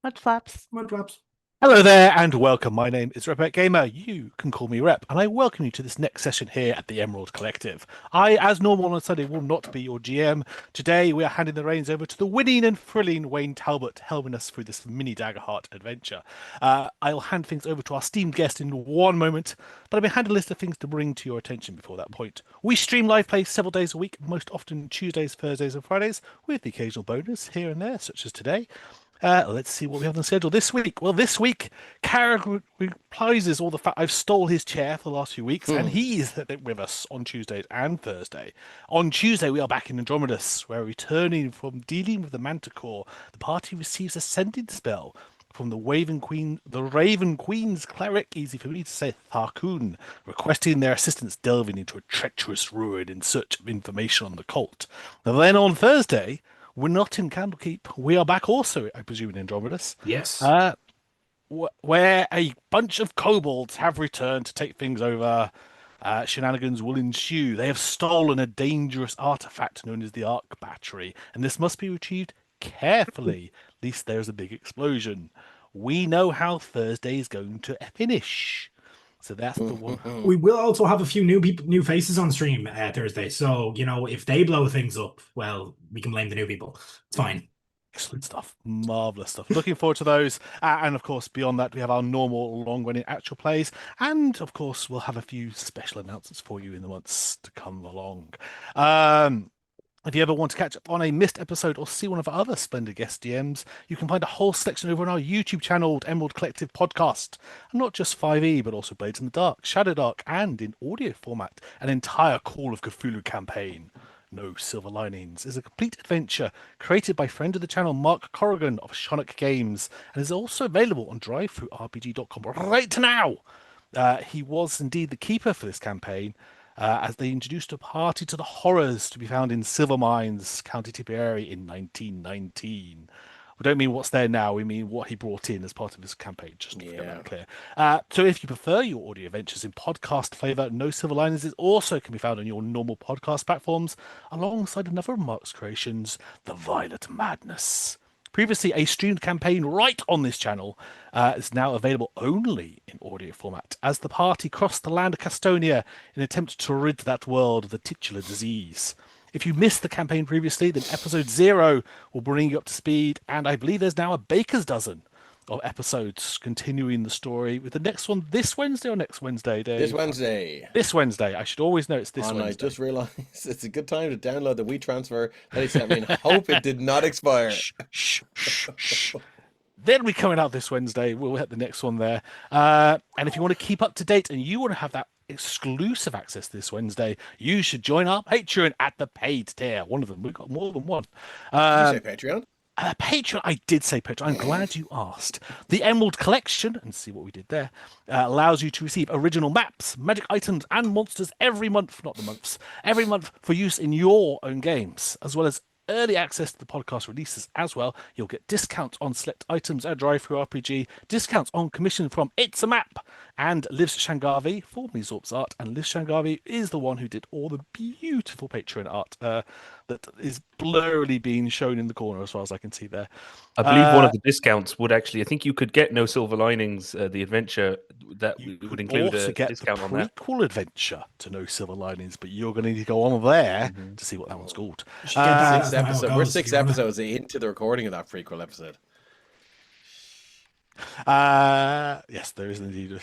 Mud flaps. Mud drops. Hello there and welcome. My name is Rep Gamer. You can call me Rep, and I welcome you to this next session here at the Emerald Collective. I, as normal on a Sunday, will not be your GM. Today we are handing the reins over to the winning and thrilling Wayne Talbot, helping us through this mini Daggerheart adventure. I'll hand things over to our esteemed guest in one moment, but I've been handing a list of things to bring to your attention before that point. We stream live play several days a week, most often Tuesdays, Thursdays, and Fridays, with the occasional bonus here and there, such as today. Let's see what we have on the schedule this week. Well, this week, Carragher reprises all the fact I've stole his chair for the last few weeks, and he is with us on Tuesdays and Thursday. On Tuesday, we are back in Andromedus, where returning from dealing with the Manticore, the party receives a sending spell from the Raven Queen's cleric, easy for me to say, Tharkun, requesting their assistance delving into a treacherous ruin in search of information on the cult. And then on Thursday, we're not in Candlekeep. We are back also, I presume, in Andromedus, Yes. uh, where a bunch of kobolds have returned to take things over. Shenanigans will ensue. They have stolen a dangerous artifact known as the Arc Battery, and this must be retrieved carefully, lest there's a big explosion. We know how Thursday is going to finish. So that's the one. We will also have a few new faces on stream Thursday. So, if they blow things up, well, we can blame the new people. It's fine. Excellent stuff. Marvelous stuff. Looking forward to those. And of course, beyond that, we have our normal long running actual plays. And of course, we'll have a few special announcements for you in the months to come along. If you ever want to catch up on a missed episode or see one of our other splendid guest DMs, you can find a whole selection over on our YouTube channel, Emerald Collective Podcast. And not just 5e, but also Blades in the Dark, Shadow Dark, and in audio format, an entire Call of Cthulhu campaign. No Silver Linings is a complete adventure created by friend of the channel Mark Corrigan of Shonic Games and is also available on drivethroughrpg.com right now. He was indeed the keeper for this campaign as they introduced a party to the horrors to be found in Silvermines, County Tipperary in 1919. We don't mean what's there now, we mean what he brought in as part of his campaign, just to get that clear. So if you prefer your audio adventures in podcast flavour, No Silver Linings is also can be found on your normal podcast platforms, alongside another of Mark's creations, The Violet Madness. Previously a streamed campaign right on this channel is now available only in audio format, as the party crossed the land of Castonia in an attempt to rid that world of the titular disease. If you missed the campaign previously, then episode 0 will bring you up to speed, and I believe there's now a baker's dozen of episodes continuing the story with the next one this Wednesday or next Wednesday, This Dave? Wednesday. This Wednesday. I should always know it's this And I Wednesday. just realized it's a good time to download the WeTransfer that he sent me and hope it did not expire. Shh, shh, shh, shh. Then we're coming out this Wednesday. We'll hit the next one there. And if you want to keep up to date and you want to have that exclusive access this Wednesday, you should join our Patreon at the paid tier. One of them. We've got more than one. Did you say Patreon? Patreon, I did say Patreon. I'm glad you asked. The Emerald Collection, and see what we did there, allows you to receive original maps, magic items, and monsters every month, not the months, every month for use in your own games, as well as early access to the podcast releases as well. You'll get discounts on select items at Drive Through RPG, discounts on commission from It's a Map and Liv Shangavi, formerly Zorp's art, and Liv Shangavi is the one who did all the beautiful Patreon art that is blurrily being shown in the corner as far as I can see there. I believe one of the discounts would actually, I think you could get No Silver Linings, the adventure that would include also a get discount the on that. prequel adventure to No Silver Linings, but you're going to need to go on there to see what that one's called. You should get that as how it We're goes. 6 episodes into the recording of that prequel episode. Yes, there is indeed.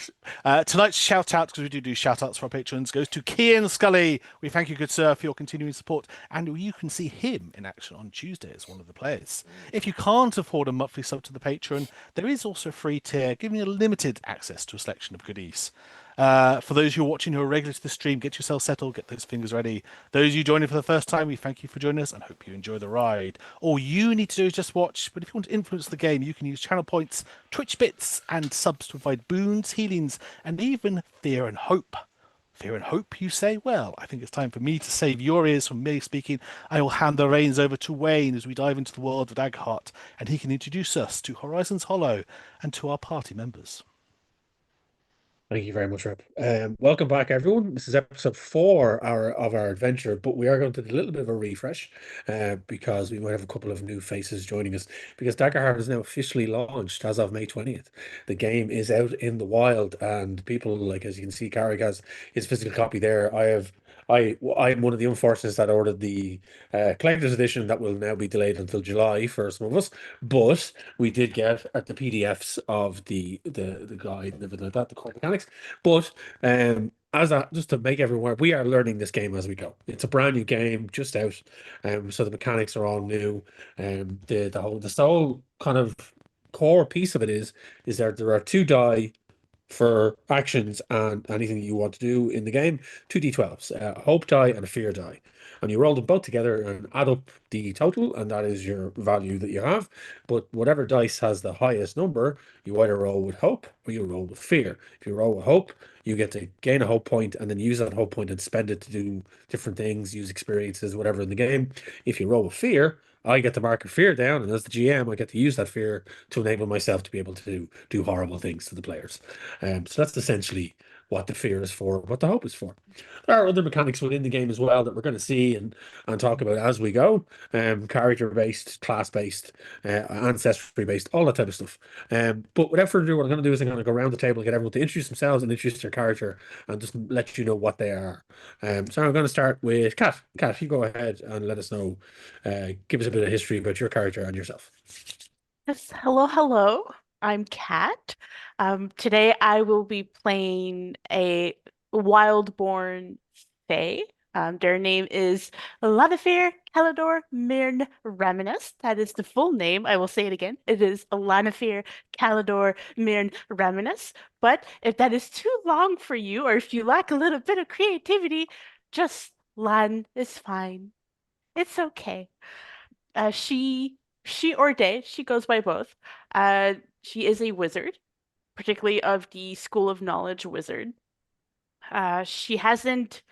Tonight's shout out, because we do shout outs for our patrons, goes to Kian Scully. We thank you, good sir, for your continuing support, and you can see him in action on Tuesday as one of the players. If you can't afford a monthly sub to the patron, there is also a free tier giving you limited access to a selection of goodies. For those who are watching who are regular to the stream, get yourself settled, get those fingers ready. Those of you joining for the first time, we thank you for joining us and hope you enjoy the ride. All you need to do is just watch, but if you want to influence the game, you can use channel points, Twitch bits, and subs to provide boons, healings, and even fear and hope. Fear and hope, you say? Well, I think it's time for me to save your ears from me speaking. I will hand the reins over to Wayne as we dive into the world of Daggerheart, and he can introduce us to Horizons Hollow and to our party members. Thank you very much, Rob. Welcome back, everyone. This is episode 4 of our adventure, but we are going to do a little bit of a refresh because we might have a couple of new faces joining us. Because Daggerheart is now officially launched as of May 20th. The game is out in the wild, and people, like as you can see, Carrick has his physical copy there. I'm one of the unfortunates that ordered the collector's edition that will now be delayed until July for some of us. But we did get at the PDFs of the guide and everything like that, the core mechanics. But as a just to make everyone aware, we are learning this game as we go. It's a brand new game, just out, so the mechanics are all new. The whole kind of core piece of it is there are 2 die for actions and anything you want to do in the game, 2d12s, a hope die and a fear die. And you roll them both together and add up the total, and that is your value that you have. But whatever dice has the highest number, you either roll with hope or you roll with fear. If you roll with hope, you get to gain a hope point and then use that hope point and spend it to do different things, use experiences, whatever in the game. If you roll with fear, I get to mark a fear down, and as the GM, I get to use that fear to enable myself to be able to do horrible things to the players. So that's essentially what the fear is for, what the hope is for. There are other mechanics within the game as well that we're going to see and talk about as we go. Character-based, class-based, ancestry-based, all that type of stuff. But without further ado, what I'm going to do is I'm going to go around the table and get everyone to introduce themselves and introduce their character and just let you know what they are. So I'm going to start with Kat. Kat, you go ahead and let us know, give us a bit of history about your character and yourself. Yes, hello, hello. I'm Kat. Today I will be playing a wild-born fae. Their name is Lanafir Mirn Raminis. That is the full name. I will say it again. It is Lanafir Mirn Raminis. But if that is too long for you, or if you lack a little bit of creativity, just Lan is fine. It's okay. She or they, she goes by both. She is a wizard, particularly of the School of Knowledge wizard. She hasn't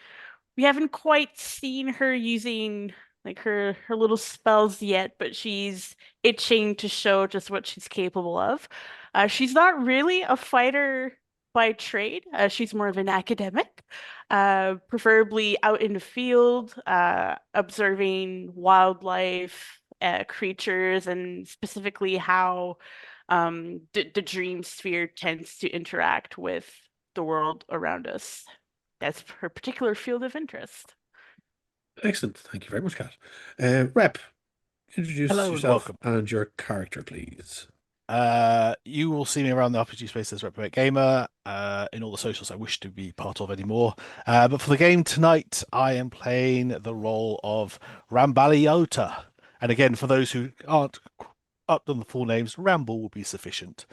We haven't quite seen her using like her little spells yet, but she's itching to show just what she's capable of. She's not really a fighter by trade. She's more of an academic, preferably out in the field, observing wildlife, creatures, and specifically how the dream sphere tends to interact with the world around us. That's her particular field of interest. Excellent. Thank you very much, Kat. Rep, introduce Hello and yourself welcome. and your character, please. You will see me around the RPG space as Reprobate Gamer in all the socials I wish to be part of anymore. But for the game tonight, I am playing the role of Rambaliota. And again, for those who aren't up on the full names, Ramble will be sufficient.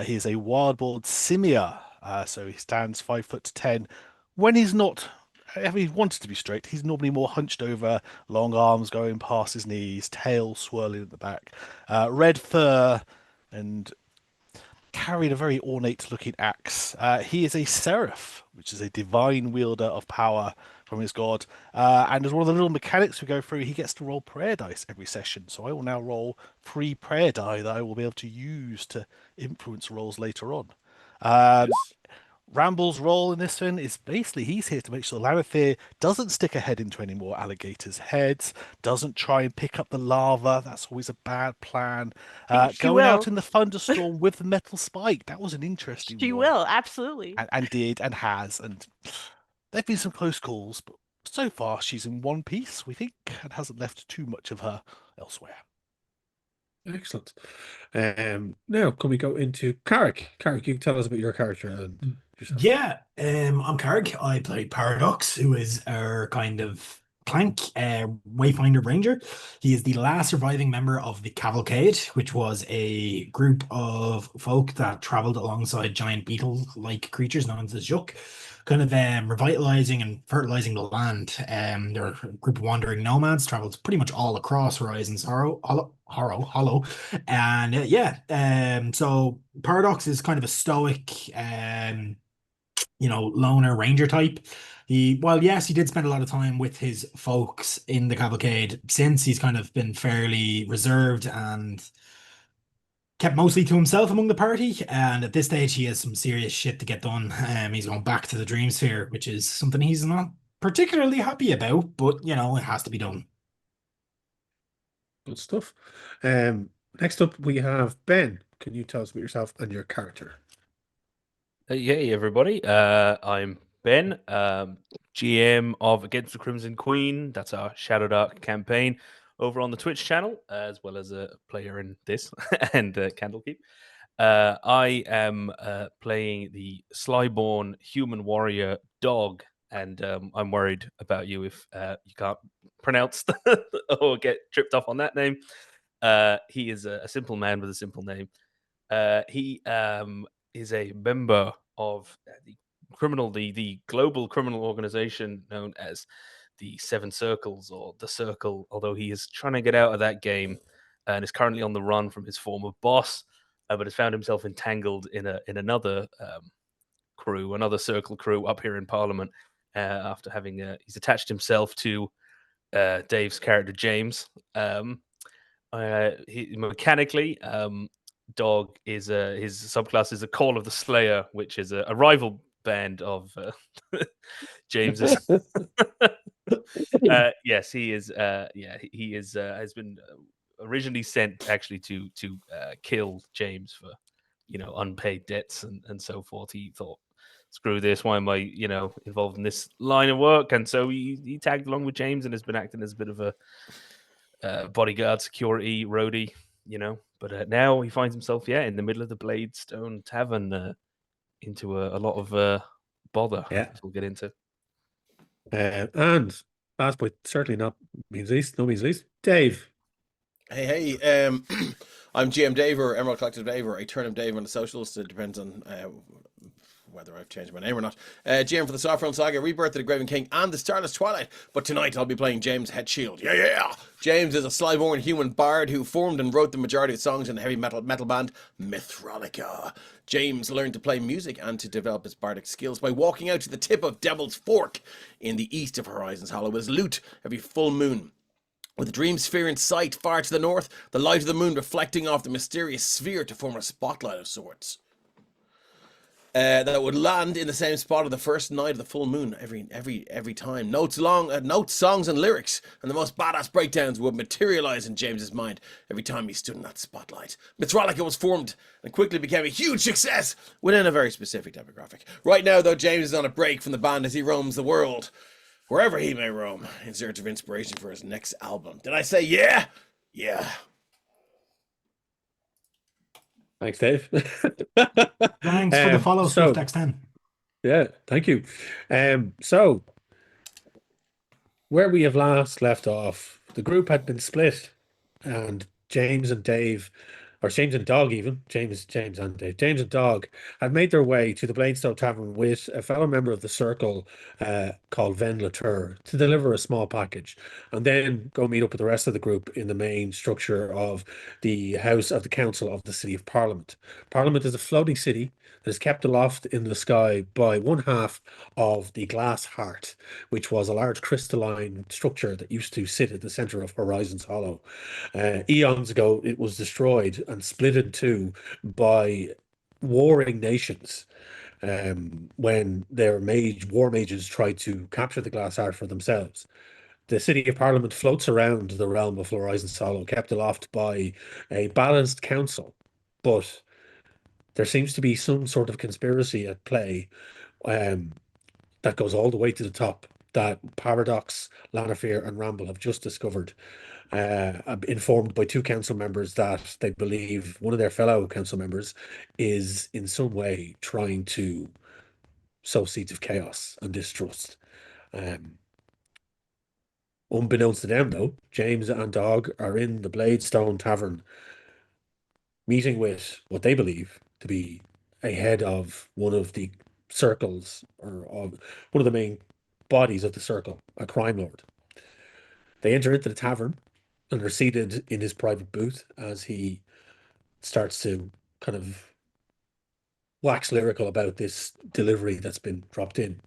He is a wildboard simia, so he stands 5'10". When he's not, if he wanted to be straight, he's normally more hunched over, long arms going past his knees, tail swirling at the back, red fur, and carried a very ornate looking axe. He is a seraph, which is a divine wielder of power from his god. And as one of the little mechanics we go through, he gets to roll prayer dice every session. So I will now roll 3 prayer die that I will be able to use to influence rolls later on. Yes. Ramble's role in this one is basically he's here to make sure Lanafir doesn't stick a head into any more alligators' heads, doesn't try and pick up the lava. That's always a bad plan. She Going out will. in the thunderstorm with the metal spike. That was an interesting She one. will, absolutely. And did and has. And there've been some close calls, but so far she's in one piece, we think, and hasn't left too much of her elsewhere. Excellent. Now can we go into Carrick? Carrick, you can tell us about your character and yourself. Yeah, I'm Karg. I play Paradox, who is our kind of Clank Wayfinder Ranger. He is the last surviving member of the Cavalcade, which was a group of folk that traveled alongside giant beetle-like creatures known as the Juk, kind of revitalizing and fertilizing the land. They're a group of wandering nomads, traveled pretty much all across Horizons Hollow. And so Paradox is kind of a stoic loner ranger type. Yes, he did spend a lot of time with his folks in the cavalcade. Since he's kind of been fairly reserved and kept mostly to himself among the party, and at this stage he has some serious shit to get done. He's going back to the Dream Sphere, which is something he's not particularly happy about, but it has to be done. Good stuff. Next up we have Ben. Can you tell us about yourself and your character? Hey everybody, I'm Ben, GM of Against the Crimson Queen. That's our Shadow Dark campaign over on the Twitch channel, as well as a player in this and Candlekeep. I am playing the Slyborn human warrior Dog, and I'm worried about you if you can't pronounce or get tripped up on that name. He is a simple man with a simple name. He is a member of the global criminal organization known as the Seven Circles or the Circle, although he is trying to get out of that game and is currently on the run from his former boss, but has found himself entangled in another crew, another Circle crew up here in Parliament, after having he's attached himself to Dave's character Jaymz. Mechanically, Dog is his subclass is a Call of the Slayer, which is a rival band of James's. Yes, he is. He is has been originally sent actually to kill Jaymz for unpaid debts and so forth. He thought, screw this, why am I involved in this line of work? And so he tagged along with Jaymz and has been acting as a bit of a bodyguard, security, roadie, But now he finds himself, in the middle of the Bladestone Tavern, into a lot of bother. Yeah, we'll get into. And last but certainly not means least, Dave. Hey, I'm GM Dave or Emerald Collective Dave or Eternum Dave on the socials. It depends on whether I've changed my name or not. GM for the Saffron Saga, Rebirth of the Graven King, and the Starless Twilight. But tonight I'll be playing Jaymz Headshield. Yeah! Jaymz is a Slyborn human bard who formed and wrote the majority of songs in the heavy metal band Mythrolica. Jaymz learned to play music and to develop his bardic skills by walking out to the tip of Devil's Fork in the east of Horizons Hollow with his lute every full moon. With the Dream Sphere in sight far to the north, the light of the moon reflecting off the mysterious sphere to form a spotlight of sorts. That would land in the same spot of the first night of the full moon every time. Notes, songs, and lyrics, and the most badass breakdowns would materialize in James's mind every time he stood in that spotlight. Mythrolica was formed and quickly became a huge success within a very specific demographic. Right now, though, Jaymz is on a break from the band as he roams the world, wherever he may roam, in search of inspiration for his next album. Did I say yeah? Yeah. Thanks, Dave. Thanks for the follow, Swift-X10. Yeah, thank you. So, where we have last left off, the group had been split, and Jaymz and Dave, or Jaymz and Dog even, Jaymz and Dave, Jaymz and Dog had made their way to the Bladestone Tavern with a fellow member of the Circle called Ven Latour to deliver a small package, and then go meet up with the rest of the group in the main structure of the House of the Council of the City of Parliament. Parliament is a floating city that is kept aloft in the sky by one half of the Glass Heart, which was a large crystalline structure that used to sit at the center of Horizons Hollow. Eons ago, it was destroyed and split in two by warring nations when their war mages tried to capture the Glass Heart for themselves. The City of Parliament floats around the realm of Horizons Hollow, kept aloft by a balanced council, but there seems to be some sort of conspiracy at play that goes all the way to the top that Paradox, Lanafir and Ramble have just discovered, informed by two council members that they believe one of their fellow council members is in some way trying to sow seeds of chaos and distrust. Unbeknownst to them, though, Jaymz and Dog are in the Bladestone Tavern meeting with what they believe to be a head of one of the circles, or of one of the main bodies of the Circle, a crime lord. They enter into the tavern and are seated in his private booth as he starts to kind of wax lyrical about this delivery that's been dropped in.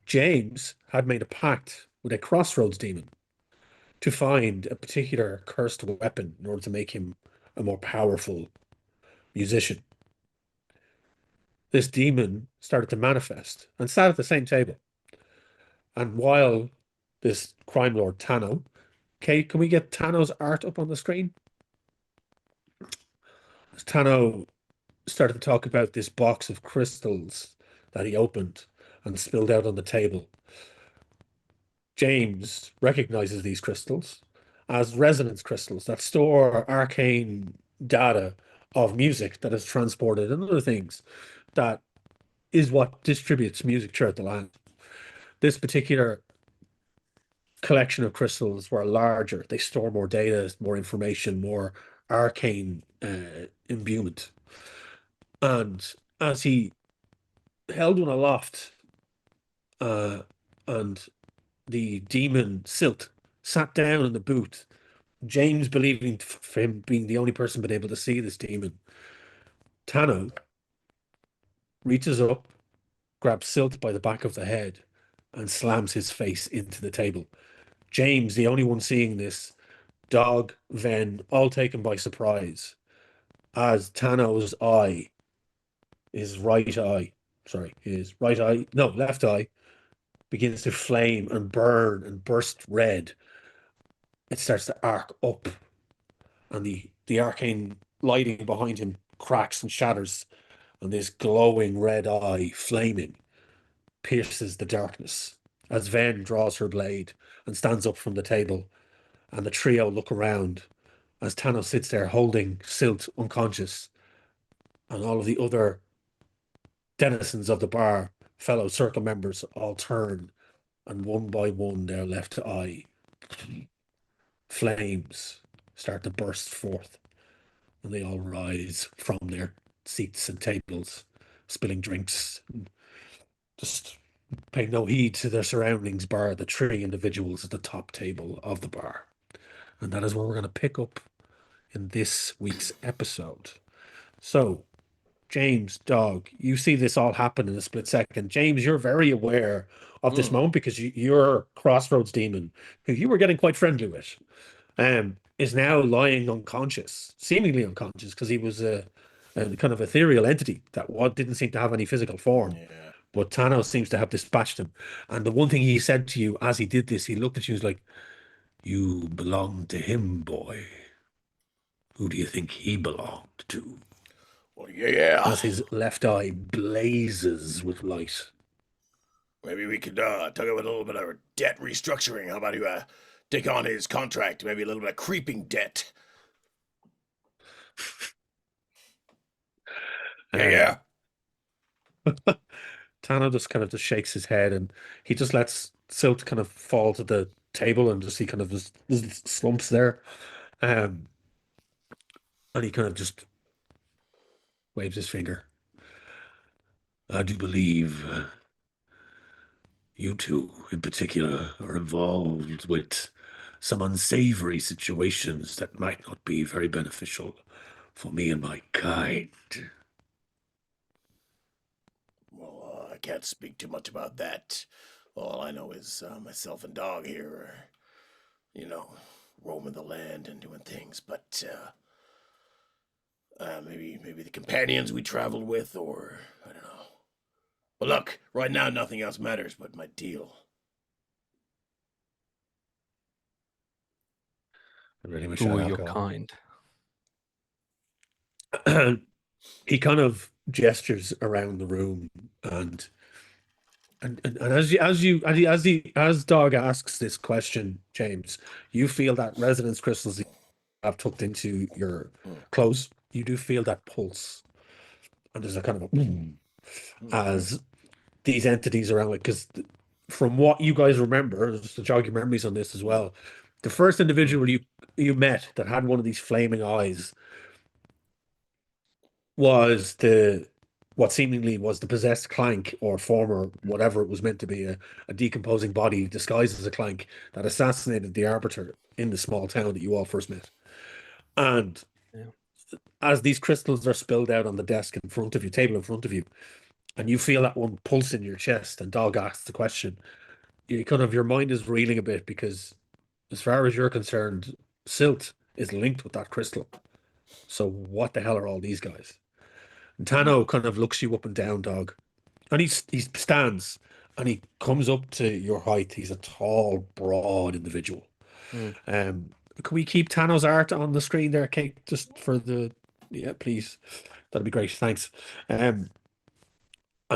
Jaymz had made a pact with a crossroads demon to find a particular cursed weapon in order to make him a more powerful musician. This demon started to manifest and sat at the same table. And while this crime lord Tano, Kate, can we get Tano's art up on the screen? As Tano started to talk about this box of crystals that he opened and spilled out on the table. James recognizes these crystals as resonance crystals that store arcane data of music that is transported and other things that is what distributes music throughout the land. This particular collection of crystals were larger. They store more data, more information, more arcane imbuement. And as he held one aloft, and the demon Silt sat down in the booth, James believing for him being the only person been able to see this demon, Tano reaches up, grabs Silt by the back of the head, and slams his face into the table. James, the only one seeing this, Dog, Ven, all taken by surprise, as Tano's eye, his right eye, left eye, begins to flame and burn and burst red. It starts to arc up, and the arcane lighting behind him cracks and shatters, and this glowing red eye, flaming, pierces the darkness as Ven draws her blade and stands up from the table, and the trio look around as Thanos sits there holding Silt unconscious, and all of the other denizens of the bar, fellow circle members, all turn, and one by one their left eye flames start to burst forth, and they all rise from their seats and tables, spilling drinks, and just paying no heed to their surroundings, bar the three individuals at the top table of the bar. And that is where we're going to pick up in this week's episode. So, James, Dog, you see this all happen in a split second. James, you're very aware of this moment because your Crossroads demon, who you were getting quite friendly with, is now lying unconscious, seemingly unconscious, because he was a kind of ethereal entity that didn't seem to have any physical form. Yeah. But Thanos seems to have dispatched him. And the one thing he said to you as he did this, he looked at you and was like, "You belong to him, boy. Who do you think he belonged to?" Well, yeah. As his left eye blazes with light. Maybe we could talk about a little bit of debt restructuring. How about you take on his contract? Maybe a little bit of creeping debt. Yeah. Tano just kind of just shakes his head, and he just lets Silt kind of fall to the table, and he kind of just slumps there. And he kind of just waves his finger. "I do believe you two in particular are involved with some unsavory situations that might not be very beneficial for me and my kind." Well, I can't speak too much about that. All I know is myself and Dog here are, roaming the land and doing things. But maybe the companions we traveled with, or I don't know. But look, right now nothing else matters but my deal. I really wish Who I are had your alcohol. kind? He kind of gestures around the room, and as Dog asks this question, James, you feel that resonance crystals you have tucked into your clothes. You do feel that pulse, and there's a kind of as these entities around, like, because from what you guys remember, just to jog your memories on this as well, the first individual you met that had one of these flaming eyes was what seemingly was the possessed Clank, or former whatever it was meant to be, a decomposing body disguised as a Clank that assassinated the Arbiter in the small town that you all first met. And as these crystals are spilled out on the desk in front of you, table in front of you, and you feel that one pulse in your chest, and Dog asks the question, your mind is reeling a bit, because as far as you're concerned, Silt is linked with that crystal. So what the hell are all these guys? And Tano kind of looks you up and down, dog. And he stands and he comes up to your height. He's a tall, broad individual. Mm. Can we keep Tano's art on the screen there, Kate? Just for the please. That'd be great. Thanks. And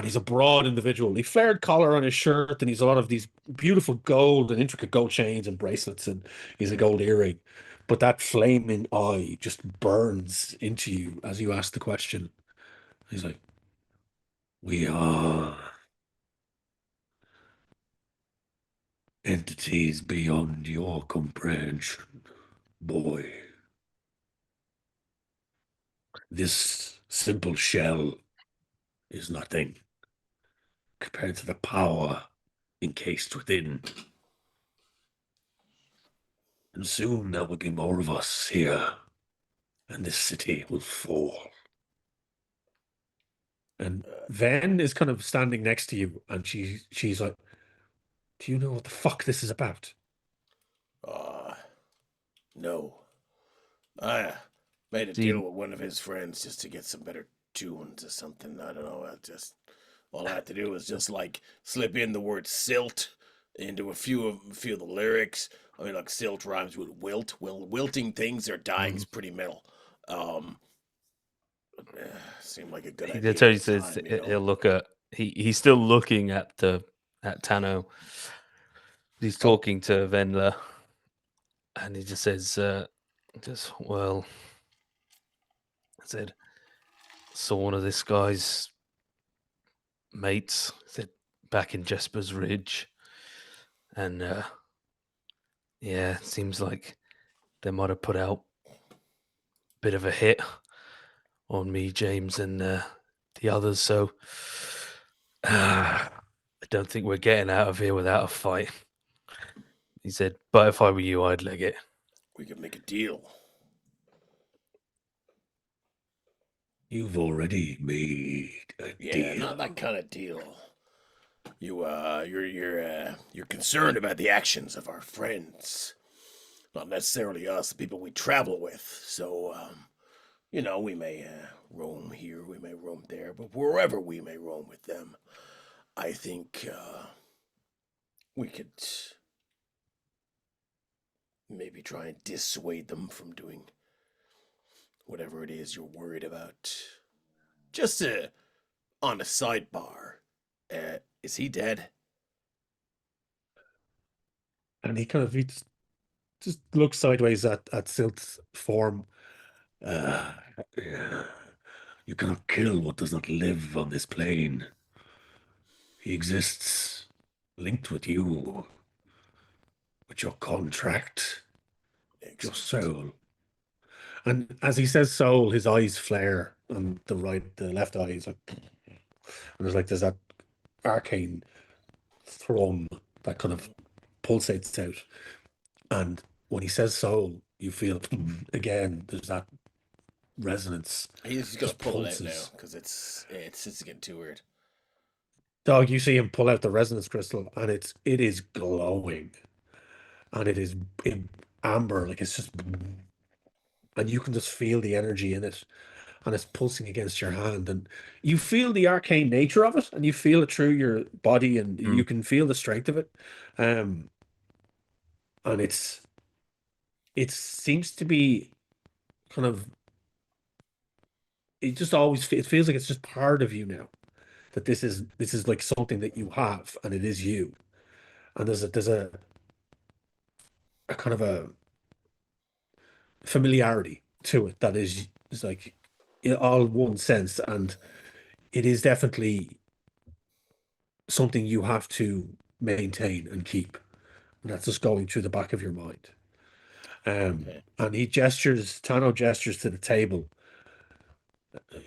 he's a broad individual. He flared collar on his shirt, and he's a lot of these beautiful gold and intricate gold chains and bracelets, and he's a gold earring. But that flaming eye just burns into you as you ask the question. He's like, "We are entities beyond your comprehension, boy. This simple shell is nothing compared to the power encased within. And soon there will be more of us here, and this city will fall." And Ven is kind of standing next to you, and she's like, "Do you know what the fuck this is about?" No. I made a deal with one of his friends just to get some better tunes or something. I don't know. All I had to do was just like slip in the word silt into a few of the lyrics. I mean, like silt rhymes with wilt. Well, wilting things or dying is pretty metal. Seemed like a good idea. That's how he says he'll look at. He's still looking at Tano. He's talking to Venla, and he just says, well, I said, saw one of this guy's mates, said, back in Jesper's Ridge, and yeah, it seems like they might have put out a bit of a hit on me, Jaymz, and the others. So I don't think we're getting out of here without a fight. He said, but if I were you, I'd leg it. We could make a deal. You've already made a deal. Not that kind of deal. You're concerned about the actions of our friends, not necessarily us, the people we travel with. So, we may roam here, we may roam there, but wherever we may roam with them, I think we could maybe try and dissuade them from doing whatever it is you're worried about. Just on a sidebar, is he dead? And he just looks sideways at Silt's form. Yeah. You cannot kill what does not live on this plane. He exists linked with you, with your contract, your soul. And as he says soul, his eyes flare, and the left eye is like, and there's that arcane thrum that kind of pulsates out. And when he says soul, you feel again, there's that resonance. He's gonna pull it out now because it's getting too weird. Dog, you see him pull out the resonance crystal, and it is glowing, and it is in amber, like it's just, and you can just feel the energy in it, and it's pulsing against your hand, and you feel the arcane nature of it, and you feel it through your body, and you can feel the strength of it, and it seems to be kind of, it just always it feels like it's just part of you now, that this is like something that you have, and it is you, and there's a kind of a familiarity to it that is like in all one sense, and it is definitely something you have to maintain and keep, and that's just going through the back of your mind. And Tano gestures to the table.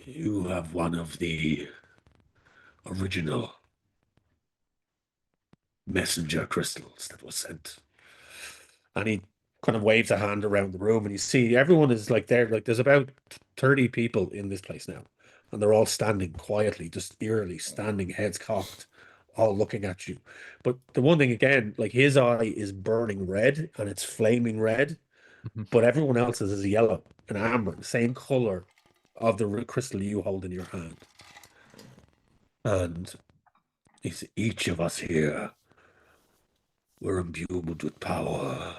You have one of the original messenger crystals that was sent. And he kind of waves a hand around the room, and you see everyone is like there. Like there's about 30 people in this place now, and they're all standing quietly, just eerily standing, heads cocked, all looking at you. But the one thing again, like his eye is burning red, and it's flaming red, but everyone else's is yellow. an amber, the same color of the crystal you hold in your hand. And it's each of us here. We're imbued with power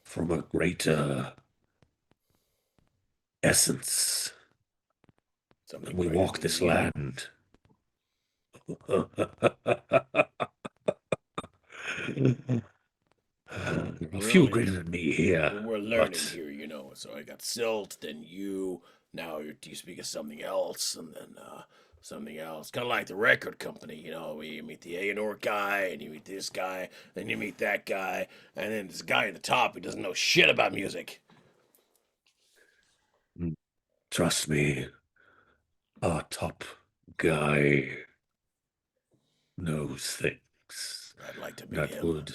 from a greater essence. Something And we greater walk than this you. land. A few Really? greater than me here. We're learning but here, you know. So I got Silt, then you. Now you speak of something else, and then something else. Kind of like the record company, you know. You meet the A&R guy, and you meet this guy, then you meet that guy, and then there's a guy at the top who doesn't know shit about music. Trust me, our top guy knows things I'd like to meet that him. would.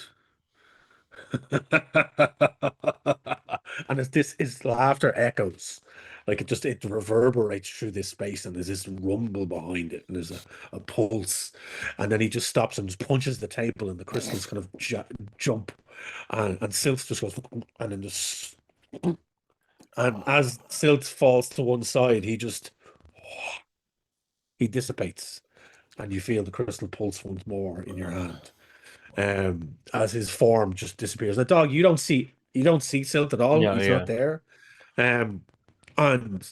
And as this is laughter echoes, like it reverberates through this space, and there's this rumble behind it, and there's a pulse, and then he just stops and just punches the table, and the crystals kind of jump, and Silt just goes, and then just, and as Silt falls to one side, he dissipates, and you feel the crystal pulse once more in your hand. As his form just disappears. The dog, you don't see Silt at all. Yeah, He's yeah. not there. And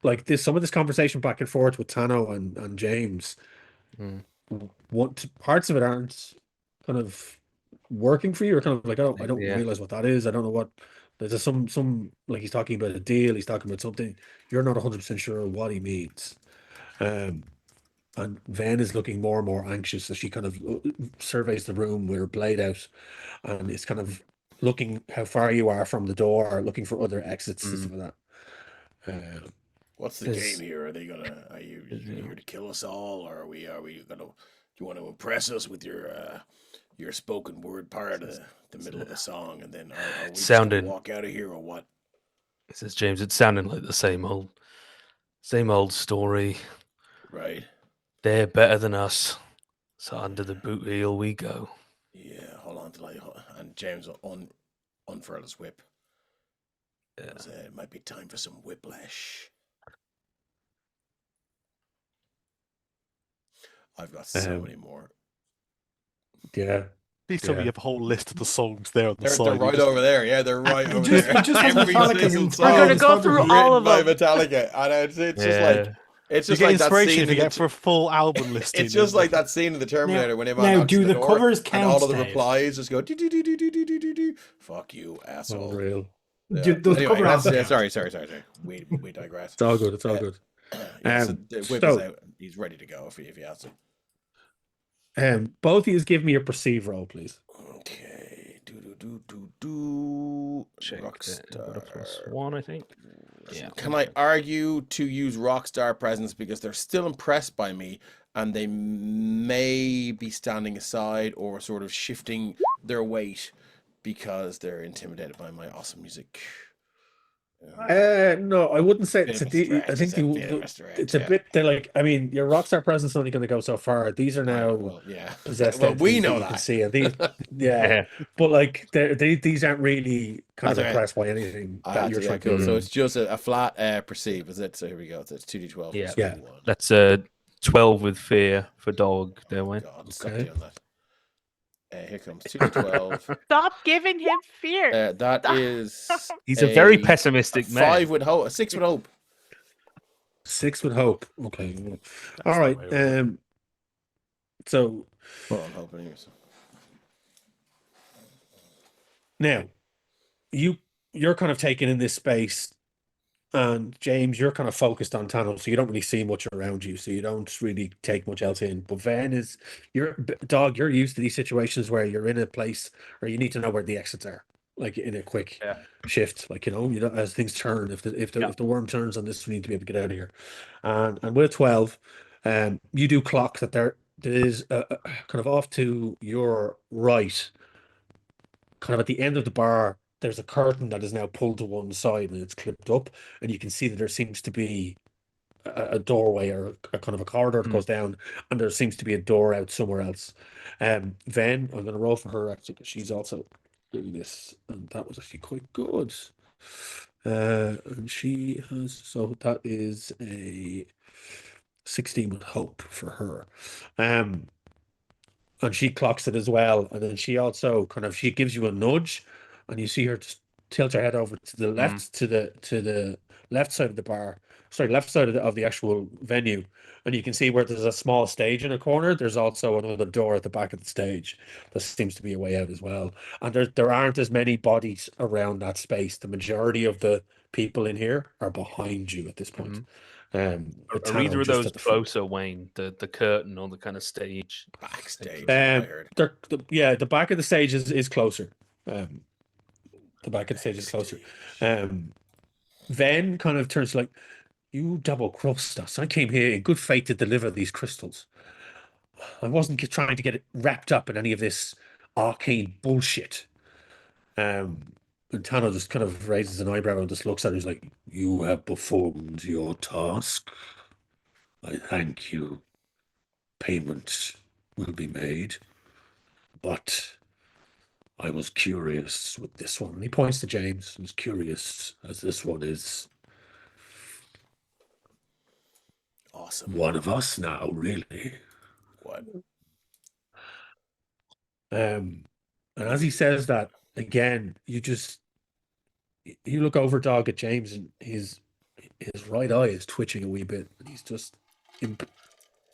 like this, some of this conversation back and forth with Tano and James, what parts of it aren't kind of working for you, or kind of like, oh, I don't Yeah. realize what that is. I don't know what. There's some like he's talking about a deal. He's talking about something. You're not 100% sure what he means. And Ven is looking more and more anxious as she kind of surveys the room with her blade out, and is kind of looking how far you are from the door, looking for other exits and stuff like that. What's the There's- game here? Are you here to kill us all, or are we gonna? Do you want to impress us with your spoken word part of the middle of the song, and then are we just gonna Sounding- walk out of here, or what? It says James. It's sounding like the same old story. Right? They're better than us, so under the boot heel we go. Yeah. Hold on till and James will unfurl his whip. Yeah. It might be time for some whiplash. I've got so many more. Yeah. Please tell me you have a whole list of the songs there on the They're side. You right just- over there. Yeah, they're right over just- there. it just has Every Metallica's single in- song We're gonna It's go probably through written all of by them. Metallica, and it's just like it's You just get like that inspiration scene if you in the get for a full album listing. It's just like that scene in the Terminator when everyone now, knocks do on the the door, covers and count, all of the Dave? replies just go do do do do do do do do do. Fuck you, asshole. Unreal. Does the Anyway, cover that's, album count? sorry. We digress. It's all good. It's all good. Yeah, so Um, the whip so- is out. He's ready to go if he has to. Both of you give me a perceive roll, please. Okay. Do. Check. Got a Rockstar. +1, I think. Yeah. Can I argue to use Rockstar presence because they're still impressed by me and they may be standing aside or sort of shifting their weight because they're intimidated by my awesome music? No, I wouldn't say Bit it's of a a de- stretch, I think it's a bit of a stretch, it's a yeah. bit. They're like, I mean, your rockstar presence is only going to go so far. These are now Well, yeah. possessed. Well, we entities know you that. can see, and these, yeah, but like these aren't really kind of That's okay. impressed by anything I that had you're to, trying cool. to. So it's just a flat perceive, is it? So here we go. So it's 2d12. Yeah. Yeah. 1. That's 12 with fear for dog. There, Wayne. God, stop Okay. doing that. Here comes 2d12. Stop giving him fear. That Stop. is. He's a very a pessimistic man. 5 with hope. A 6 with hope. 6 with hope. Okay. All the right. way around. So Well, I'm hoping anyways. now you're kind of taken in this space, and James, you're kind of focused on Tano, so you don't really see much around you, so you don't really take much else in. But Ven dog, you're used to these situations where you're in a place where you need to know where the exits are, like in a quick Yeah. shift, like you know, as things turn, if the Yeah. if the worm turns on this, we need to be able to get out of here. And with 12, you do clock that there is a kind of off to your right, kind of at the end of the bar, there's a curtain that is now pulled to one side and it's clipped up, and you can see that there seems to be a doorway or a kind of a corridor that goes down, and there seems to be a door out somewhere else. Ven, I'm going to roll for her actually because she's also doing this, and that was actually quite good. And she has, so that is a 16 with hope for her. And she clocks it as well. And then she also she gives you a nudge, and you see her just tilt her head over to the left, to the left side of the bar, sorry, left side of the actual venue. And you can see where there's a small stage in a corner. There's also another door at the back of the stage. There seems to be a way out as well. And there aren't as many bodies around that space. The majority of the people in here are behind you at this point. With Are either Tano of just those at the front. closer, Wayne? The curtain or the kind of stage? Backstage, I heard. The back of the stage is closer. The back of the stage is closer. Ven kind of turns like, you double crossed us. I came here in good faith to deliver these crystals. I wasn't trying to get it wrapped up in any of this arcane bullshit. And Tano just kind of raises an eyebrow and just looks at her. He's like, you have performed your task. I thank you. Payment will be made. But I was curious with this one. And he points to James. I was curious as this one is Awesome. one of us now, really. What? And as he says that, again, you look over, Dog, at James, and his right eye is twitching a wee bit, and he's just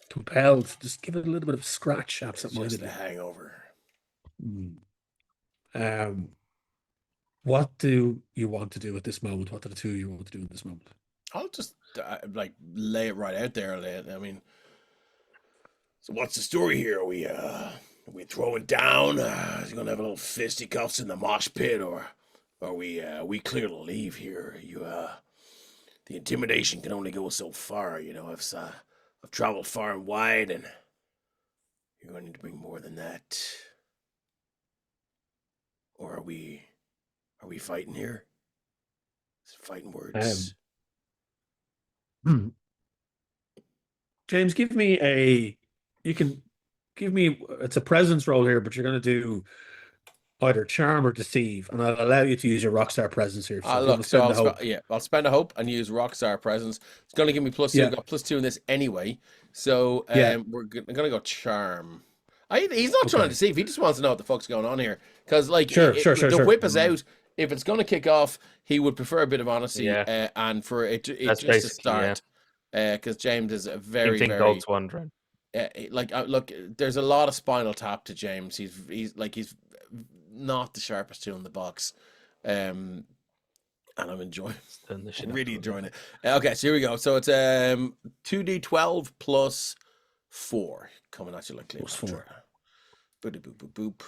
compelled to just give it a little bit of scratch It's absentmindedly. just a hangover. What do you want to do at this moment? What do the two of you want to do at this moment? I'll just like lay it right out there. I mean, so what's the story here? Are we throwing down? Is he gonna have a little fisticuffs in the mosh pit, or are we clear to leave here? The intimidation can only go so far. You know, I've traveled far and wide, and you're going to need to bring more than that. Or are we fighting here? It's fighting words. James, give me it's a presence roll here, but you're going to do either charm or deceive, and I'll allow you to use your rockstar presence here. So Look, so I'll spend a hope and use rockstar presence. It's going to give me +2. Yeah. I've got +2 in this anyway. So we're going to go charm. He's not trying to deceive. He just wants to know what the fuck's going on here. Because the whip is out. If it's going to kick off, he would prefer a bit of honesty. And for it just to start. Because James is a very God's wondering. Look, there's a lot of spinal tap to James. He's not the sharpest tool in the box. And I'm enjoying really enjoying it. Okay, so here we go. So it's 2d12 plus 4 coming at you like Cleopatra. Boop, boop, boop, boop,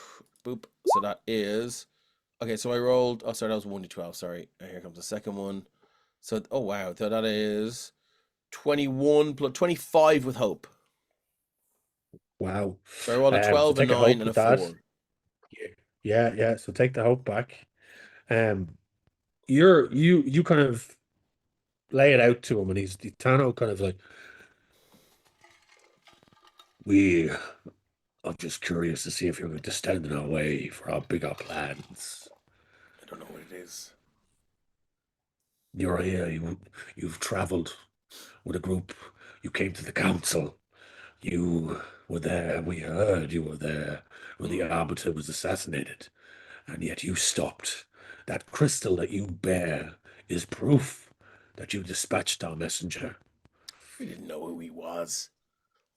boop. So that is okay. So I rolled. Oh, sorry, that was 1d12. Sorry. Here comes the second one. So oh wow, so that is 21 plus 25 with hope. Wow. So I rolled a 12, a 9, and a 4. Yeah. So take the hope back. You kind of lay it out to him, and he's Tano kind of like, I'm just curious to see if you're going to stand in our way for our bigger plans. I don't know what it is. You're here. You've traveled with a group. You came to the council. You were there. We heard you were there when the Arbiter was assassinated. And yet you stopped. That crystal that you bear is proof that you dispatched our messenger. We didn't know who he was.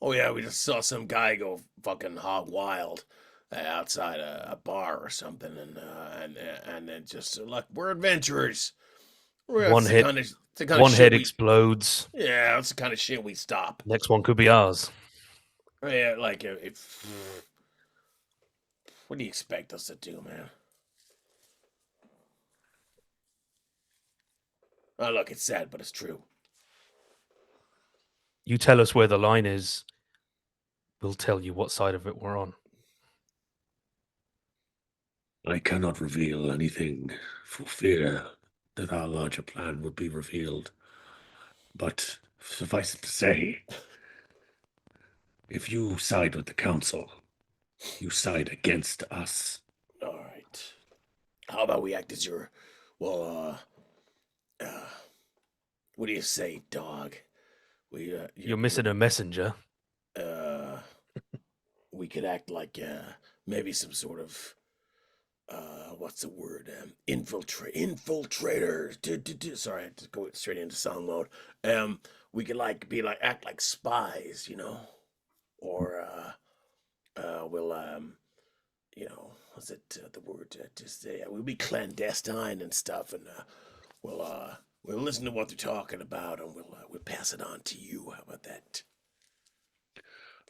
Oh yeah, we just saw some guy go fucking hog wild outside a bar or something, and then just like we're adventurers. One head explodes. Yeah, that's the kind of shit we stop. Next one could be ours. Yeah, like if. What do you expect us to do, man? Oh, look, it's sad, but it's true. You tell us where the line is, we'll tell you what side of it we're on. I cannot reveal anything for fear that our larger plan would be revealed. But suffice it to say, if you side with the council, you side against us. All right. How about we act as your, What do you say, dog? You're missing a messenger. We could act like maybe some sort of what's the word? Infiltrator. Sorry, I had to go straight into song mode. We could act like spies, or we'll what's it? The word? We'll be clandestine and stuff, and we'll listen to what they're talking about, and we'll pass it on to you. How about that?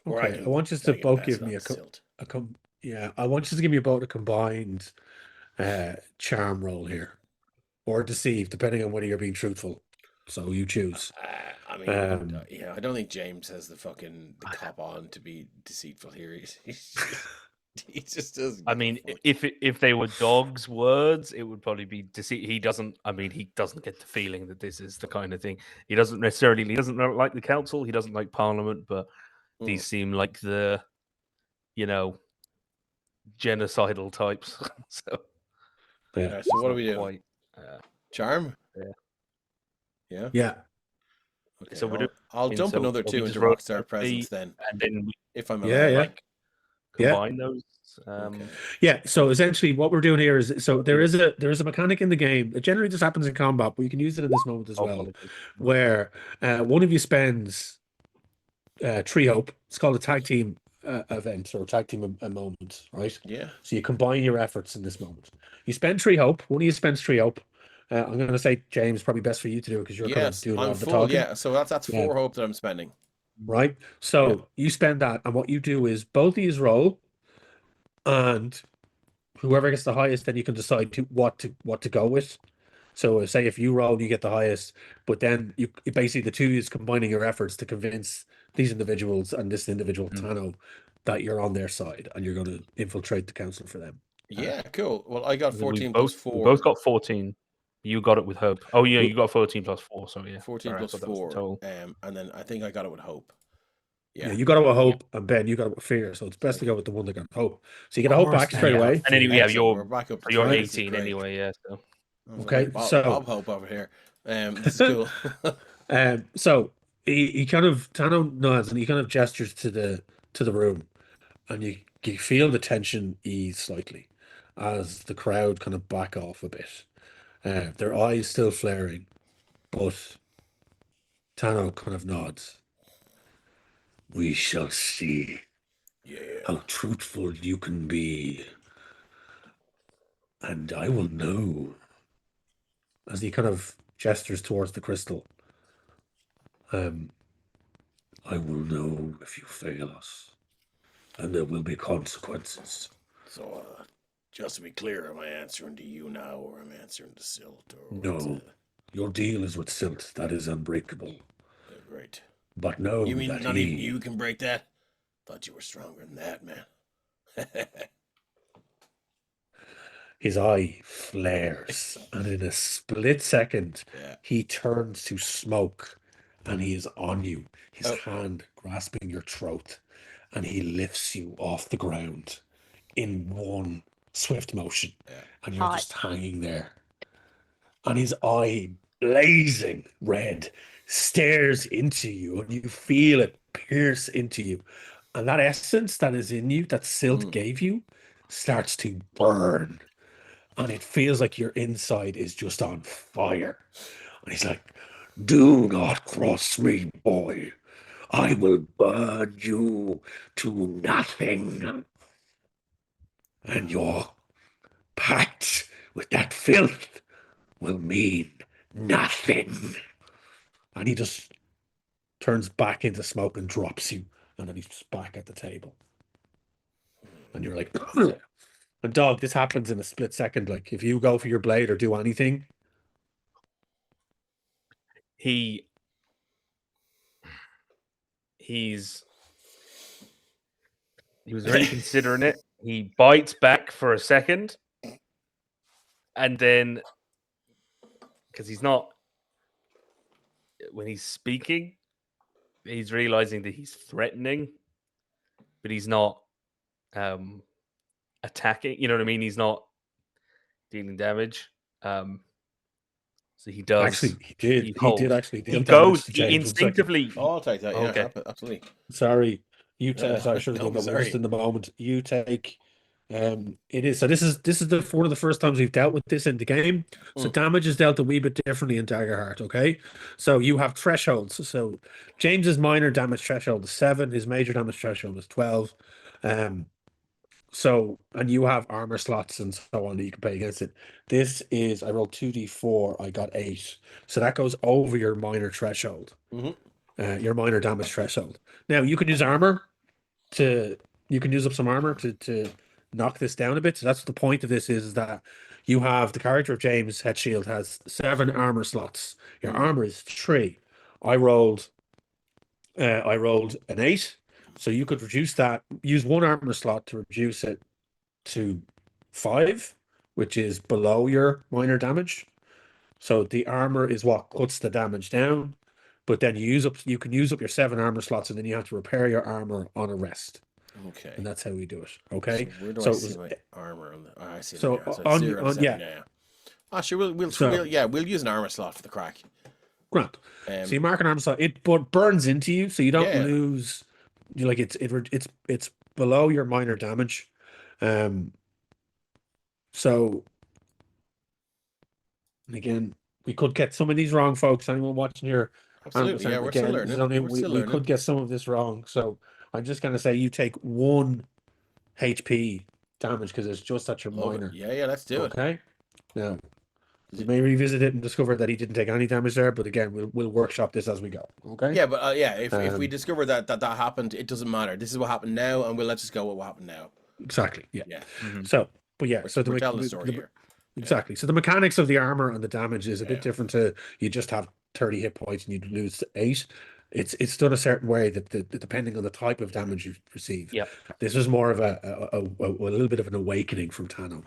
Or Okay, I want you to both pass give it on me to Silt. I want you to give me both a combined charm roll here, or deceive, depending on whether you're being truthful. So you choose. I mean, I don't think James has the cop on to be deceitful here. He just doesn't. I mean, if they were dogs' words, it would probably be deceit. He doesn't. I mean, he doesn't get the feeling that this is the kind of thing. He doesn't like the council. He doesn't like Parliament. But these seem like the, genocidal types. So Yeah. So what do we do? Quite, Charm? Yeah. Okay. So we're I'll dump so another we 2 just into roll Rockstar a Presence then, and then if I'm Yeah, allowed. yeah. combine those. Yeah, so essentially what we're doing here is there is a mechanic in the game. It generally just happens in combat, but you can use it in this moment as well, where one of you spends Tree Hope. It's called a tag team event or tag team a moment, right? Yeah. So you combine your efforts in this moment. You spend Tree Hope. One of you spends Tree Hope. I'm going to say, James, probably best for you to do it because you're kind of doing a lot I'm of the full. talking. Yeah, so that's 4 hope that I'm spending. Right? So you spend that, and what you do is both of you roll, and whoever gets the highest, then you can decide what to go with. So say if you roll, you get the highest, but then you basically the two is combining your efforts to convince these individuals and this individual Tano that you're on their side and you're going to infiltrate the council for them. Yeah, cool. Well, I got 14 plus 4. We both got 14. You got it with hope. Oh yeah, you got 14 plus 4. So yeah, 14 Sorry, I plus thought that was the 4. total. And then I think I got it with hope. Yeah, you got it with hope, and Ben, you got it with fear. So it's best to go with the one that got hope. So you get a hope back straight away. And then we're back up to you're 20. This is 18 great. anyway. Yeah. So Okay, Bob Hope over here. This is cool. So he kind of Tano nods and he kind of gestures to the room, and you feel the tension ease slightly as the crowd kind of back off a bit. Their eyes still flaring, but Tano kind of nods. We shall see how truthful you can be, and I will know. As he kind of gestures towards the crystal, I will know if you fail us, and there will be consequences. So, just to be clear, am I answering to you now, or am I answering to Silt? Or No, your deal is with Silt. That is unbreakable. Great. But know you mean that not even you can break that? Thought you were stronger than that, man. His eye flares, and in a split second, he turns to smoke, and he is on you, his hand grasping your throat, and he lifts you off the ground in one swift motion, and you're just hanging there. And his eye, blazing red, stares into you, and you feel it pierce into you. And that essence that is in you, that Silt gave you, starts to burn. And it feels like your inside is just on fire. And he's like, do not cross me, boy. I will burn you to nothing. And your pact with that filth will mean nothing. And he just turns back into smoke and drops you. And then he's back at the table. And you're like, and Dog, this happens in a split second. Like, if you go for your blade or do anything, he was really considering it. He bites back for a second, and then because he's not, when he's speaking, he's realizing that he's threatening, but he's not attacking. You know what I mean? He's not dealing damage. So he does. Actually, he did. He He holds. did actually He deal damage goes. to He James. 1 second. instinctively. Oh, I'll take that. Yeah, Okay. absolutely. Sorry, you Yeah. take. Sorry, I should have No, done that. We're sorry. just in the moment. You take. It is so. This is the one of the first times we've dealt with this in the game. So damage is dealt a wee bit differently in Daggerheart. Okay, so you have thresholds. So James's minor damage threshold is 7. His major damage threshold is 12. So and you have armor slots and so on that you can pay against it. This is I rolled 2d4. I got 8. So that goes over your minor threshold. Your minor damage threshold. Now you can use armor to you can use up some armor to knock this down a bit. So that's the point of this is that you have the character of James Head Shield has 7 armor slots. Your armor is 3. I rolled an 8, so you could reduce that. Use 1 armor slot to reduce it to 5, which is below your minor damage. So the armor is what cuts the damage down. But then you can use up your 7 armor slots, and then you have to repair your armor on a rest. Okay. And that's how we do it. Okay. So where do So I it see was my armor on the? Oh, I see. so it now. So on- 0 to on- 7, yeah. Ah, sure. We'll So- we'll use an armor slot for the crack. Grant. So you mark an armor slot. It burns into you, so you don't Yeah. lose. You like it's below your minor damage. So again, we could get some of these wrong, folks. Anyone watching here? Absolutely. Yeah, we're still learning. We're still we learning. could get some of this wrong. So I'm just gonna say you take 1 HP damage because it's just at your Love it. minor. Yeah. Let's do it. Okay. Now you may revisit it and discover that he didn't take any damage there, but again, we'll workshop this as we go. Okay. Yeah, but if we Um, discover that happened, it doesn't matter. This is what happened now, and we'll let us go with what happened now. Exactly. Yeah. Yeah. So, but yeah. So We're telling the story here. Exactly. So the mechanics of the armor and the damage is a bit different to you just have 30 hit points and you lose 8. It's done a certain way that depending on the type of damage you receive. Yeah. This was more of a little bit of an awakening from Tano.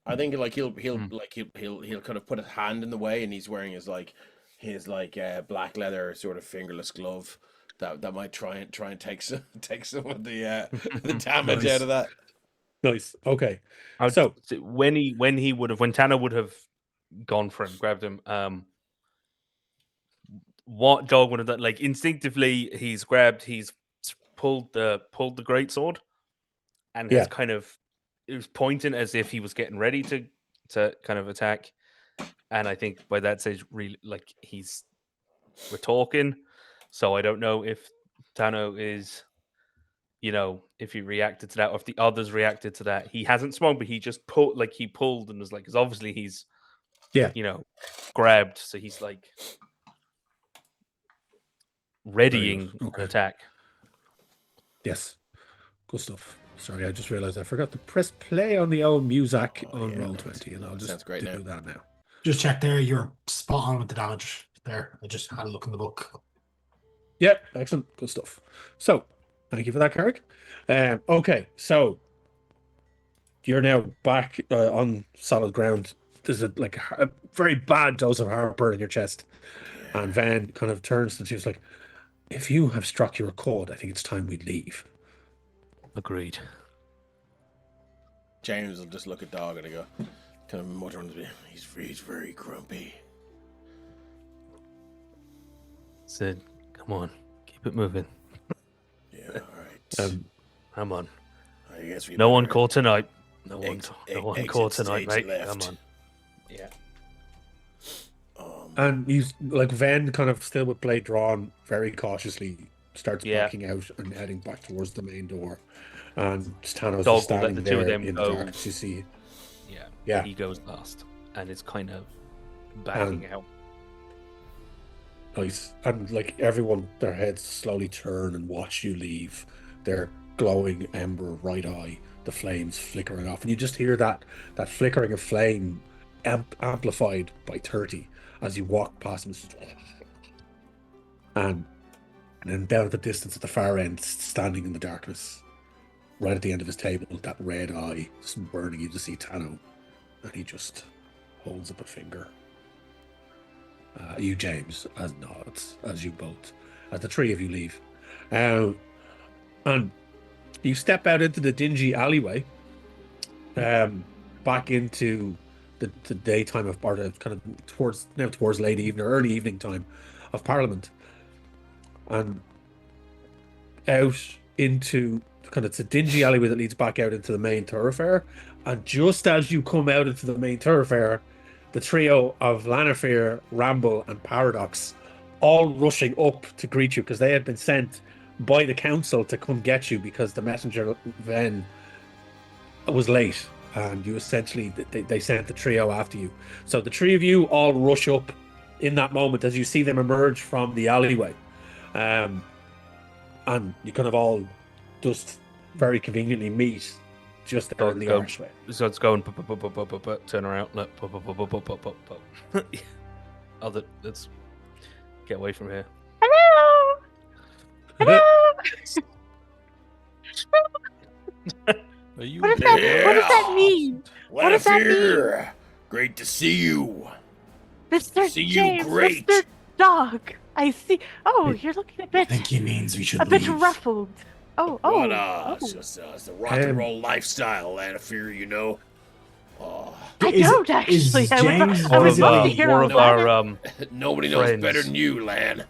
I think like he'll kind of put a hand in the way, and he's wearing his black leather sort of fingerless glove that might try and take some of the the damage out of that. Nice. Okay. So when Tana would have gone for him, grabbed him, what Dog would have done? Like instinctively, he's pulled the greatsword, and has kind of it was pointing as if he was getting ready to kind of attack. And I think by that stage, really, like we're talking. So I don't know if Tano is, if he reacted to that or if the others reacted to that. He hasn't spoken, but he just pulled and was like, because obviously he's, grabbed. So he's like readying an attack. Yes. Good stuff. Sorry, I just realized I forgot to press play on the old music on Roll20, and I'll just great do now. that now. Just check there. You're spot on with the damage there. I just had a look in the book. Yep, excellent. Good stuff. So, thank you for that, Carrick. Okay, so you're now back on solid ground. There's a very bad dose of heartburn in your chest. And Van kind of turns to you, like, if you have struck your accord, I think it's time we leave. Agreed. James will just look at Dog and go, kind of muttering to me, he's very grumpy. Sid, come on, keep it moving. Yeah, all right. Come on. I guess we No one better caught tonight. No one exit caught tonight, stage mate. left. Come on. Yeah. And he's like Ven, kind of still with blade drawn, very cautiously starts backing out and heading back towards the main door. And Thanos Dog is will let standing the two of there them in go. the dark. You see, Yeah. He goes last, and it's kind of backing out. Nice. And like everyone, their heads slowly turn and watch you leave. Their glowing ember right eye, the flames flickering off, and you just hear that flickering of flame amplified by 30 as you walk past him. And then down at the distance at the far end, standing in the darkness, right at the end of his table, that red eye just burning, you just see Tano, and he just holds up a finger. You, James, as nods, as you both, as the three of you leave. And you step out into the dingy alleyway, back into the daytime of or the kind of towards late evening or early evening time of Parliament, and out into kind of it's a dingy alleyway that leads back out into the main thoroughfare. And just as you come out into the main thoroughfare, the trio of Lanafir, Ramble, and Paradox all rushing up to greet you because they had been sent by the council to come get you because the messenger then was late, and you essentially they sent the trio after you. So the three of you all rush up in that moment as you see them emerge from the alleyway, and you kind of all just very conveniently meet just there in the archway. So it's going turn around. Look, let's get away from here. Hello. Hello. Are you What does that mean? What does that Lanafir, great to see you. Mr. See you, James, great. Mr. Dog. I see. Oh, you're looking a I bit think he means we should a bit leave. ruffled. Oh. It's the rock and roll lifestyle, Lanafir, you know. Oh, I Is- don't is actually. James I would visibly- love to hear more all of about it. our nobody knows Friends. better than you, Lan.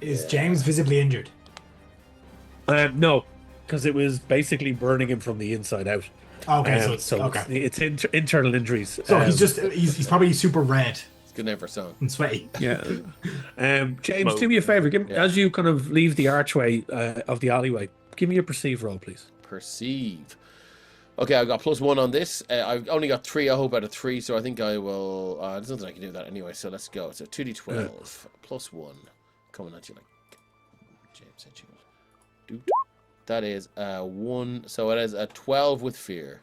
Is James visibly injured? No, because it was basically burning him from the inside out. Okay, so it's okay. It's internal injuries. So he's probably super red It's a good name for a song. and sweaty. Yeah. James, Smoke. do me a favor. Yeah. As you kind of leave the archway of the alleyway, give me a perceive roll, please. Perceive. Okay, I've got +1 on this. I've only got 3, I hope, out of 3, so I think I will... there's nothing I can do with that anyway, so let's go. So 2d12, +1, coming at you like... James said you would. Doot. That is 1, so it is a 12 with fear.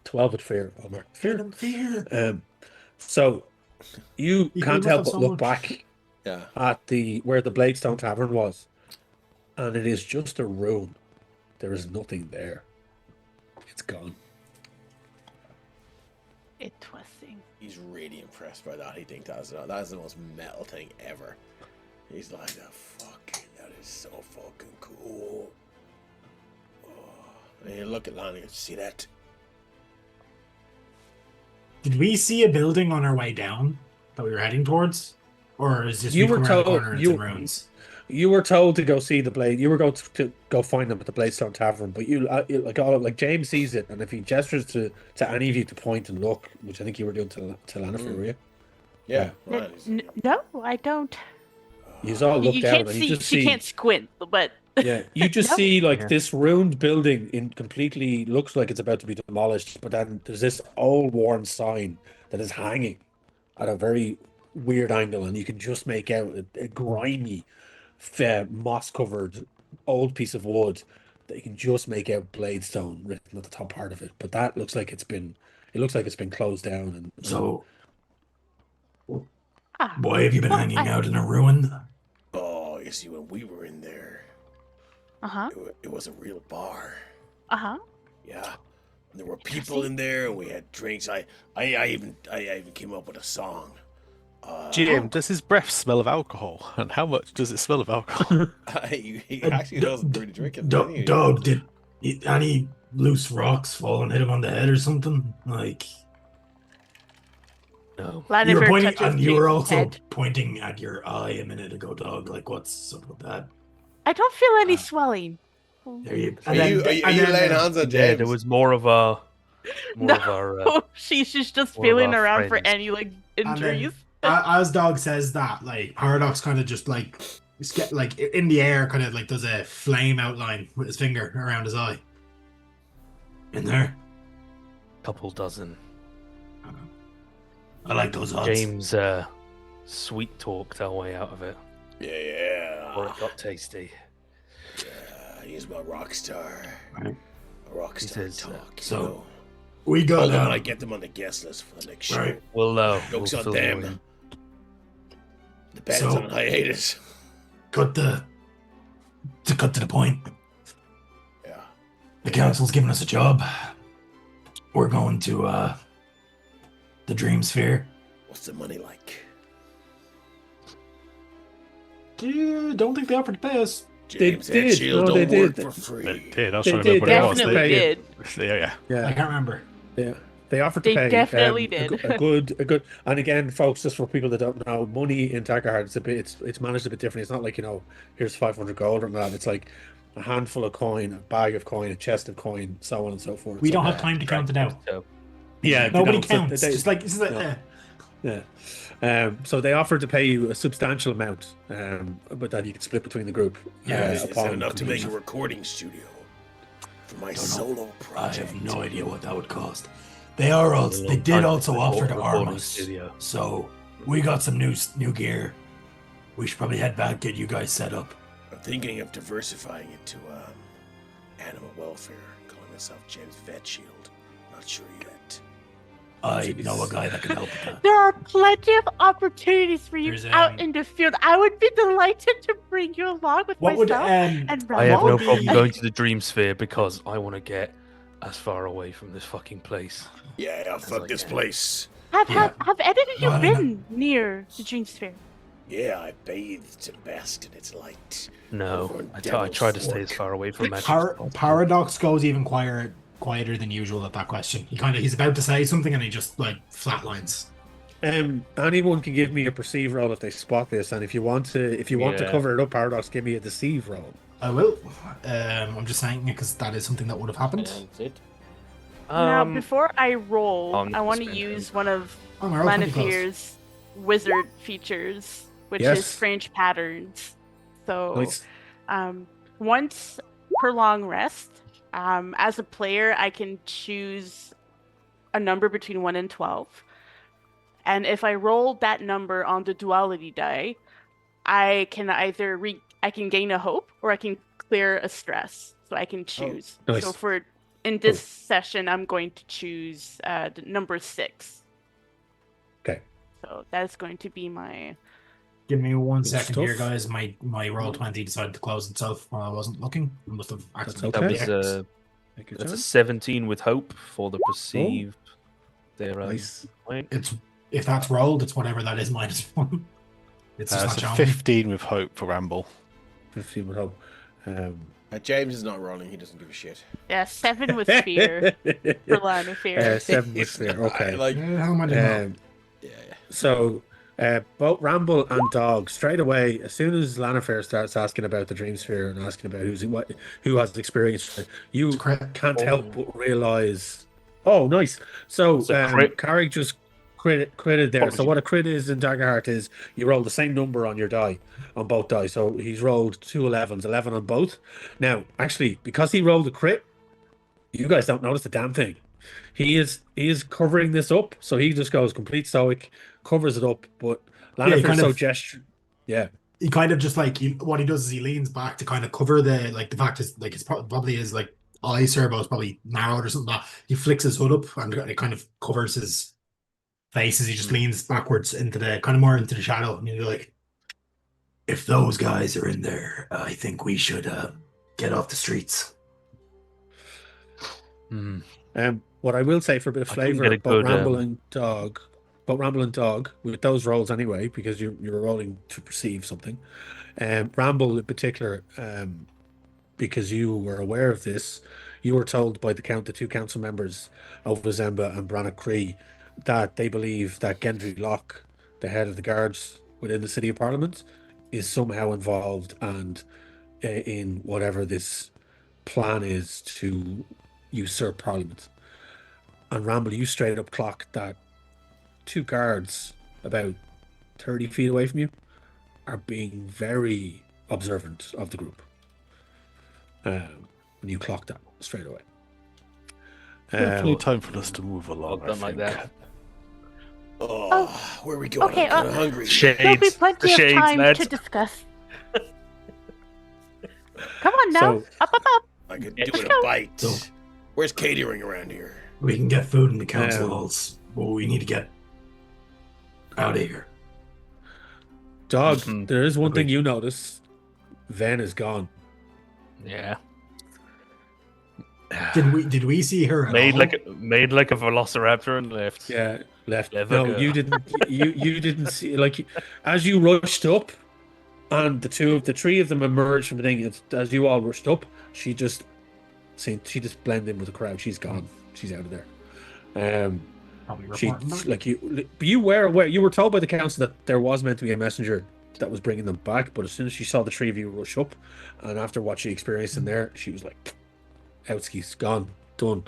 12 at fear, Omar. Fear. So you You can't must help have but so look much. back Yeah. at where the Bladestone Tavern was, and it is just a ruin. There is nothing there. It's gone. Interesting. He's really impressed by that. He thinks that's the most metal thing ever. He's like, that is so fucking cool. Oh. And you look at Lan and you see that? Did we see a building on our way down that we were heading towards? Or is this You we were come around the told- corner and you- it's in ruins? You were told to go see the Blade. You were going to go find them at the Bladestone Tavern, but like James sees it, and if he gestures to any of you to point and look, which I think you were doing to Lanafir, were you? Yeah. N- Lan is- No, I don't. You all look You down can't and see. you just She see. can't squint, but Yeah, you just No. see like Yeah. this ruined building in completely looks like it's about to be demolished, but then there's this old worn sign that is hanging at a very weird angle, and you can just make out a grimy, moss covered old piece of wood that you can just make out Bladestone written at the top part of it. But that looks like it's been closed down and So, ah, why have you been Well, hanging I- out in a ruin? Oh, you see, when we were in there, uh-huh, it was a real bar. uh-huh. Yeah. And there were people in there, and we had drinks. I even came up with a song. Jim, does his breath smell of alcohol? And how much does it smell of alcohol? He actually doesn't really drink it. Dog, did any loose rocks fall and hit him on the head or something? Like, No. you were Lanafir pointing, touches and you were James's also head. pointing at your eye a minute ago, Dog. Like, what's up with that? I don't feel any swelling. There you. Are you laying hands on James? Yeah, there was more of our. No. Of our Oh, she's just one of feeling our around for friends. any like then- injuries. As Dog says that, like Paradox kind of just like in the air, kind of like does a flame outline with his finger around his eye. In there, couple dozen. I like those odds. James sweet talked our way out of it. Yeah. Or it got tasty. He's my rock star. Right. A rock He star says, talk. so- You know. We Hold got them and I get them on the guest list for the next show. right. We'll Jokes on fill you them. in. The band's So- on hiatus. Cut to the point. Yeah. The council's giving us a job. We're going to the Dream Sphere. What's the money like? Don't think they offered to pay us. James, did. that shield No, they don't work did. for They free. did. I was They trying to remember did, what it was. Definitely They- did. Yeah, yeah. I Yeah, can't remember. yeah. They offered to They pay definitely a did. good. And again, folks, just for people that don't know, money in Daggerheart it's managed a bit different. It's not like here's 500 gold or that. It's like a handful of coin, a bag of coin, a chest of coin, so on and so forth. We So, don't have time to count it out. yeah, they Nobody don't. So counts. they- Just like this is no. Yeah. So they offered to pay you a substantial amount, but that you could split between the group. Is upon that enough to make a completion. recording studio for my Don't know. solo I project? have no idea what that would cost. They did also offer to arm us. So we got some new gear. We should probably head back, get you guys set up. I'm thinking of diversifying it to animal welfare, calling myself James Vet Shield. Not sure yet. I know a guy that can help with that. There are plenty of opportunities for you There's, out in the field. I would be delighted to bring you along with What would myself and I have Ramble. no problem going to the Dream Sphere because I want to get as far away from this fucking place. Yeah, fuck this place. Have Yeah. any of you No, no, been near the Dream Sphere? Yeah, I bathed and basked in its light. No, Over in I Devil's try to stay as Fork. far away from magic. as possible. Paradox goes even quieter than usual at that question. He's about to say something and he just like flatlines. Anyone can give me a perceive roll if they spot this, and if you want to Yeah. cover it up, Paradox, give me a deceive roll. I will. I'm just saying it because that is something that would have happened. That's it. Now, before I roll, I'm I want to spend use one of Oh, my roll 20 close. Lanafir's wizard features, which Yes. is strange patterns. So, Nice. once per long rest, as a player, I can choose a number between 1 and 12. And if I roll that number on the duality die, I can either I can gain a hope or I can clear a stress. So I can choose. nice. So in this session, I'm going to choose the number 6. Okay. So that's going to be my. Give me 1 Good second stuff. here, guys. My roll 20 decided to close itself while I wasn't looking. I must have accidentally okay. That was clicked. Take your that's a time. 17 with hope for the perceived. There, Nice. point. It's if that's rolled, it's whatever that is minus 1. It's just not So showing. 15 with hope for Ramble. 15 with hope. James is not rolling. He doesn't give a shit. Yeah, 7 with fear for Lanafir. 7 with fear. Okay. Like, How am I doing? Um, yeah. So, both Ramble and Dog, straight away, as soon as Lanafir starts asking about the Dream Sphere and asking about who has experience, you It's crit. can't help but realize. Oh, nice. So, It's a crit. Carrick just critted there. So, what a crit is in Daggerheart is you roll the same number on your die, on both die. So, he's rolled 2 11s, 11 on both. Now, actually, because he rolled a crit, you guys don't notice the damn thing. He is covering this up, so he just goes complete stoic, covers it up. But Yeah, he Lanafir's kind so of- gesture, yeah, He kind of just like what he does is he leans back to kind of cover the fact is like it's probably his like eye servo is probably narrowed or something. Like that. He flicks his hood up and it kind of covers his face as he just leans backwards into the kind of more into the shadow. And you're like, if those guys are in there, I think we should get off the streets. What I will say for a bit of I couldn't flavour, get a both good, Ramble and Dog, with those rolls anyway, because you're rolling to perceive something. Ramble in particular, because you were aware of this, you were told by the two council members of Vizemba and Branagh Cree that they believe that Gendry Locke, the head of the guards within the City of Parliament, is somehow involved and in whatever this plan is to usurp Parliament. And Ramble, you straight up clocked that 2 guards about 30 feet away from you are being very observant of the group. And you clocked that straight away. Definitely time for us to move along. Well done I like think. that. Oh, where are we going? Okay, I'm kind of hungry. There'll be Shades. plenty The of shades, time lads. to discuss. Come on now, So- up. I could Yeah, do let's with go. a bite. So- Where's catering around here? We can get food in the council Um, halls, but we need to get out of here. Dog, Mhm. there is one thing Agreed. you notice. Ven is gone. Yeah. Did we see her at Made all? like a velociraptor and left. Yeah, left. Never No, go. you didn't. You didn't see as you rushed up, and the 3 of them emerged from the thing. As you all rushed up, she just blended in with the crowd. She's gone. She's out of there. Probably She reporting back. like you were aware. You were told by the council that there was meant to be a messenger that was bringing them back, but as soon as she saw the three of you rush up, and after what she experienced in there, she was like, "Outski's gone, done."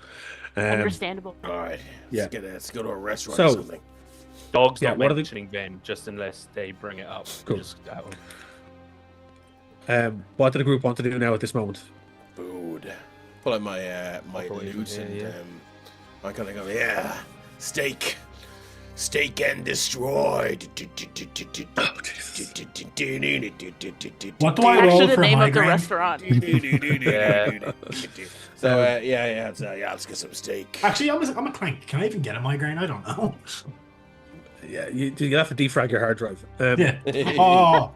Understandable. All right. Yeah. Let's go to a restaurant So- or something. Dog's Yeah, not what are the- mentioning Ben, just unless they bring it up. Cool. Just, What do the group want to do now at this moment? Food. Pull out my my Operation, loot and yeah. I kind of go, yeah, steak and destroyed. What do I Actually, roll the for name of the migraine? restaurant. Let's get some steak. Actually, I'm a clank. Can I even get a migraine? I don't know. Yeah, you have to defrag your hard drive. Yeah. Oh.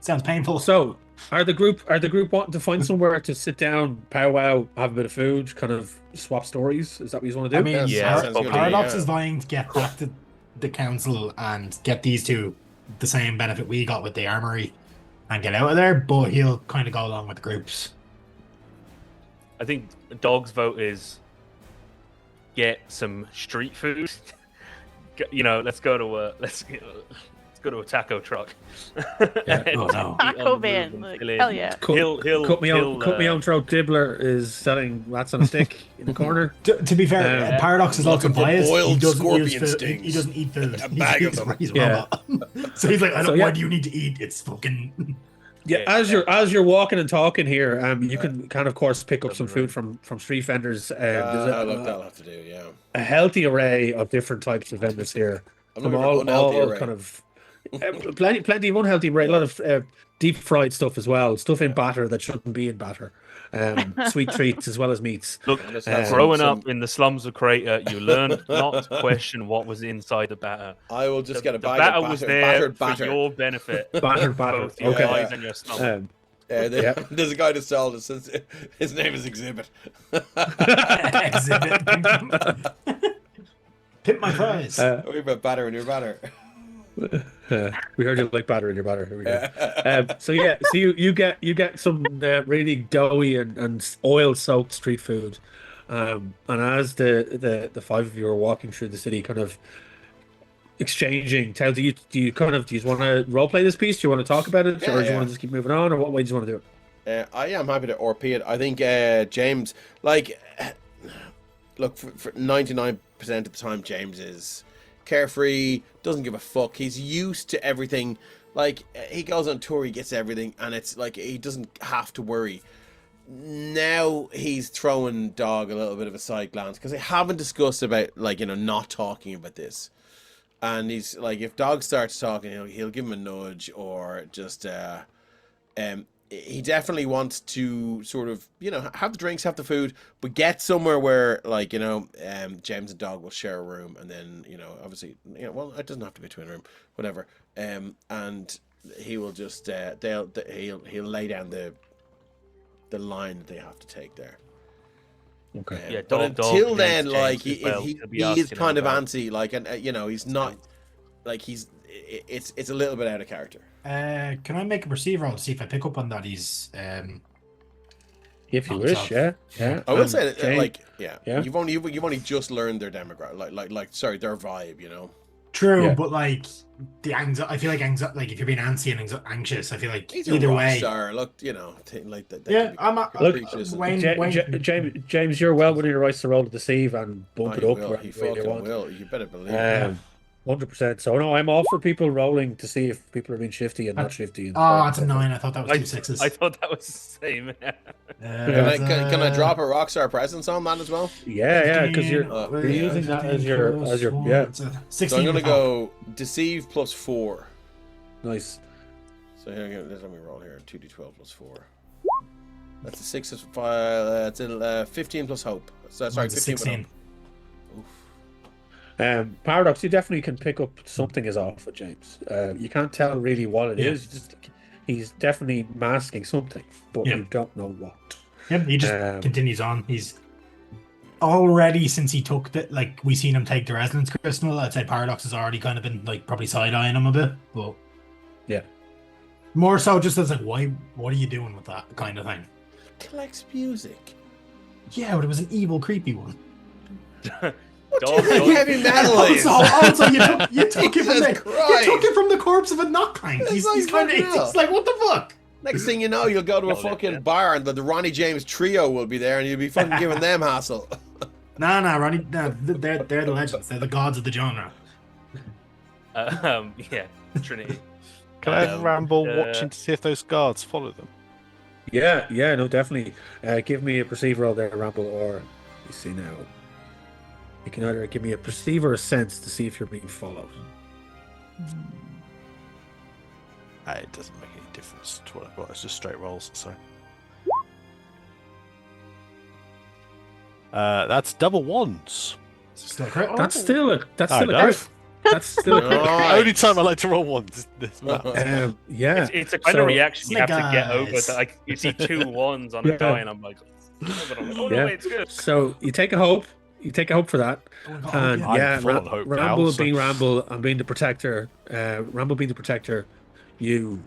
Sounds painful. So, are the group wanting to find somewhere to sit down, powwow, have a bit of food, kind of swap stories? Is that what you want to do? I mean, Yeah, sounds good. Paradox Yeah. is vying to get back to the council and get these two the same benefit we got with the armory and get out of there, but he'll kind of go along with the groups. I think Dog's vote is get some street food. Let's go to a taco truck. Yeah. Oh, no. Eat on Taco the van, move and like, fill in. hell yeah. Cut me on throat. Dibbler is selling rats on a stick in the corner. To be fair, Paradox is also Looking for biased. He boiled doesn't use scorpion food. stings. He doesn't eat food. A bag of them. He's a Yeah. robot. So he's like, So, yeah. why do you need to eat? It's fucking. Yeah, as you're walking and talking here, you can of course pick up some food from street vendors. There's That'll have to do. Yeah. a healthy array of different types of vendors here. I'm Some looking for unhealthy array. kind of plenty of unhealthy array. A lot of deep fried stuff as well. Stuff in batter that shouldn't be in batter. Sweet treats as well as meats. Look, Let's have growing some- up in the slums of Crater, you learned not to question what was inside the batter. I will just get a The bag batter of was batter, there battered for batter. your benefit. Batter. Both your Okay. eyes and your stomach. There's a guy that sold it. Says his name is Exhibit. Exhibit. Pimp my fries. We put batter in your batter. We heard you like batter in your batter. Here we go. So you get some really doughy and oil soaked street food, and as the five of you are walking through the city, kind of exchanging. Do you want to role play this piece? Do you want to talk about it, or do you want to just keep moving on, or what way do you want to do it? I am happy to RP it. I think Jaymz, like, look, for 99% of the time, Jaymz is carefree, doesn't give a fuck. He's used to everything. Like, he goes on tour, he gets everything, and it's like he doesn't have to worry. Now he's throwing Dog a little bit of a side glance because they haven't discussed about, like, not talking about this. And he's like, if Dog starts talking, he'll give him a nudge, or just he definitely wants to sort of, have the drinks, have the food, but get somewhere where, like, Jaymz and Dog will share a room, and then, obviously, well, it doesn't have to be a twin room, whatever. And he will just he'll lay down the line that they have to take there. Okay. Yeah, But Dog until against then, Jaymz like, as he well. He'll be is asking kind of about- antsy, like, and he's not, like, it's a little bit out of character. Can I make a perceive roll to see if I pick up on that? He's If you Not wish, tough. yeah. I will And say that, James- like, yeah. you've only just learned their demographic, sorry, their vibe, true, Yeah. but like the anxiety. I feel like anxiety. Like if you're being antsy and anxious, I feel like He's a either rock way. star. Look, like that. Yeah, I'm a, Look, Wayne. James, you're well within your rights to roll to deceive and bump it up. Will. wherever He you fucking want. will. You better believe it. 100%. So no, I'm all for people rolling to see if people are being shifty and not shifty. And Oh, it's a 9. I thought that was I, two sixes. I thought that was the same. Can I drop a rockstar presence on that as well? Yeah, because you're You're using that as your yeah. 16. So I'm gonna with go deceive plus 4. Nice. So here, let me roll here. 2d12 plus 4. That's a 6 plus 5. That's a 15 plus hope. So sorry, Mine's a 15 with 16. hope. Oof. Paradox, you definitely can pick up something is off with James. You can't tell really what it is. Just he's definitely masking something, but Yeah. you don't know what. Yep, he just continues on. He's already, since he took the, like, we seen him take the resonance crystal, I'd say Paradox has already kind of been like probably side-eyeing him a bit, but Yeah. more so just as like, what are you doing with that kind of thing? Collects music. Yeah, but it was an evil, creepy one. Dog, Heavy metal is. Also, you took it from Jesus the Christ. you took it from the corpse of a knock clank. It's He's like kind of fucking hell. it's like what the fuck? Next thing you know, you'll go to a No, fucking yeah. bar and the Ronnie James trio will be there and you'll be fucking giving them hassle. Nah, Ronnie. Nah, they're the legends. They're the gods of the genre. Yeah, Trinity. Can I have Um, Ramble watching to see if those guards follow them? Yeah, no, definitely. Give me a perceive roll there, Ramble, or you see now. You can either give me a perceive or a sense to see if you're being followed. It doesn't make any difference to what I've got. It's just straight rolls. So that's double ones. Still correct. That's still a I crit. know. That's still a crit. Nice. Only time I like to roll ones is this map. Yeah. It's a kind of reaction you have Snake to get over. eyes. That, like you see 2 ones on Yeah. a die, and I'm like, oh no, Yeah. it's good. So you take a hope. You take a hope for that. And I'm yeah, full on hope now, Ramble so- being Ramble and being the protector. Ramble being the protector, you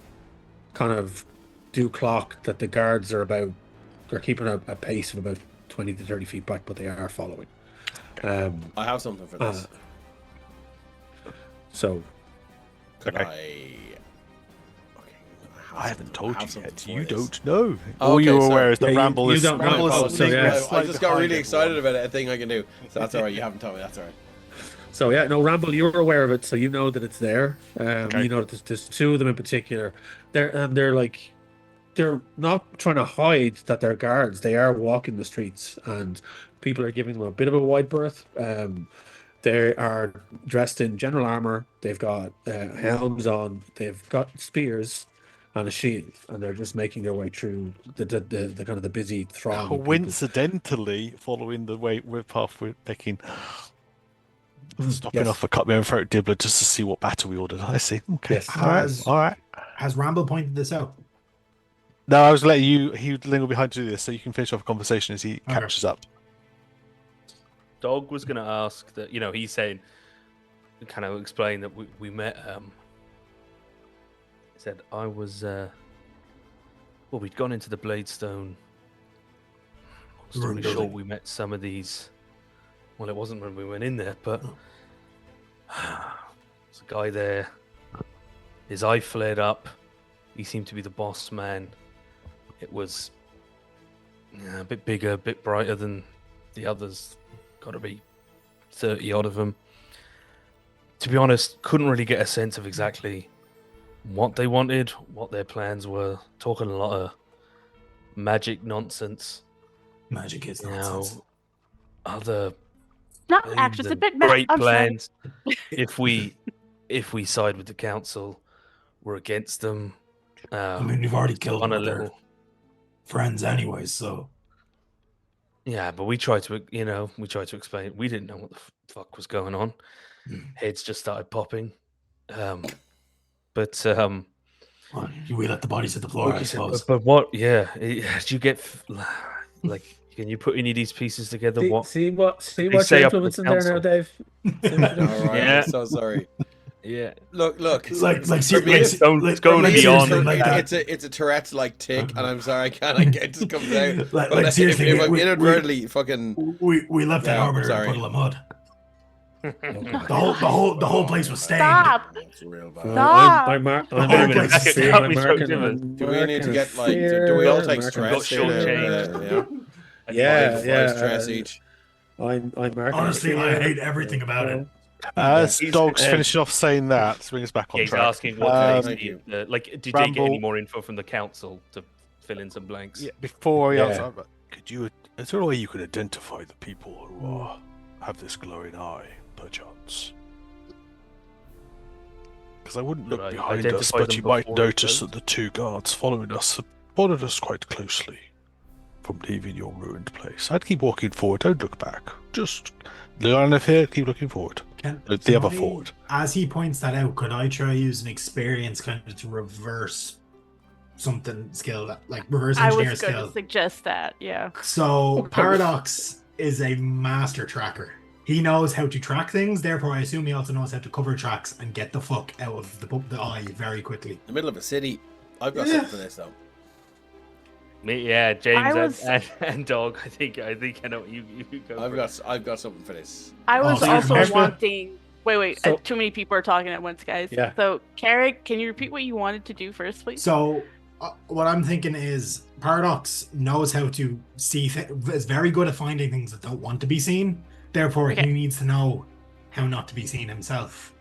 kind of do clock that the guards are keeping a pace of about 20 to 30 feet back, but they are following. I have something for this. So Could okay. I haven't told you yet. You don't know. All Okay, you're sorry. aware is that Yeah, you- Ramble you is don't know. Ramble Oh, is so sneaking yeah. a I slight just got behind really excited everyone. about a thing I can do. So that's alright. You haven't told me. That's alright. So yeah, no, Ramble, you're aware of it, so you know that it's there. Okay. You know that there's 2 of them in particular. They're not trying to hide that they're guards. They are walking the streets, and people are giving them a bit of a wide berth. They are dressed in general armor. They've got helms on. They've got spears and a shield, and they're just making their way through the kind of the busy throng. of people. Coincidentally, following the way we're path we're taking, stopping Yes. off a cut my own throat dibbler just to see what battle we ordered. I see. Okay. Yes. All right. Has Ramble pointed this out? No, I was letting you. He would linger behind to do this, so you can finish off a conversation as he catches up. Dog was going to ask that, he's saying, kind of explain that we met. He said, I was, we'd gone into the Bladestone. Story short, we met some of these. Well, it wasn't when we went in there, but there's a guy there. His eye flared up. He seemed to be the boss man. It was a bit bigger, a bit brighter than the others. Got to be 30 odd of them. To be honest, couldn't really get a sense of exactly what they wanted, what their plans were. Talking a lot of magic nonsense. Magic is You nonsense. know, other Not plans actually, it's a and bit great I'm sorry. plans. if we side with the council, we're against them. I mean, we've already killed on one a of their little. friends anyway, so Yeah, but we tried to explain. We didn't know what the fuck was going on. Heads just started popping. But well, we let the bodies hit the floor, I suppose. but what? Yeah, did you get like? Can you put any of these pieces together? See what they say up at the influence in there now, council? Dave? All right. Yeah. I'm so sorry. Yeah, Look. Like, For me, it's going like, beyond. seriously, like that. It's a Tourette's like tick, and I'm sorry, I can't. It just comes out. Like, But seriously, if I'm we- inadvertently fucking. We left that Yeah, arbiter in a sorry. puddle of mud. The whole place was stained. Stop. That's real bad. Stop. I'm whole marking place is a stained. fear, Can't be so marking- different. Do we need to marking get a like? fear, Do we all take marking- stress? Got short Yeah. Yeah, Five stress each. I'm marking. Honestly, a I fear. hate everything about it. As He's- Dog's finishing off saying that, to bring us back on He's track. asking what Um, they Thank see. you. Like, did they Ramble- get any more info from the council to fill in some blanks? Yeah, before he Yeah. answers, is there a way you could identify the people who have this glowing eye, perchance? Because I wouldn't look Could I behind us, identify but them you might before it notice goes? that the 2 guards following us have followed us quite closely from leaving your ruined place. I'd keep walking forward, don't look back. Just the Lanafir, keep looking forward. The other forward. As he points that out, could I try use an experience kind of to reverse something skill, like reverse I engineer was going skill? to suggest that. Yeah. So Paradox is a master tracker. He knows how to track things, therefore I assume he also knows how to cover tracks and get the fuck out of the eye very quickly. The middle of a city. I've got Yeah. something for this though. Me, yeah, James I was and Dog. I think I know you go. I've got something for this. I was so you're also commercial? wanting. Wait. So- Too many people are talking at once, guys. Yeah. So, Carrick, can you repeat what you wanted to do first, please? So, what I'm thinking is Paradox knows how to see, is very good at finding things that don't want to be seen. Therefore, Okay. he needs to know how not to be seen himself.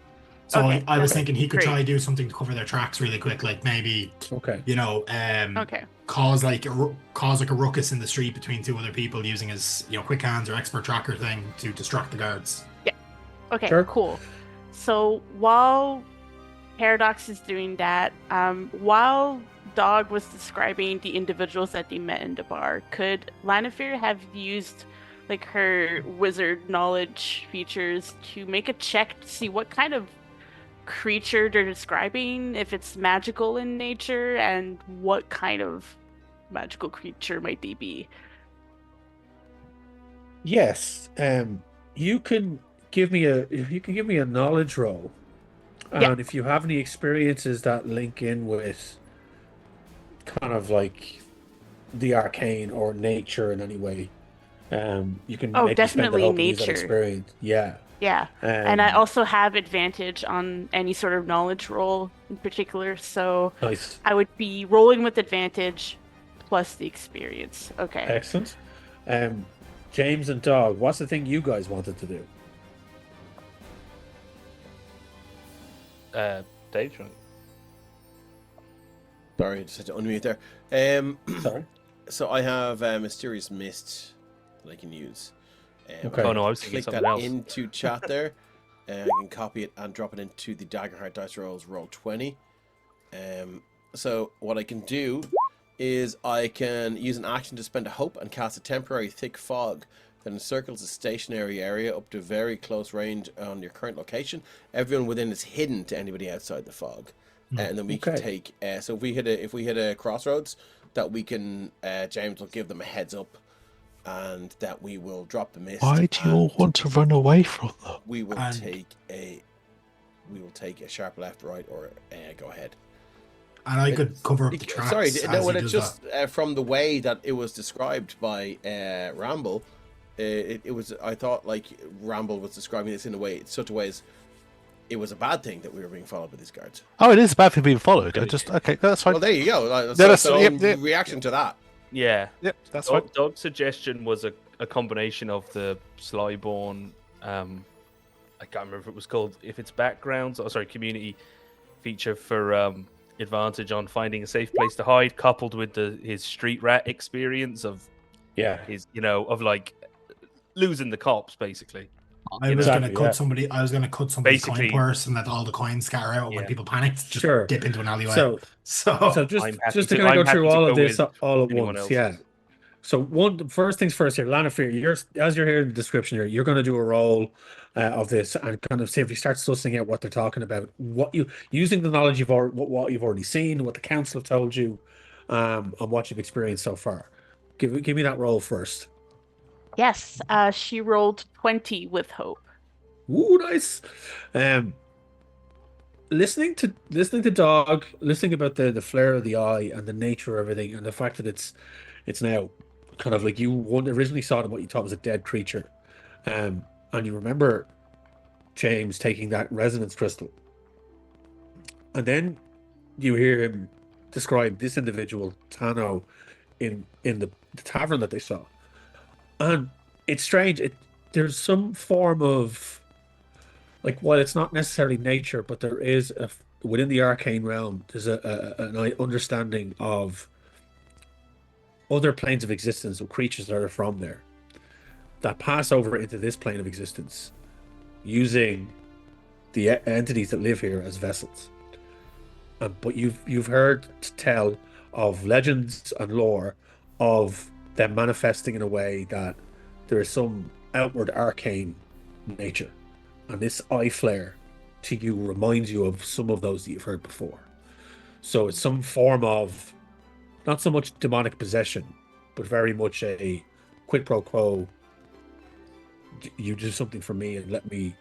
So, Okay, I was okay, thinking he could great. try to do something to cover their tracks really quick, like maybe, Okay. Okay. cause like a ruckus in the street between two other people using his quick hands or expert tracker thing to distract the guards. Okay, Sure. cool. So while Paradox is doing that, while Dog was describing the individuals that they met in the bar, could Lanafir have used like her wizard knowledge features to make a check to see what kind of creature they're describing, if it's magical in nature, and what kind of magical creature might they be? Yes. You can give me a knowledge roll, and Yeah. if you have any experiences that link in with kind of like the arcane or nature in any way, you can Oh, maybe spend the definitely hope and use that nature. experience. Yeah. Yeah. And I Um, also have advantage on any sort of knowledge roll in particular, so Nice. I would be rolling with advantage plus the experience. Okay. Excellent. James and Dog, what's the thing you guys wanted to do? Teetering. Sorry, I just had to unmute there. Sorry. So I have Mysterious Mist that I can use. Okay. Oh no, I was thinking Click something that else. into chat there. I can copy it and drop it into the Daggerheart dice rolls, roll 20. So what I can do is I can use an action to spend a hope and cast a temporary thick fog that encircles a stationary area up to very close range on your current location. Everyone within is hidden to anybody outside the fog. And then we can Okay. take so if we hit a crossroads, that we can James will give them a heads up, and that we will drop the mist. Why do you all and want to run away from them? we will And- take a sharp left, right, or go ahead. And I could cover up the tracks. Sorry, as no, he well, it's does just that. from the way that it was described by Ramble. It was, I thought, like Ramble was describing this in such a way as it was a bad thing that we were being followed by these guards. Oh, it is bad for being followed. Okay, that's fine. Well, there you go. That's that's- the yep, yep. reaction to that. Yeah. Yep, that's fine. Dog's suggestion was a combination of the Slyborn, I can't remember if it was called, if it's backgrounds, or sorry, community feature for advantage on finding a safe place to hide, coupled with his street rat experience of Yeah. his, of like losing the cops, basically. I was Exactly, gonna cut yeah. somebody. I was gonna cut somebody's Basically- coin purse and let all the coins scatter out when Yeah. people panicked. Just Sure. dip into an alleyway. So So just I'm happy just to to- kind I'm of go through happy to all of go this with all at anyone once. else. Yeah. So first things first here, Lanafir, as you're hearing the description here, you're going to do a roll of this and kind of see if you start sussing out what they're talking about, using the knowledge what you've already seen, what the council have told you, and what you've experienced so far. Give me that roll first. Yes, she rolled 20 with hope. Ooh, nice. Listening to Dog, listening about the flare of the eye and the nature of everything, and the fact that it's now kind of like originally saw it in what you thought was a dead creature, and you remember James taking that resonance crystal, and then you hear him describe this individual Tano in the tavern that they saw, and it's strange. There's some form of, like, while it's not necessarily nature, but there is within the arcane realm, there's an understanding of other planes of existence of creatures that are from there that pass over into this plane of existence using the entities that live here as vessels. But you've heard tell of legends and lore of them manifesting in a way that there is some outward arcane nature. And this eye flare to you reminds you of some of those that you've heard before. So it's some form of, not so much demonic possession, but very much a quid pro quo. You do something for me and let me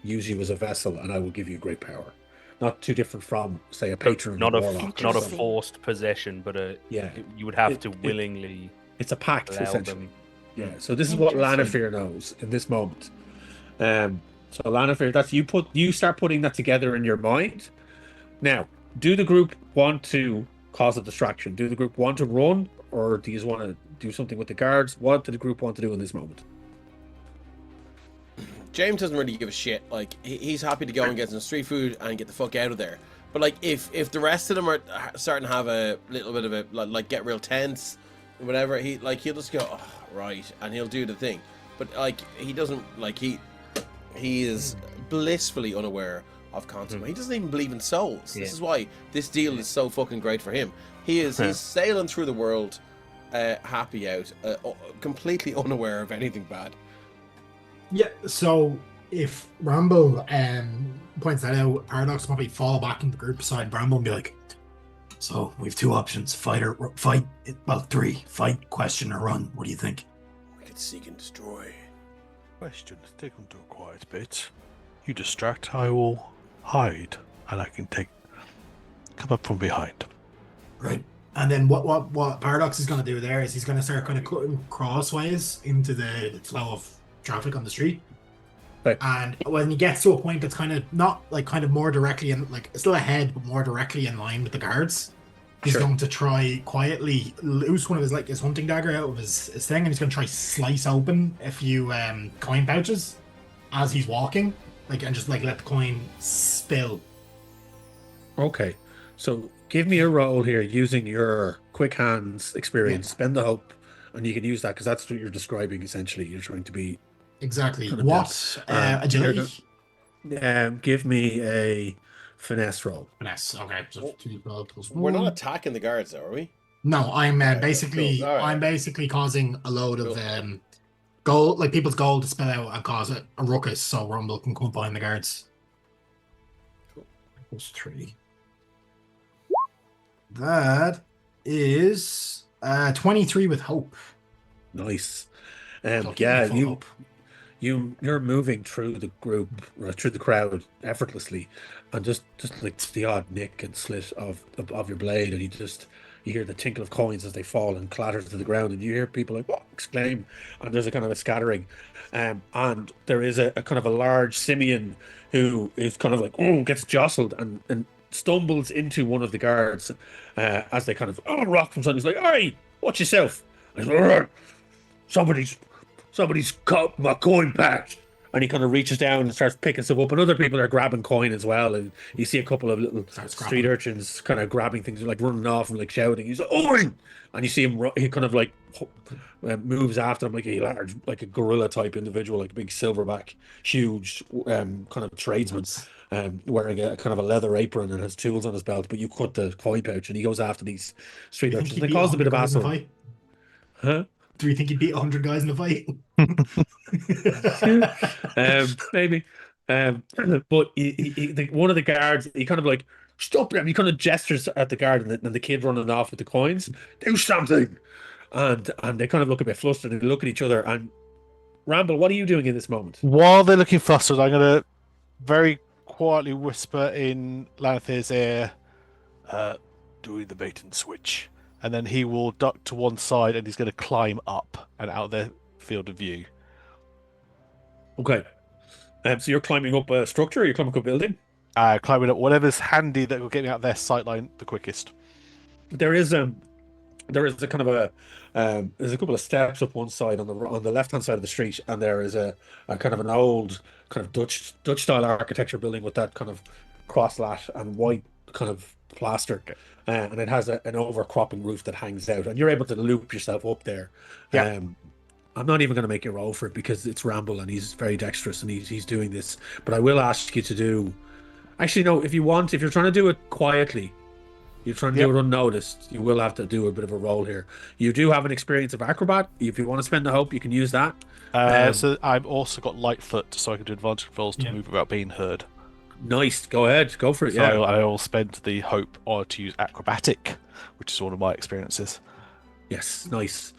use you as a vessel, and I will give you great power. not too different from, say, a patron Not or a warlock. not a Interesting. forced possession, but Yeah, you would have to It- willingly it's a pact allow essentially. them. Yeah. So this is what Interesting. Lanafir knows in this moment. So Lanafir, that's you start putting that together in your mind. Now, do the group want to cause a distraction? Do the group want to run, or do you just want to do something with the guards? What do the group want to do in this moment? James doesn't really give a shit. Like he's happy to go and get some street food and get the fuck out of there. But like if the rest of them are starting to have a little bit of a like get real tense, whatever, he'll just go, oh, right, and he'll do the thing. But like he doesn't like he is blissfully unaware of consequence. He doesn't even believe in souls. Yeah. This is why this deal is so fucking great for him. He's sailing through the world, happy out, completely unaware of anything bad. Yeah, so if Ramble points that out, Paradox will probably fall back in the group beside Ramble and be like, so we have two options, fight, well, three, fight, question, or run. What do you think? We could seek and destroy. Question, take them to a quiet bit. You distract, I will hide, and I can come up from behind. Right. And then what Paradox is going to do there is he's going to start kind of cutting crossways into the flow of traffic on the street. Right. And when he gets to a point that's kind of not like kind of more directly in, like still ahead but more directly in line with the guards, he's Sure. going to try quietly loose one of his hunting dagger out of his thing, and he's going to try slice open a few coin pouches as he's walking, like, and just like let the coin spill. Okay, so give me a roll here using your quick hands experience. Spend the hope, and you can use that because that's what you're describing. Essentially, you're trying to be. Exactly. Kind of What agility? Give me a finesse roll. Finesse. Okay. So 2 plus We're not 1. attacking the guards, though, are we? No, I'm Okay, basically cool. All right. I'm basically causing a load of Cool. gold, like people's gold, to spill out and cause a ruckus, so Rumble can come up behind the guards. Cool. Plus 3. That is 23 with hope. Nice. So Yeah, full hope. you're moving through the group, or through the crowd effortlessly, and just like the odd nick and slit of your blade, and you hear the tinkle of coins as they fall and clatter to the ground, and you hear people like exclaim, and there's a kind of a scattering, and there is a kind of a large simian who is kind of like gets jostled and stumbles into one of the guards as they kind of rock from something. He's like, "Hey, watch yourself!" And he's like, Somebody's cut my coin patch. And he kind of reaches down and starts picking stuff up, and other people are grabbing coin as well. And you see a couple of little street urchins kind of grabbing things, like running off and like shouting. He's like, "Oi!" And you see him, he kind of like moves after him like a large, like a gorilla type individual, like a big silverback, huge kind of tradesman, wearing a kind of a leather apron and has tools on his belt. But you cut the coin pouch, and he goes after these street Do you urchins. think They he'd beat cause a bit of 100 guys in a hassle. fight? Huh? Do you think he'd beat 100 guys in a fight? Maybe. But one of the guards, he kind of like, "Stop him!" He kind of gestures at the guard, and the kid running off with the coins. "Do something!" And they kind of look a bit flustered, and they look at each other. And Ramble, what are you doing in this moment? While they're looking flustered, I'm going to very quietly whisper in Lanafir's ear, doing the bait and switch. And then he will duck to one side, and he's going to climb up and out of their field of view. Okay. So you're climbing up a structure, or you're climbing up a building? Climbing up whatever's handy that will get me out of their sight line the quickest. There is a kind of a there's a couple of steps up one side on the left hand side of the street, and there is a kind of an old kind of Dutch style architecture building with that kind of cross lat and white kind of plaster, and it has an overcropping roof that hangs out, and you're able to loop yourself up there. Yeah. I'm not even going to make you roll for it because it's Ramble and he's very dexterous and he's doing this, but I will ask you to do. Actually, no. If you're trying to do it quietly, you're trying to do it unnoticed, you will have to do a bit of a roll here. You do have an experience of acrobat. If you want to spend the hope, you can use that. So I've also got Lightfoot, so I can do advantage rolls to move without being heard. Nice. Go ahead. Go for it. So Yeah. I will spend the hope or to use acrobatic, which is one of my experiences. Yes. Nice.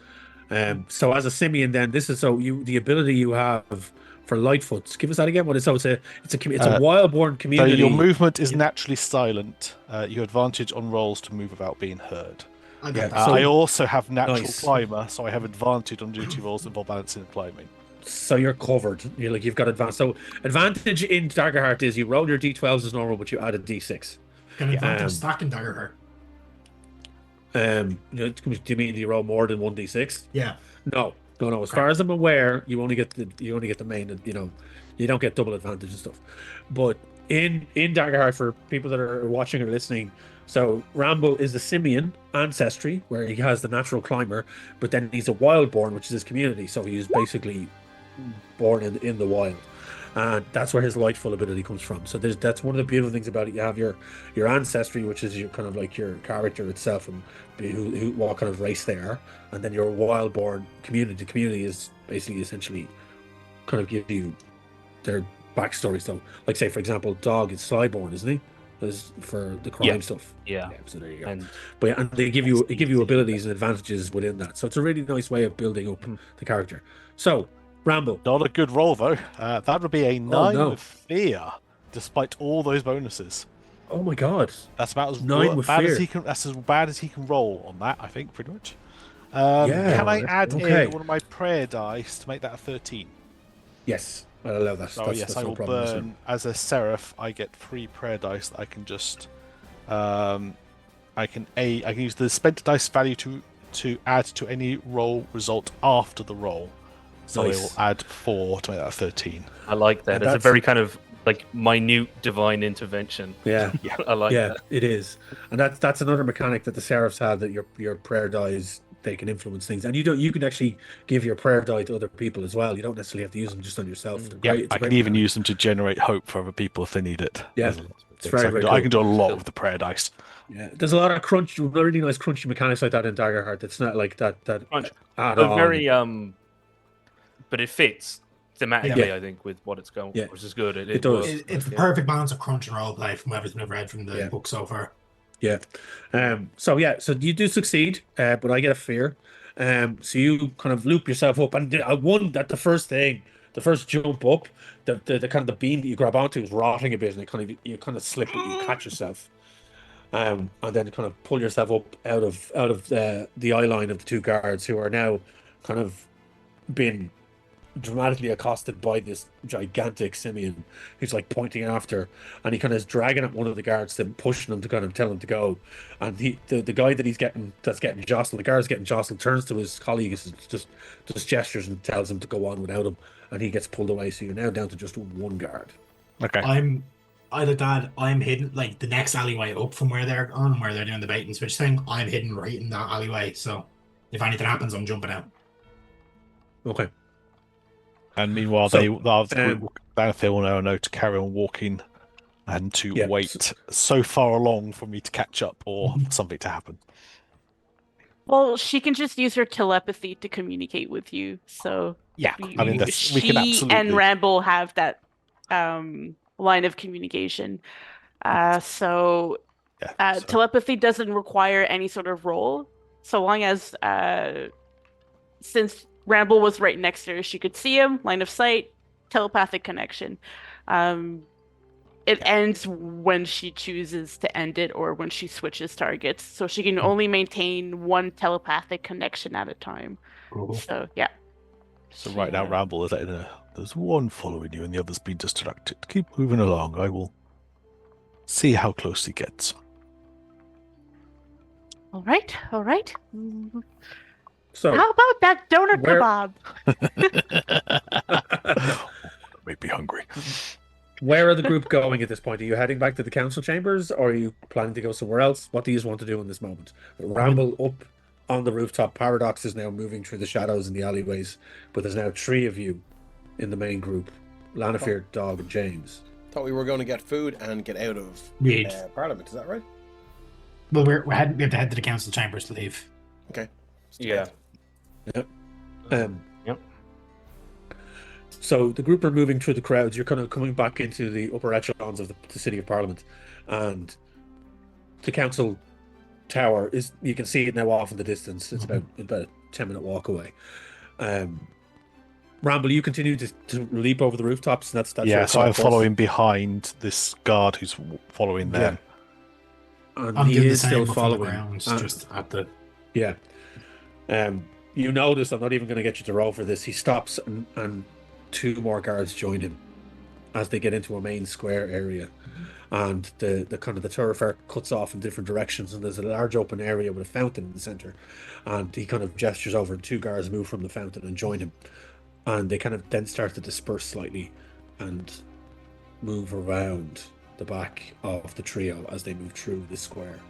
So as a simian, then this is the ability you have for Lightfoots. Give us that again. What is so? It's a wild-born So community. your movement is naturally silent. You have advantage on rolls to move without being heard. I get Yeah, that. so- I also have natural Nice. climber, so I have advantage on duty rolls involve balancing and climbing. So you're covered. You've got advantage. So advantage in Daggerheart is you roll your d12s as normal, but you add a d6. Can advantage um, stacking Daggerheart. Do you mean you roll more than one d6? Yeah. No. As far as I'm aware, you only get the main. You don't get double advantage and stuff. But in Daggerheart, for people that are watching or listening, so Ramble is the simian ancestry where he has the natural climber, but then he's a wildborn, which is his community. So he's basically born in the wild, and that's where his lightful ability comes from. So that's one of the beautiful things about it. You have your ancestry, which is your kind of like your character itself and what kind of race they are, and then your wildborn community. The community is basically essentially kind of give you their backstory. So, like say for example, Dog is Slyborn, isn't he? Is for the crime stuff. Yeah. So there you go. And And they give you abilities and advantages within that. So it's a really nice way of building up the character. So Ramble. Not a good roll though. That would be a 9 no. with fear, despite all those bonuses. Oh my god. That's about as 9 with bad fear. as he can. That's as bad as he can roll on that. I think pretty much. Yeah, Can I add okay. in one of my prayer dice to make that a 13? Yes, I'll allow that. So that's yes, I no will problem, sir. burn as a seraph. I get 3 prayer dice that I can just. I can use the spent dice value to add to any roll result after the roll. So I Nice. will add 4 to make that a 13. I like that. And It's a that's- very kind of like minute divine intervention. Yeah, I like yeah, that. it is, and that's another mechanic that the seraphs have, that your prayer dies, they can influence things, and you can actually give your prayer die to other people as well. You don't necessarily have to use them just on yourself. They're Yeah, great. It's a I great can even mechanic. use them to generate hope for other people if they need it. Yeah, So it's very, very I cool. can do a lot with the prayer dice. Yeah, there's a lot of really nice crunchy mechanics like that in Daggerheart. It's not like that Crunch. add But on. very but it fits thematically, Yeah. I think, with what it's going, Yeah. which is good. It does. works. It's the Yeah. perfect balance of crunch and roleplay from everything I've read from the Yeah. book so far. Yeah. So you do succeed, but I get a fear. So you kind of loop yourself up, and the first jump up, the kind of the beam that you grab onto is rotting a bit, and you kind of slip, but you catch yourself, and then kind of pull yourself up out of the eye line of the 2 guards, who are now kind of being dramatically accosted by this gigantic simian who's like pointing after, and he kind of is dragging at one of the guards, then pushing him to kind of tell him to go, and the guy that's getting jostled, the guard's getting jostled, turns to his colleague, just gestures and tells him to go on without him, and he gets pulled away. So you're now down to just 1 guard. Okay. I'm hidden like the next alleyway up from where they're doing the bait and switch thing. I'm hidden right in that alleyway. So if anything happens, I'm jumping out. Okay. And meanwhile, So, Lanafir will know to carry on walking and to Yeah, wait so far along for me to catch up or for something to happen. Well, she can just use her telepathy to communicate with you. So Yeah, we I mean, we can she absolutely. and Ramble have that line of communication. So Yeah, so- telepathy doesn't require any sort of roll, so long as since Ramble was right next to her, she could see him, line of sight, telepathic connection. It ends when she chooses to end it or when she switches targets, so she can only maintain 1 telepathic connection at a time. Cool. So yeah. So right now, Ramble is there's one following you and the other's been distracted. Keep moving along. I will see how close he gets. All right. So How about that donut where- kebab? Make me hungry. where are the group going at this point? Are you heading back to the council chambers, or are you planning to go somewhere else? What do you want to do in this moment? Ramble up on the rooftop. Paradox is now moving through the shadows in the alleyways, but there's now 3 of you in the main group: Lanafir, Dog, and James. Thought we were going to get food and get out of Weird. Parliament. Is that right? Well, we have to head to the council chambers to leave. Okay. Yeah. Yep. So the group are moving through the crowds. You're kind of coming back into the upper echelons of the City of Parliament, and the council tower is. You can see it now off in the distance. It's about a 10-minute walk away. Ramble, you continue to leap over the rooftops. And that's Yeah, your so I'm kind of course. following behind this guard who's following them. And I'm he doing the is still same from the following. ground, just at the. Yeah. You notice, I'm not even going to get you to roll for this. He stops and two more guards join him as they get into a main square area. And the kind of the thoroughfare cuts off in different directions, and there's a large open area with a fountain in the center. And he kind of gestures over, and two guards move from the fountain and join him. And they kind of then start to disperse slightly and move around the back of the trio as they move through the square.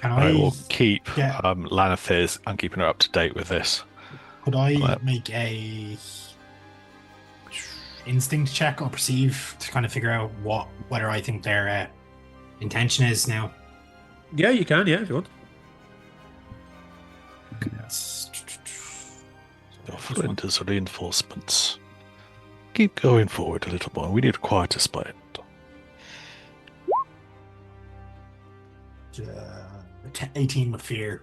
Can I will I keep Yeah. Lanafir. I'm keeping her up to date with this. Could I Well- make a instinct check or perceive to kind of figure out whether I think their intention is now? Yeah, you can, yeah, if you want. Your flinters are reinforcements. Keep going forward a little more. We need a quieter spot. 18 with fear.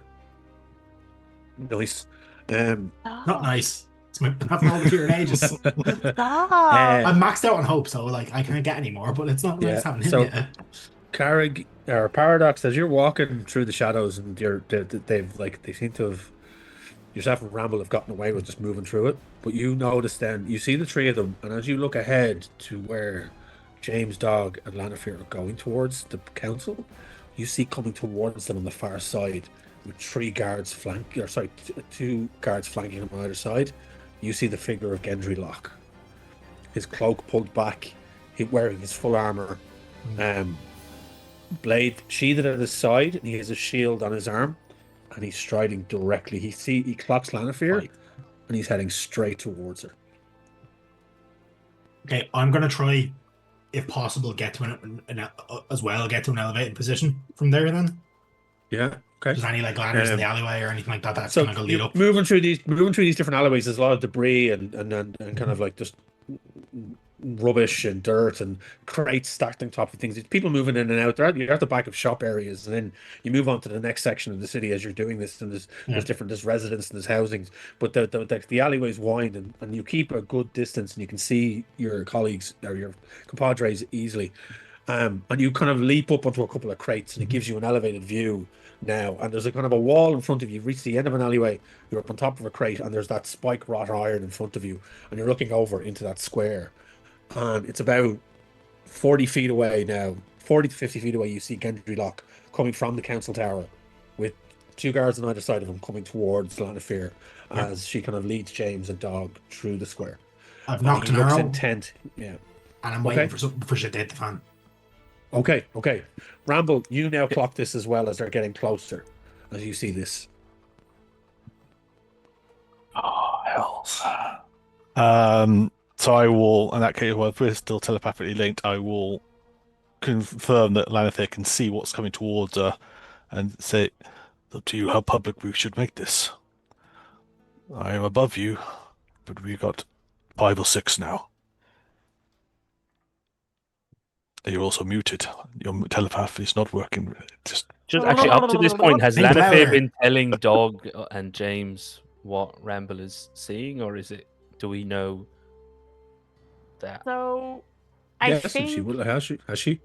Nice. Not nice. I've not over fear in ages. Stop. I'm maxed out on hope, so like I can't get any more. But it's not nice having him so- yet. Carrig or Paradox, as you're walking through the shadows, and they seem to have, yourself and Ramble have gotten away with just moving through it. But you notice then, you see the three of them, and as you look ahead to where Jaymz, Dog, and Lanafir are going towards the council, you see coming towards them on the far side with two guards flanking them on either side. You see the figure of Gendry Locke, his cloak pulled back, he wearing his full armor, blade sheathed at his side, and he has a shield on his arm, and he's striding directly. He clocks Lanafir, Right. and he's heading straight towards her. Okay, I'm gonna try, if possible, get to an elevated position from there. Then, Yeah. Okay. there's any like ladders in the alleyway or anything like that that's So gonna go lead up. moving through these different alleyways, there's a lot of debris and kind of like just rubbish and dirt and crates stacked on top of things. It's people moving in and out. You're at the back of shop areas, and then you move on to the next section of the city as you're doing this. And there's residents and there's housings, but the alleyways wind, and you keep a good distance, and you can see your colleagues or your compadres easily. And you kind of leap up onto a couple of crates, and it gives you an elevated view now. And there's a kind of a wall in front of you. You've reached the end of an alleyway. You're up on top of a crate, and there's that spike wrought iron in front of you, and you're looking over into that square. And it's about 40 feet away now, 40 to 50 feet away. You see Gendry Locke coming from the council tower with two guards on either side of him coming towards Lanafir as she kind of leads Jaymz and Dog through the square. I've And knocked he an looks arrow, intent. Yeah. and I'm waiting Okay. for shit to hit the fan. Okay. Ramble, you now clock this as well as they're getting closer as you see this. Oh, hells. So I will, in that case, well, if we're still telepathically linked, I will confirm that Lanafir can see what's coming towards her and say, "It's up to you how public we should make this. I am above you, but we've got 5 or 6 now. You're also muted. Your telepath is not working. Just Actually, up to this point, has Think Lanafir louder. been telling Dog and Jaymz what Ramble is seeing, or do we know that? So, I Yes, and think she will. Has she?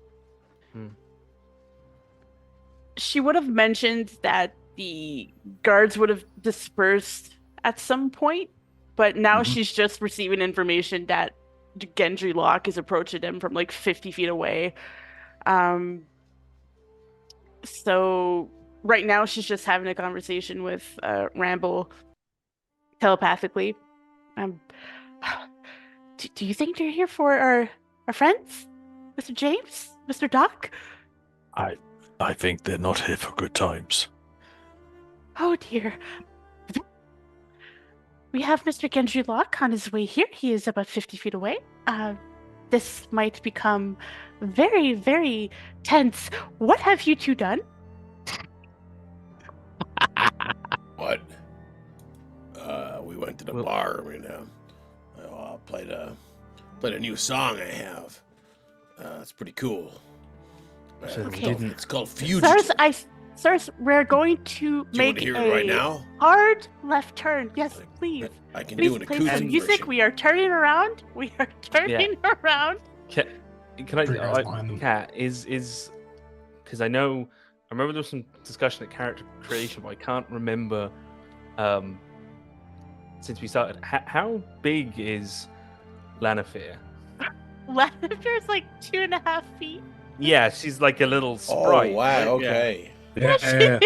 she would have mentioned that the guards would have dispersed at some point, but now she's just receiving information that Gendry Locke is approaching them from like 50 feet away. So right now she's just having a conversation with Ramble telepathically. Do you think they're here for our friends, Mr. Jaymz, Mr. Doc? I think they're not here for good times. Oh dear. We have Mr. Gendry Locke on his way here. He is about 50 feet away. This might become very, very tense. What have you two done? What? We went to the bar. I played a new song I have. It's pretty cool. So Okay. It's called Sirs, Fugitive. Sirs, we're going to Do you want make to hear it right a now? hard left turn. Yes, please. I can Please do an play some acoustic music. version. We are turning around. We are turning around. Can Three guys behind I them. Kat, is because I remember there was some discussion at character creation, but I can't remember since we started. How big is Lanafir? Lanafir's like 2.5 feet. Yeah, she's like a little Oh sprite. wow! right? Okay. Yeah.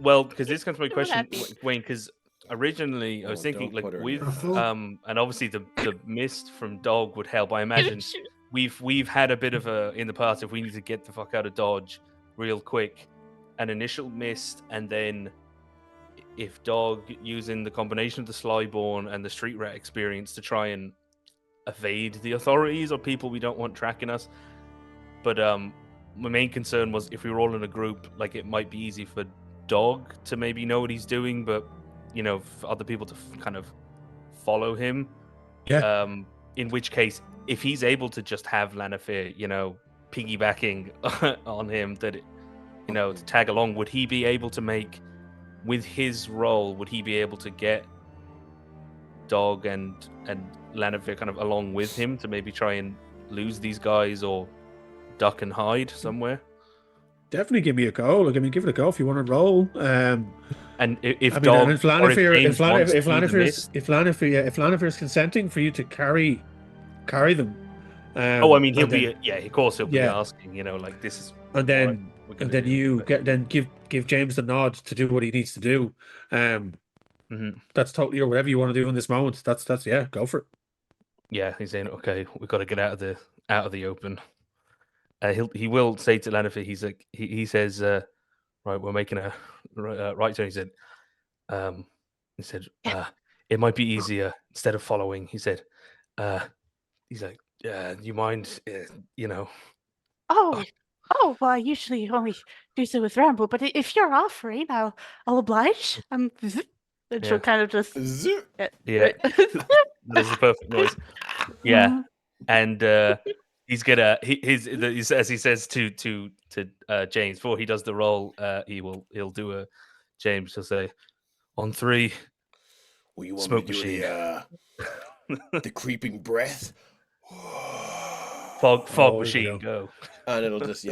Well, because this comes to my Two and a half question, feet. Wayne. Because originally I Oh, was thinking don't like put her in with Ruffle. and obviously the mist from Dog would help. I imagine we've had a bit of a in the past if we need to get the fuck out of Dodge real quick, an initial mist, and then if Dog using the combination of the Slyborn and the Street Rat experience to try and evade the authorities or people we don't want tracking us. But my main concern was if we were all in a group, like it might be easy for Dog to maybe know what he's doing, but for other people to kind of follow him. Yeah. In which case, if he's able to just have Lanafir, piggybacking on him, that to tag along, would he be able to make, with his role, would he be able to get Dog and Lanafir kind of along with him to maybe try and lose these guys or duck and hide somewhere? Definitely give me a go. Like, I mean, give it a go if you want to roll. And if I mean, Dog, and if or if James wants to do the mist- Lanafir's consenting for you to carry them. I mean, he'll and then- be, of course, he'll be Yeah. asking, like this is, and then what we're gonna and then do, you but- give James the nod to do what he needs to do. Mhm. That's totally, or whatever you want to do in this moment. That's go for it. Yeah, he's saying, okay, we've got to get out of the open. He will say to Lanafir, he's like, he says, right, we're making a right turn. He said, it might be easier instead of following. He said, he's like, you mind, Oh, well, I usually only do so with Ramble, but if you're offering, I'll oblige. And she'll Yeah. kind of just Zoop. Yeah. that is the perfect noise. Yeah, and he's gonna as he says to James before he does the roll, he'll do a James. He'll say, on 3, Well, you want Smoke me to do the creeping breath? fog Oh, machine, yeah. go. And it'll just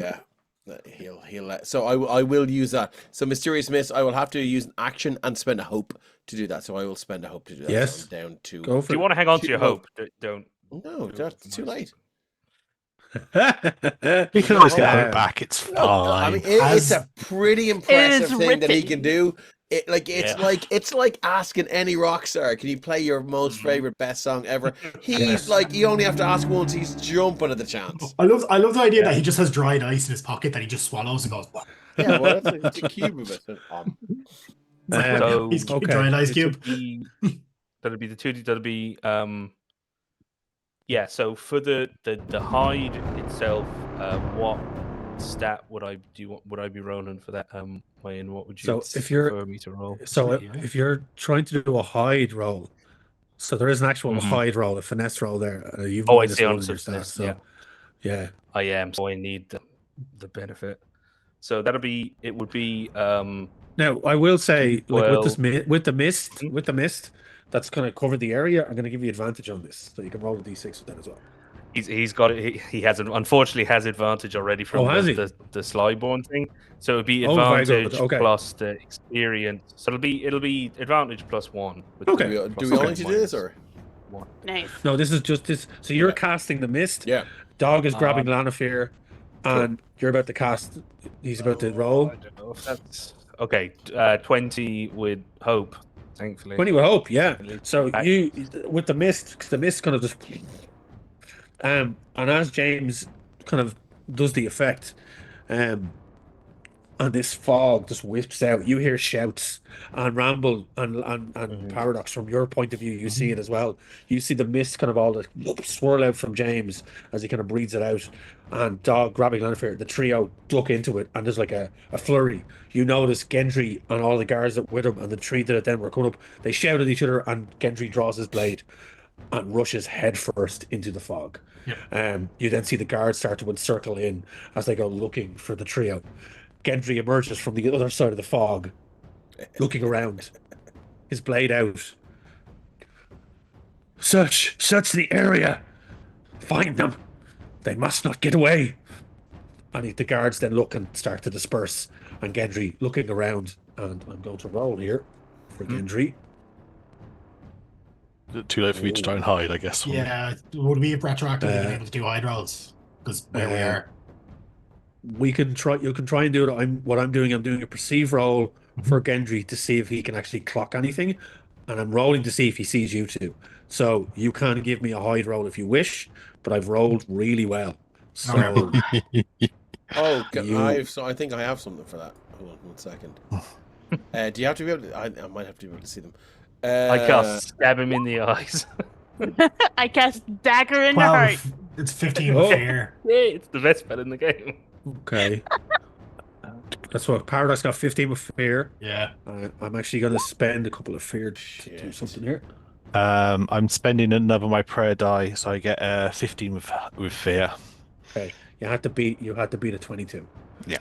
he'll let. So I will use that. So mysterious mist, I will have to use an action and spend a hope to do that. So I will spend a hope to do that. Yes. So I'm down to. Go for Do you it. want to hang on to your Hope. hope? Don't. No, that's too late. We can always get Yeah. hope back. It's fine. I mean, it's a pretty impressive is thing that he written. can do. It's like asking any rock star, can you play your most favorite best song ever? He's like, you only have to ask once. He's jumping at the chance. I love the idea that he just has dried ice in his pocket that he just swallows and goes. Yeah, well, it's a cube of it. So He's okay. dried ice This cube. would be- that'll be the 2D. That'll be yeah. So for the hide itself, what stat would I do? Would I be rolling for that? Wayne, what would you? So if you're- prefer me to roll? So if you're trying to do a hide roll, so there is an actual Mhm. hide roll, a finesse roll there. You've Oh, I minus see, one on in your finesse, stats, so yeah. I am, so I need the benefit. So it would be Now I will say, like Well- with the mist, that's going to cover the area. I'm going to give you advantage on this, so you can roll a d6 with that as well. he's got it. He has unfortunately has advantage already from has he? the Slyborn thing. So it would be Oh, very good, advantage okay. plus the experience. So it'll be advantage plus 1. with Okay. the Do plus we all one need to do this, minus or? 1. Nice. No, this is just this. So you're casting the mist. Yeah. Dog is grabbing Lanafir, and you're about to cast. He's about to roll. I don't know if that's okay. 20 with hope, thankfully. 20 with hope, yeah. So Back. you with the mist kind of just and as James kind of does the effect, and this fog just whips out. You hear shouts and Ramble and Paradox. From your point of view, you see it as well. You see the mist kind of all the swirl out from James as he kind of breathes it out, and Dog grabbing Lanafir. The trio duck into it, and there's like a flurry. You notice Gendry and all the guards that were with him, and the three that then were coming up. They shout at each other, and Gendry draws his blade and rushes headfirst into the fog. You then see the guards start to encircle in as they go looking for the trio. Gendry emerges from the other side of the fog, looking around, his blade out. Search the area. Find them. They must not get away. And the guards then look and start to disperse. And Gendry looking around. And I'm going to roll here for Gendry. Too late for me to try and hide, I guess. Yeah, would we have retroactively been able to do hide rolls? Because where we are. We can try. You can try and do it. I'm doing a perceive roll for Gendry to see if he can actually clock anything, and I'm rolling to see if he sees you two. So you can give me a hide roll if you wish, but I've rolled really well. So Oh, I think I have something for that. Hold on 1 second. Do you have to be able to? I might have to be able to see them. I cast stab him in the eyes. I cast dagger in the heart. It's 15 with fear. Yeah, it's the best spell in the game. okay, that's what Paradox got 15 with fear. Yeah. I'm actually going to spend a couple of fear to do something here. I'm spending another my prayer die, so I get 15 with fear. Okay, you had to beat a 22. Yeah.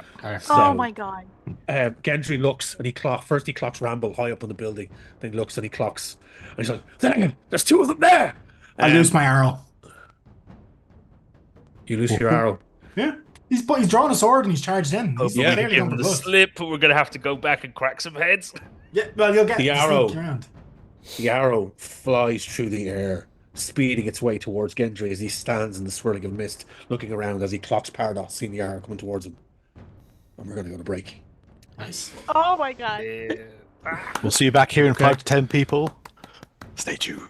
Oh my god. Gendry looks and he clocks Ramble high up on the building. Then he looks and he clocks, and he's like, "There, there's two of them there." I lose my arrow. You lose your arrow. Yeah. He's drawing a sword and he's charged in. He's Yeah, clearly give going him for the blood. slip, but we're gonna have to go back and crack some heads. Yeah, well, you'll get The arrow. sneak around. The arrow flies through the air, speeding its way towards Gendry as he stands in the swirling of mist, looking around as he clocks Paradox, seeing the arrow coming towards him. And we're going to go to break. Nice. Oh my god. We'll see you back here in Okay. 5 to 10 people. Stay tuned.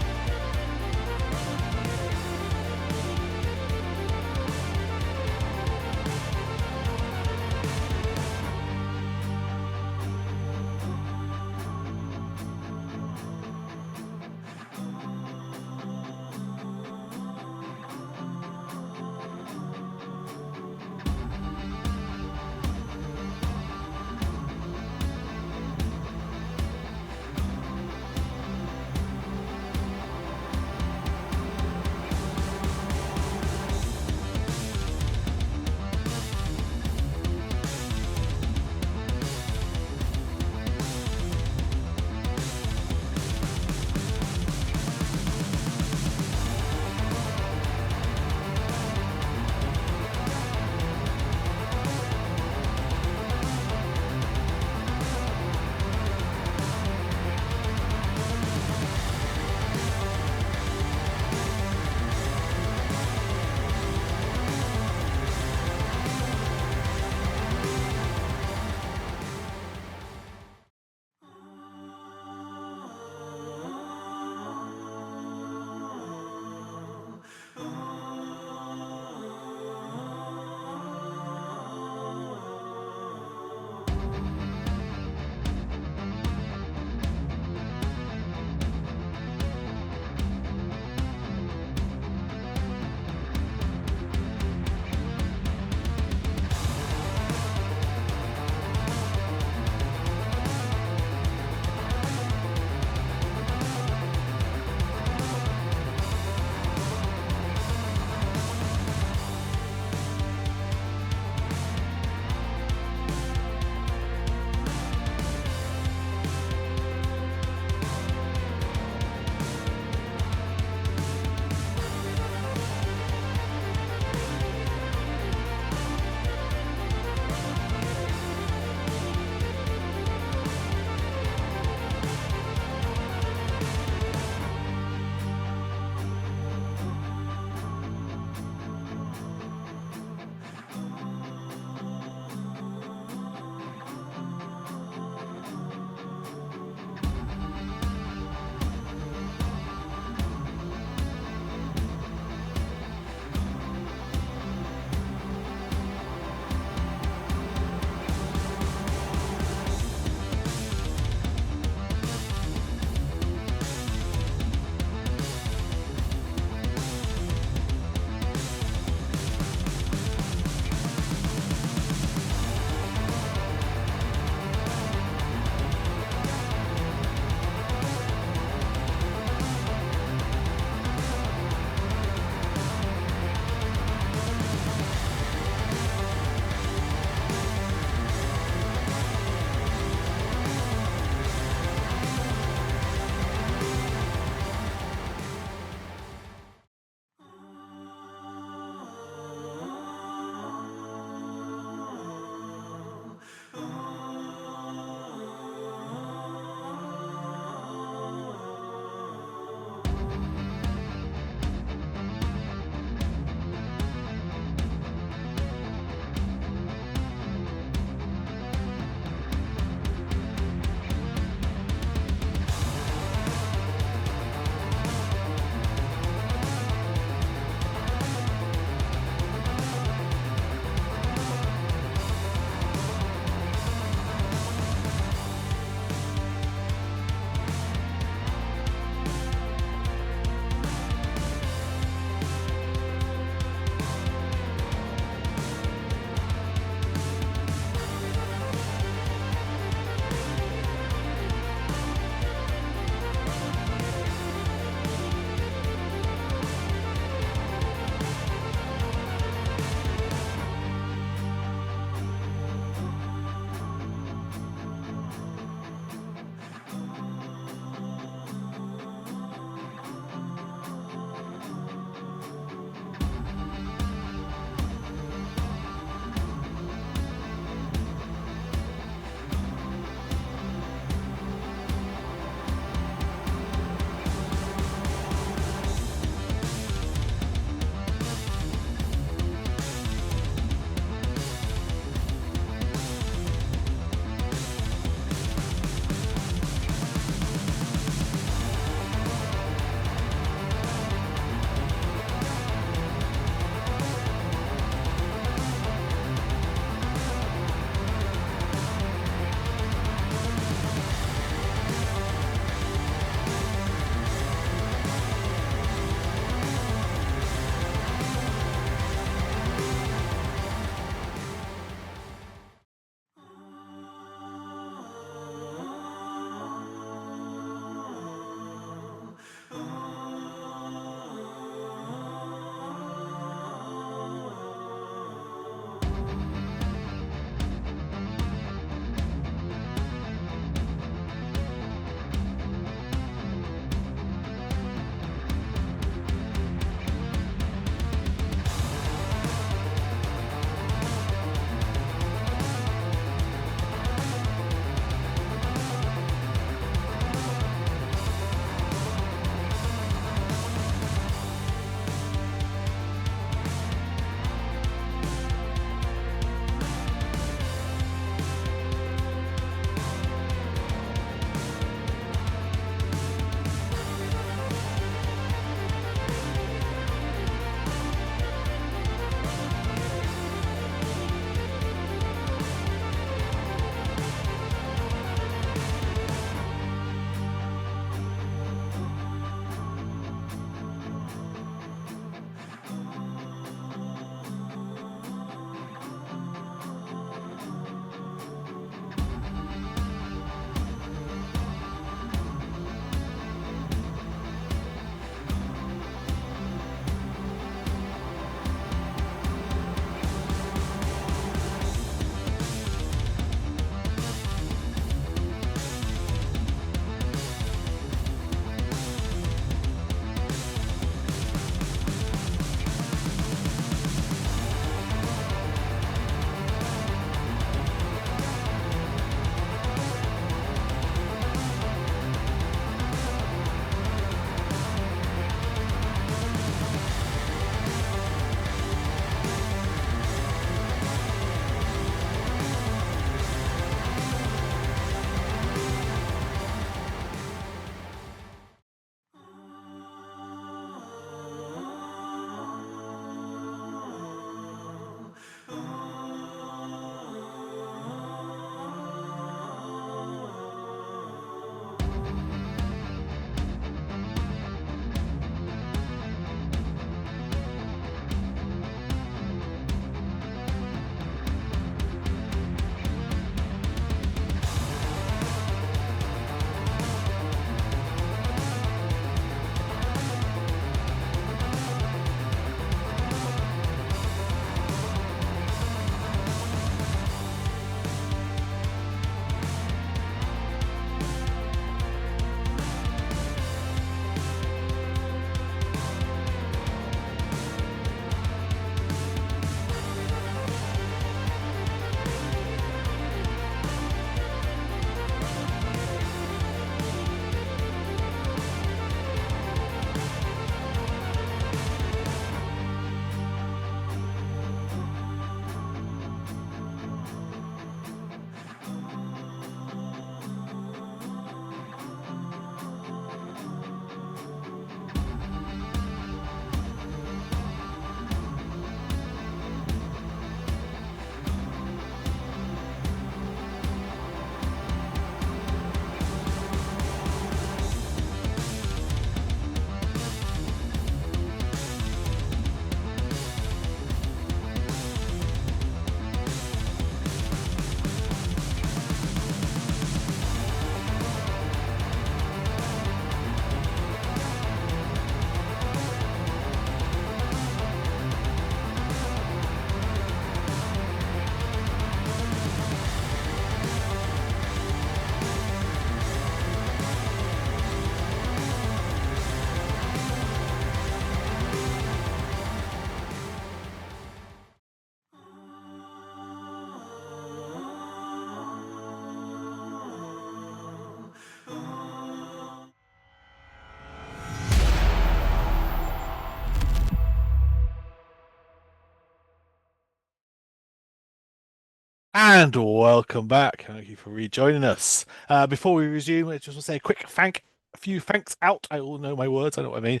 And welcome back. Thank you for rejoining us. Before we resume, I just want to say a few thanks out. I all know my words, I know what I mean.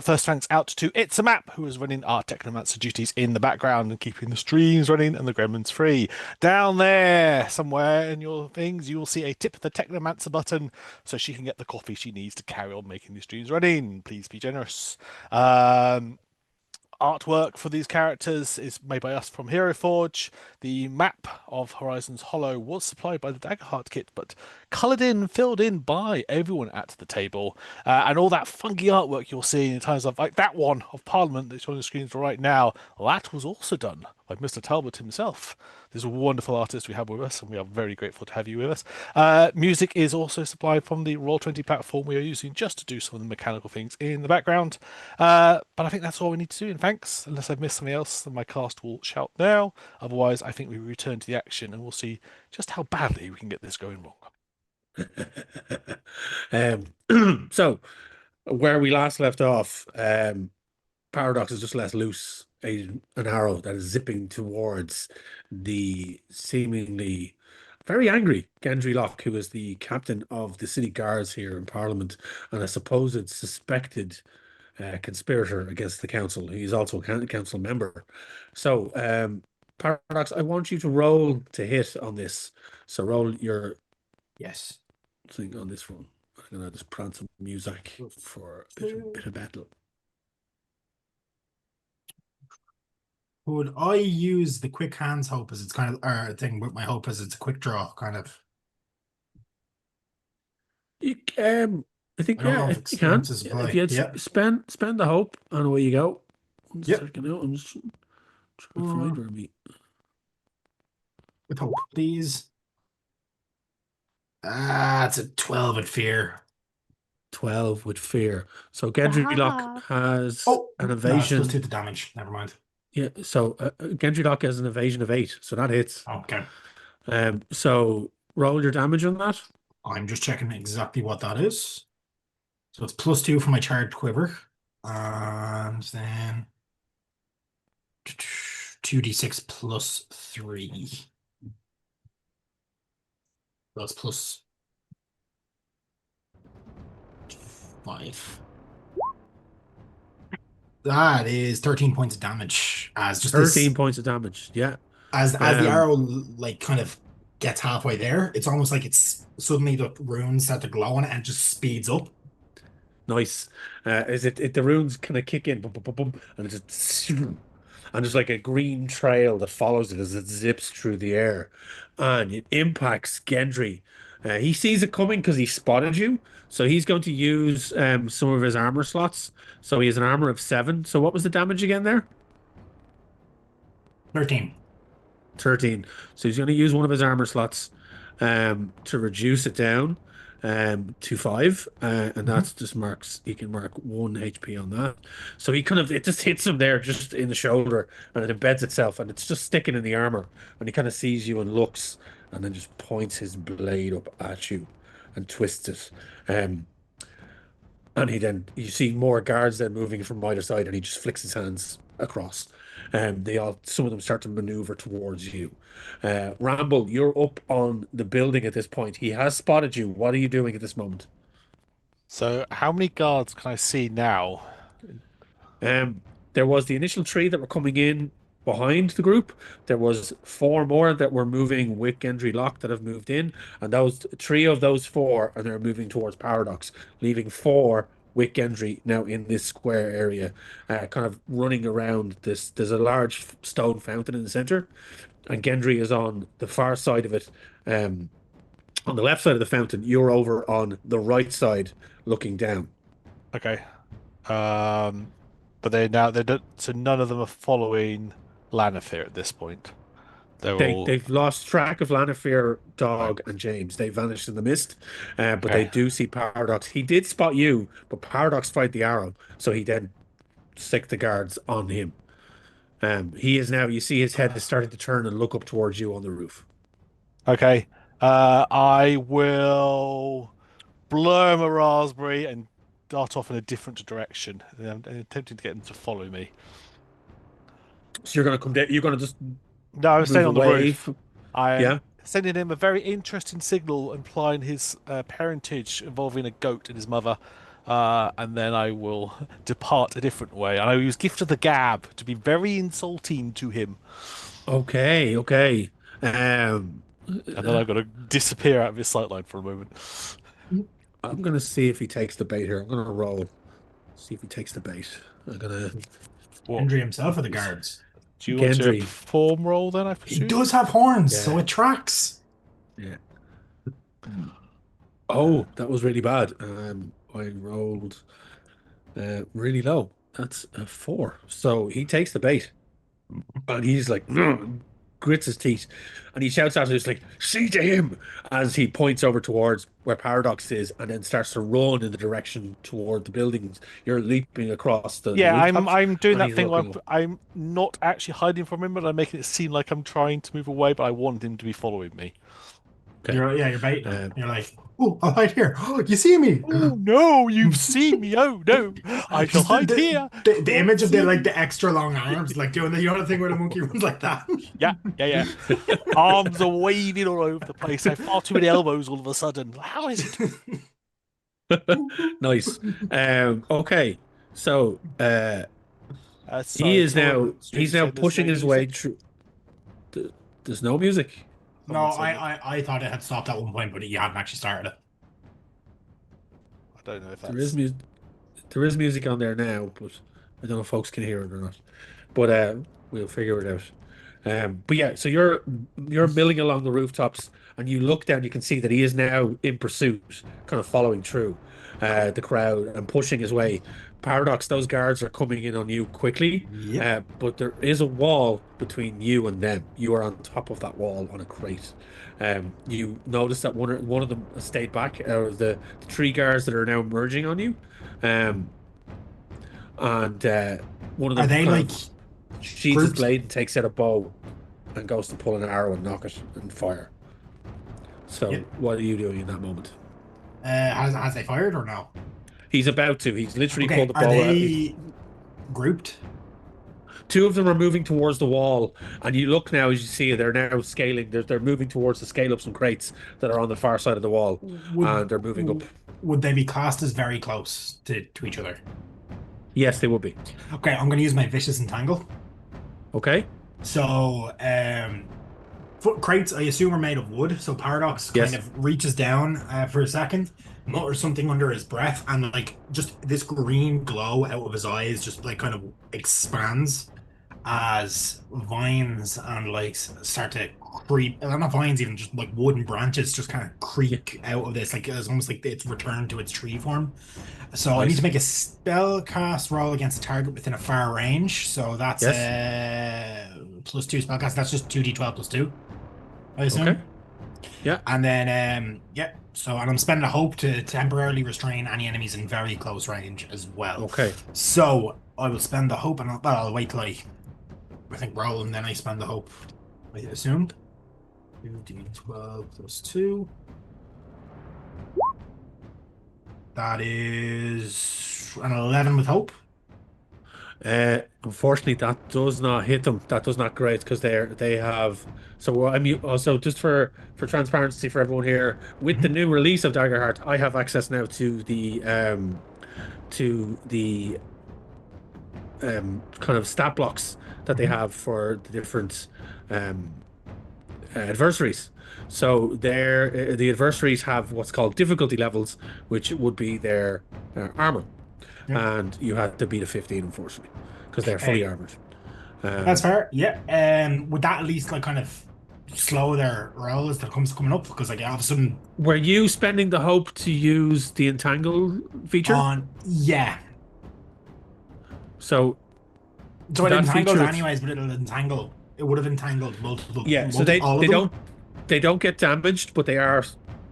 First, thanks out to It's a Map, who is running our Technomancer duties in the background and keeping the streams running and the gremlins free. Down there, somewhere in your things, you will see a tip the Technomancer button so she can get the coffee she needs to carry on making the streams running. Please be generous. Artwork for these characters is made by us from Hero Forge. The map of Horizons Hollow was supplied by the Daggerheart kit, but coloured in, filled in by everyone at the table. And all that funky artwork you're seeing in times of like that one of Parliament that's on the screen right now, that was also done by Mr. Talbot himself. This wonderful artist we have with us, and we are very grateful to have you with us. Music is also supplied from the Roll20 platform we are using just to do some of the mechanical things in the background. But I think that's all we need to do. And thanks, unless I've missed something else, then my cast will shout now. Otherwise, I think we return to the action, and we'll see just how badly we can get this going wrong. So, where we last left off, Paradox has just let loose an arrow that is zipping towards the seemingly very angry Gendry Locke, who is the captain of the city guards here in Parliament and a supposed suspected conspirator against the council. He's also a council member. So, Paradox, I want you to roll to hit on this. So roll your Yes. thing on this one. I'm gonna just prance some music for a bit of battle. Would I use the quick hands hope as it's kind of or thing with my hope as it's a quick draw kind of? You, I think I don't know if you can. experiences apply. If you Yeah. spend the hope, and away you go. I'm just Yep. checking out. I'm just trying to find where we. With hope, please. It's a 12 at fear. 12 with fear. So Gendry Locke has an No, it's evasion. plus 2 to damage. Never mind. Yeah, so Gendry Locke has an evasion of 8, so that hits. Okay. So roll your damage on that. I'm just checking exactly what that is. So it's plus 2 for my charged quiver. And then 2d6 plus 3. That's plus 5. That is 13 points of damage as just 13 points of damage. Yeah. As the arrow like kind of gets halfway there, it's almost like it's suddenly the runes start to glow on it and just speeds up. Nice. Is it the runes kind of kick in, boom, boom, boom, boom, and it just and there's like a green trail that follows it as it zips through the air, and it impacts Gendry. He sees it coming because he spotted you, so he's going to use some of his armor slots. So he has an armor of 7. So what was the damage again there? 13. 13. So he's going to use one of his armor slots to reduce it down to 5. And that's just marks, he can mark 1 HP on that. So he it just hits him there just in the shoulder and it embeds itself and it's just sticking in the armor. And he kind of sees you and looks and then just points his blade up at you and twists it. And you see more guards then moving from either side and he just flicks his hands across. Some of them start to maneuver towards you. Ramble, you're up on the building at this point. He has spotted you. What are you doing at this moment? So, how many guards can I see now? There was the initial 3 that were coming in behind the group. There was 4 more that were moving with Gendry Locke that have moved in, and those 3 of those 4 are now moving towards Paradox, leaving 4 with Gendry now in this square area, kind of running around this. There's a large stone fountain in the center, and Gendry is on the far side of it. On the left side of the fountain, you're over on the right side, looking down. Okay. But so none of them are following Lanafir at this point. They've lost track of Lanafir, Dog, and Jaymz. They vanished in the mist, but they do see Paradox. He did spot you, but Paradox fired the arrow, so he then stick the guards on him. He is now. You see his head is starting to turn and look up towards you on the roof. Okay. I will blur my raspberry and dart off in a different direction. I'm attempting to get them to follow me. So you're going to come down. You're going to just No, I'm staying on the away. roof. I'm Yeah. sending him a very interesting signal implying his parentage involving a goat and his mother. And then I will depart a different way. And I will use Gift of the Gab to be very insulting to him. Okay. Okay. Um, And then I've got to disappear out of his sightline for a moment. I'm gonna see if he takes the bait here. I'm gonna roll. See if he takes the bait. I'm gonna What? Gendry himself or the guards? Do you want to Gendry. perform roll then, I He presume? does have horns, Yeah. so it tracks. Yeah. Oh, that was really bad. I rolled really low. That's a 4. So he takes the bait, and he's like grits his teeth, and he shouts out, "It's like see to him!" as he points over towards where Paradox is, and then starts to run in the direction toward the buildings. You're leaping across the Yeah, I'm rooftops, doing and that he's thing where looking up. I'm not actually hiding from him, but I'm making it seem like I'm trying to move away, but I want him to be following me. Okay. You're baiting him. Um, You're like, oh, I'll hide here. Oh, you see me? Oh no, you've seen me. Oh no, I shall Just the, hide the, here. the image of the See like me. the extra long arms, like doing the thing where the monkey runs like that. Yeah. Arms are waving all over the place. I have far too many elbows all of a sudden. How is it? nice. Okay. So Sorry, he is someone on now the street he's now said there's pushing no his way music. through. There's no music. No, Someone said that. I thought it had stopped at one point, but you hadn't actually started it. I don't know if There is that's. music. There is music on there now, but I don't know if folks can hear it or not. But we'll figure it out. But yeah, so you're milling along the rooftops, and you look down. You can see that he is now in pursuit, kind of following through the crowd and pushing his way. Paradox, those guards are coming in on you quickly, Yep. but there is a wall between you and them. You are on top of that wall on a crate. You notice that one of them has stayed back. The 3 guards that are now merging on you, and one of Are them they kind like of sheathes his groups? blade and takes out a bow and goes to pull an arrow and knock it and fire. So Yep. what are you doing in that moment? Has they fired or no? He's about to. He's literally Okay, pulled the are bow out. they grouped? 2 of them are moving towards the wall, and you look now as you see they're now scaling. They're moving towards the scale up some crates that are on the far side of the wall, and they're moving up. Would they be classed as very close to each other? Yes, they will be. Okay, I'm going to use my vicious entangle. Okay. So, foot crates, I assume, are made of wood. So Paradox Yes. kind of reaches down for a second, mutters something under his breath, and like just this green glow out of his eyes just like kind of expands as vines and like start to creep. Not vines, even just like wooden branches just kind of creak out of this. Like it's almost like it's returned to its tree form. So I need Nice. to make a spell cast roll against a target within a far range. So that's +2 spellcast. That's just 2d12 +2, I assume. Okay. Yeah. And then So and I'm spending a hope to temporarily restrain any enemies in very close range as well. Okay. So I will spend the hope, and I'll wait till I think roll, and then I spend the hope. I assumed 2d12 +2. That is an 11 with hope. Unfortunately, that does not hit them. That does not great because they have. So I'm also just for transparency for everyone here. With the new release of Daggerheart, I have access now to the kind of stat blocks that they have for the different adversaries. So the adversaries have what's called difficulty levels, which would be their armor. Yeah. And you had to beat a 15, unfortunately, because they're fully armored. That's fair. Yeah. Would that at least like kind of slow their roll as they're coming up? Because like all of a sudden, Were you spending the hope to use the entangle feature? yeah. So So it that entangles feature- anyways, but it'll entangle. It would have entangled multiple. yeah, so all of them? they don't get damaged, but they are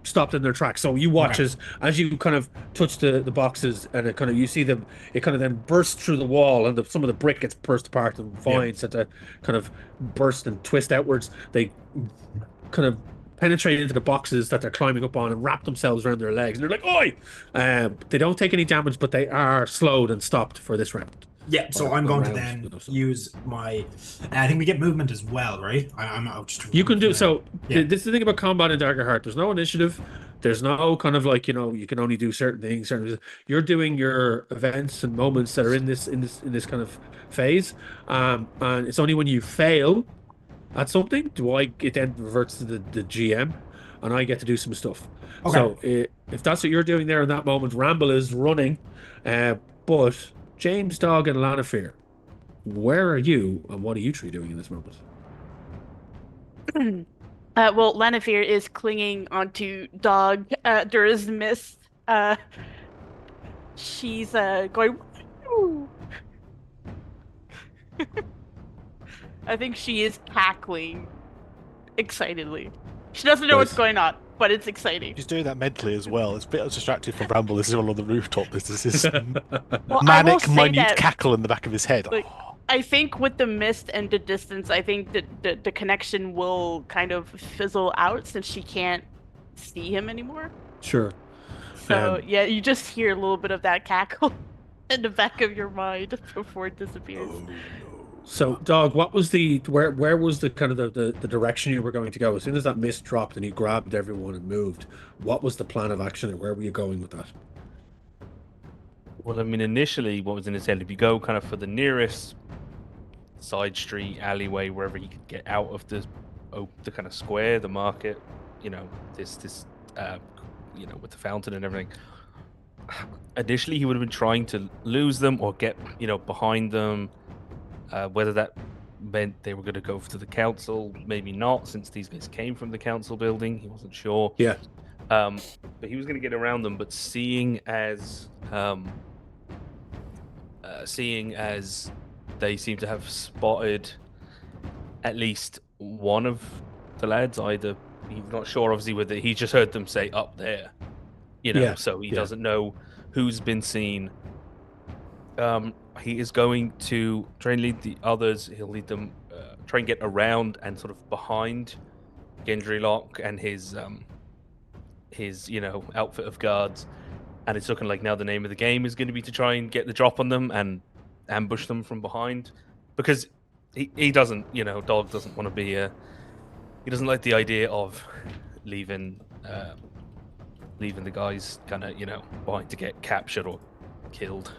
stopped in their tracks. So you watch Okay. as you kind of touch the boxes, and it kind of you see them. It kind of then bursts through the wall, and some of the brick gets burst apart, and vines that kind of burst and twist outwards. They kind of penetrate into the boxes that they're climbing up on and wrap themselves around their legs, and they're like, "Oi!" They don't take any damage, but they are slowed and stopped for this round. Yeah, so Or I'm going to around, then so. use my. I think we get movement as well, right? I'm not just. You can do so. Yeah. This is the thing about combat in Daggerheart. There's no initiative. There's no kind of like you can only do certain things. You're doing your events and moments that are in this kind of phase, and it's only when you fail at something it then reverts to the GM, and I get to do some stuff. Okay. So if that's what you're doing there in that moment, Ramble is running, but Jaymz, Dog, and Lanafir, where are you, and what are you three doing in this moment? Well, Lanafir is clinging onto Dog. There is mist. She's going. "Woo." I think she is cackling excitedly. She doesn't know what's Nice. going on, but it's exciting. She's doing that mentally as well. It's a bit distracted from Ramble. This is all on the rooftop. This is his Well, I will manic, say minute that, cackle in the back of his head. like, I think with the mist and the distance, I think that the connection will kind of fizzle out since she can't see him anymore. Sure. So yeah, you just hear a little bit of that cackle in the back of your mind before it disappears. So, Dog, what was where was the kind of the direction you were going to go? As soon as that mist dropped and you grabbed everyone and moved, what was the plan of action and where were you going with that? Well, I mean, initially, what was in his head, if you go kind of for the nearest side street, alleyway, wherever he could get out of the kind of square, the market, this with the fountain and everything. Initially, he would have been trying to lose them or get, behind them. Whether that meant they were going to go to the council, maybe not, since these guys came from the council building. He wasn't sure. Yeah. But he was going to get around them. But seeing as they seem to have spotted at least one of the lads, either he's not sure, obviously, whether he just heard them say up there, Yeah, so he yeah. doesn't know who's been seen. He is going to try and lead the others. He'll lead them, try and get around and sort of behind Gendry Locke and his outfit of guards. And it's looking like now the name of the game is going to be to try and get the drop on them and ambush them from behind, because he doesn't, Dog doesn't want to be he doesn't like the idea of leaving the guys kind of behind to get captured or killed.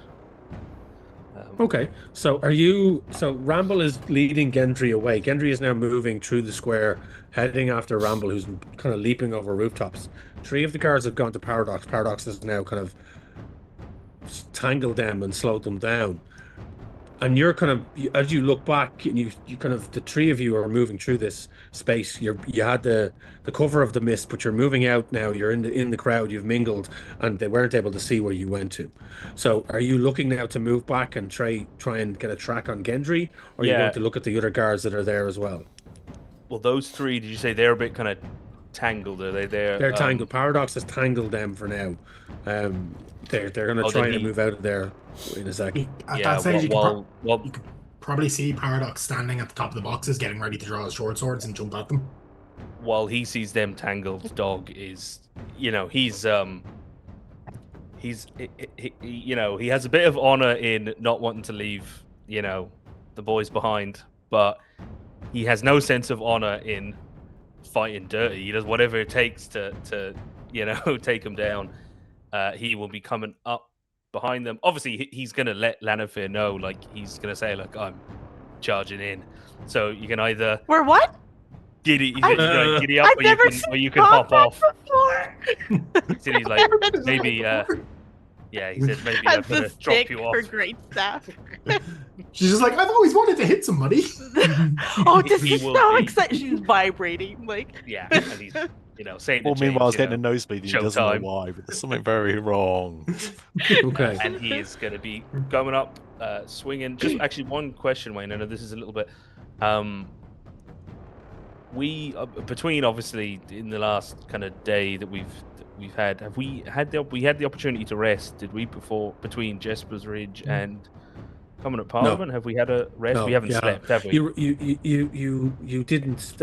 Okay, so Ramble is leading Gendry away. Gendry is now moving through the square, heading after Ramble, who's kind of leaping over rooftops. 3 of the guards have gone to Paradox. Paradox has now kind of tangled them and slowed them down. And you're kind of, as you look back, and you kind of, the 3 of you are moving through this space. You had the cover of the mist, but you're moving out now. You're in the crowd. You've mingled, and they weren't able to see where you went to. So, are you looking now to move back and try and get a track on Gendry, or are you going to look at the other guards that are there as well? Well, those 3, did you say they're a bit kind of tangled? Are they there? They're tangled. Paradox has tangled them for now. They're going to try to move out of there in a second. At that stage, you you could probably see Paradox standing at the top of the boxes, getting ready to draw his short swords and jump at them. While he sees them tangled, Dog is, he has a bit of honor in not wanting to leave, the boys behind, but he has no sense of honor in fighting dirty. He does whatever it takes to take them down. He will be coming up behind them. Obviously, he's going to let Lanafir know, like, he's going to say, like, I'm charging in. So you can either We're what? giddy up, I've never or you can hop off. Before. So he's like, maybe, he said maybe I'm Has going the to drop stick you for off. great staff. She's just like, I've always wanted to hit somebody. Oh, this He is will so be. exciting. She's vibrating. Like, Yeah, and he's, saying Well, to meanwhile, James, he's getting a nosebleed. He doesn't know showtime. why, but there's something very wrong. Okay. And he is going to be going up, swinging. Just actually one question, Wayne. I know this is a little bit. We between obviously in the last kind of day that we've had, have we had the opportunity to rest? Did we between Jesper's Ridge and coming at Parliament? Have we had a rest? No, We haven't slept, have we? You didn't.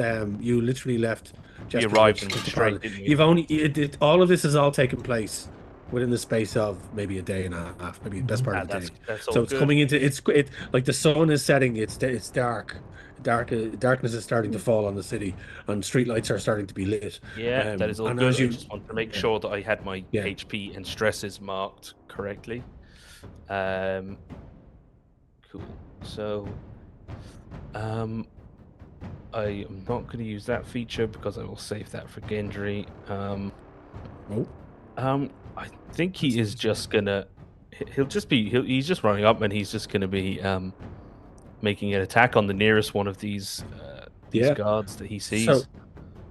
You literally left. We Jesper's arrived Ridge and to went straight, Parliament. didn't we? You've only all of this has all taken place within the space of maybe a day and a half, maybe the best part of the day. That's all So it's good. coming into it like the sun is setting. It's dark. Darkness is starting to fall on the city, and streetlights are starting to be lit. Yeah, that is all and good. as I you, just want to make sure that I had my Yeah. HP and stresses marked correctly. Cool. So, I am not going to use that feature because I will save that for Gendry. I think he is just gonna. He's just running up and he's just gonna be making an attack on the nearest one of these Yeah. guards that he sees. So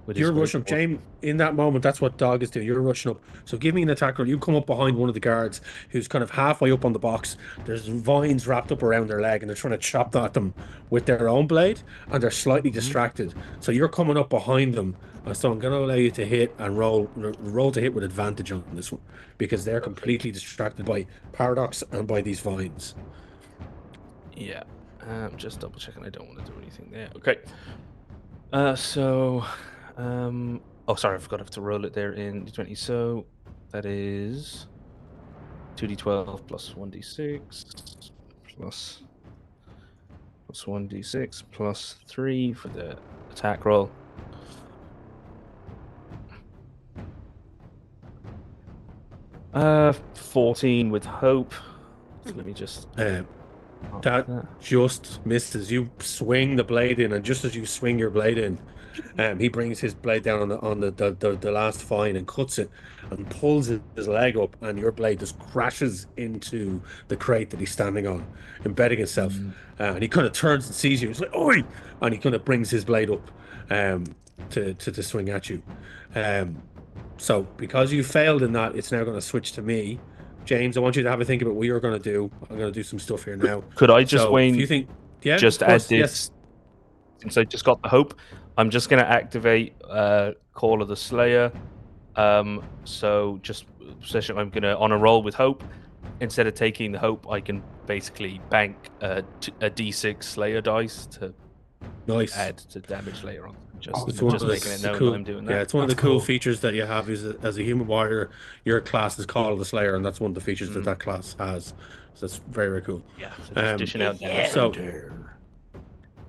with his you're rushing up, great sword. James. In that moment, that's what Dog is doing. You're rushing up. So give me an attack roll. You come up behind one of the guards who's kind of halfway up on the box. There's vines wrapped up around their leg, and they're trying to chop at them with their own blade, and they're slightly distracted. So you're coming up behind them. So I'm going to allow you to hit and roll to hit with advantage on this one because they're completely distracted by Paradox and by these vines. Yeah. Just double checking. I don't want to do anything there. Okay. Oh, sorry, I forgot I have to roll it there in d20. So that is 2d12 plus 1d6 plus 1d6 plus 3 for the attack roll. Uh, 14 with hope. So let me just. That just misses. You swing the blade in, and just as you swing your blade in, he brings his blade down on the last vine and cuts it and pulls his leg up, and your blade just crashes into the crate that he's standing on, embedding itself. And he kind of turns and sees you. He's like, "Oi!" And he kind of brings his blade up to swing at you. So because you failed in that, it's now going to switch to me. James, I want you to have a think about what you're going to do. I'm going to do some stuff here now. Could I just, Wayne, if you think, yeah, just add this? Yes. Since I just got the hope, I'm just going to activate Call of the Slayer. So just session, I'm going to, on a roll with hope, instead of taking the hope, I can basically bank a d6 Slayer dice to add to damage later on. Just making it known that I'm doing that. Yeah, it's one of the cool features that you have is as a human warrior, your class is Call of the Slayer, and that's one of the features that class has. So that's very, very cool. Yeah, so just dishing out damage.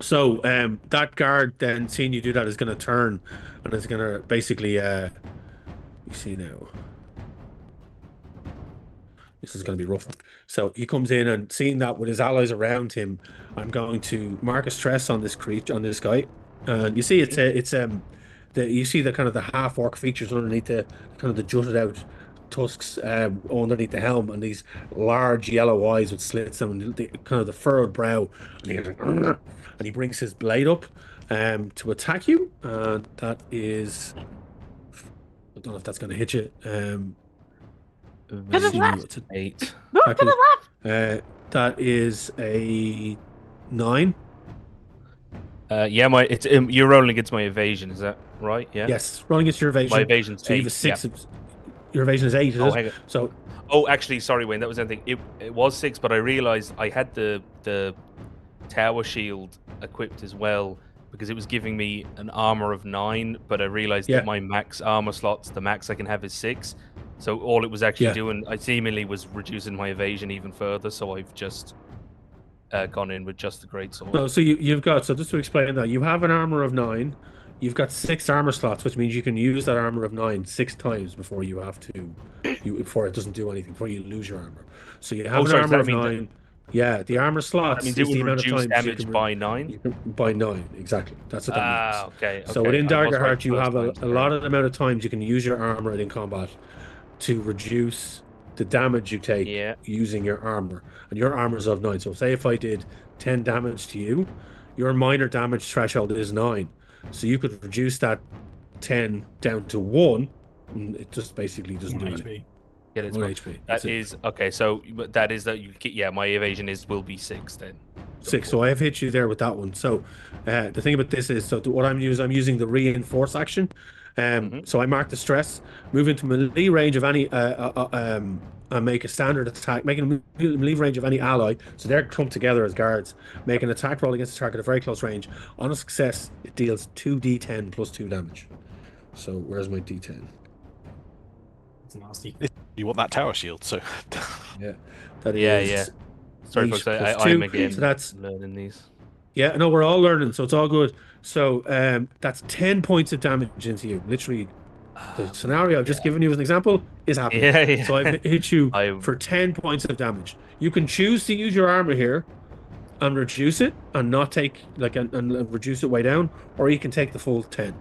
So that guard then, seeing you do that, is going to turn and is going to basically, you see now. This is going to be rough. So he comes in and seeing that with his allies around him, I'm going to mark a stress on this creature, on this guy. And you see you see the kind of the half orc features underneath the kind of the jutted out tusks underneath the helm, and these large yellow eyes with slits and the kind of the furrowed brow, and he brings his blade up to attack you. That is, I don't know if that's going to hit you. To the left. 8. Move to the left. That is a 9. Yeah, you're rolling against my evasion, is that right? Yeah. Yes, rolling against your evasion. My evasion's 8. You have a 6. Yeah. Your evasion is 8. Hang on. So. Oh, actually, sorry, Wayne. That was anything. It was 6, but I realized I had the tower shield equipped as well because it was giving me an armor of 9. But I realized that my max armor slots, the max I can have is 6. So all it was actually doing, I seemingly was reducing my evasion even further. So I've just gone in with just the great sword. No, so you've got, so just to explain that, you have an armor of 9. You've got 6 armor slots, which means you can use that armor of 9 6 times before you have to, before it doesn't do anything, before you lose your armor. So you have an armor of 9. Yeah, the armor slots is the amount of times damage by 9? By 9, exactly. That's what that means. Okay. So within Daggerheart, you have a lot of the amount of times you can use your armor in combat to reduce the damage you take using your armor. And your armor is of 9. So say if I did 10 damage to you, your minor damage threshold is 9. So you could reduce that 10 down to 1, and it just basically doesn't do anything. Yeah, it's 1 HP. That is okay. So that is that you. Yeah, my evasion will be 6 then. 6. So I have hit you there with that one. So the thing about this is, so what I'm using the reinforce action. So I mark the stress, move into melee range of any, and make a standard attack, making a melee range of any ally. So they're clumped together as guards. Make an attack roll against a target at very close range. On a success, it deals 2d10 plus 2 damage. So where's my d10? It's nasty. You want that tower shield, so Yeah, that Yeah, is yeah. Sorry, 8 folks. plus I'm 2. again So that's learning these. yeah. No, we're all learning, so it's all good. So that's 10 points of damage into you. Literally, the scenario I've just given you as an example is happening. Yeah, yeah. So I've hit you I for 10 points of damage. You can choose to use your armor here and reduce it and not take and reduce it way down, or you can take the full 10.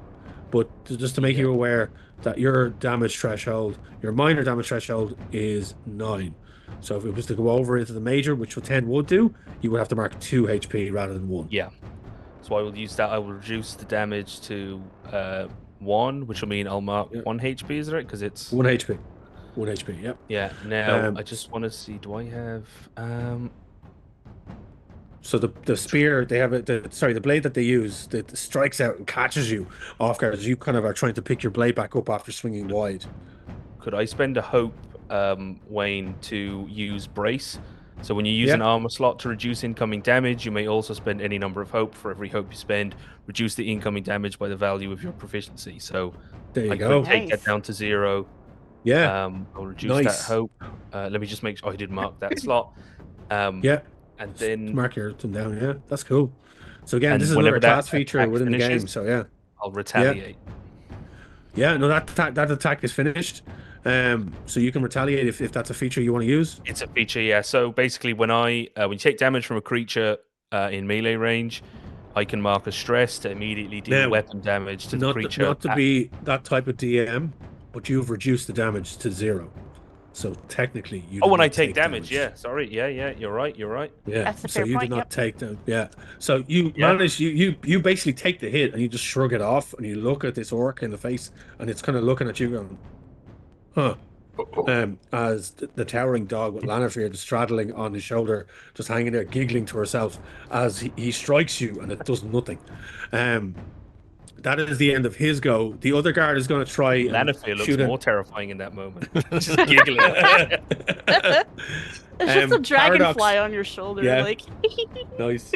But just to make you aware that your damage threshold, your minor damage threshold is 9. So if it was to go over into the major, which 10 would do, you would have to mark 2 HP rather than 1. Yeah. So I will use that. I will reduce the damage to 1, which will mean I'll mark 1 HP, is it right? Because it's 1 HP. 1 HP, yep. Yeah. Now I just want to see, do I have So the spear they have the blade that they use that strikes out and catches you off guard as you kind of are trying to pick your blade back up after swinging wide. could I spend a hope, Wayne, to use brace? So when you use an armor slot to reduce incoming damage, you may also spend any number of hope. For every hope you spend, reduce the incoming damage by the value of your proficiency. So There you I go. could take that Nice. down to 0. Yeah. I'll reduce Nice. that hope. Let me just make sure I did mark that slot. Yeah. And then Mark your them down, yeah. That's cool. So again, And this is whenever another class that feature attack within the game. finishes- So yeah. I'll retaliate. Yeah, no, that attack is finished. So you can retaliate if that's a feature you want to use. It's a feature, yeah. So basically, when you take damage from a creature in melee range, I can mark a stress to immediately deal Now, weapon damage to the Not creature. not to be that type of DM, but you've reduced the damage to 0. So technically, you. Oh, did when I not take damage, yeah. Sorry, yeah. You're right. Yeah. That's a So fair you point, did not yep. take them. Yeah. So you Yeah. manage. You basically take the hit and you just shrug it off and you look at this orc in the face and it's kind of looking at you going, huh. As the towering dog with Lanafir just straddling on his shoulder, just hanging there, giggling to herself as he strikes you, and it does nothing. That is the end of his go. The other guard is going to try and Lanafir looks shoot more terrifying in that moment. Just giggling. It's just a Paradox. dragonfly on your shoulder, Yeah. like. Nice.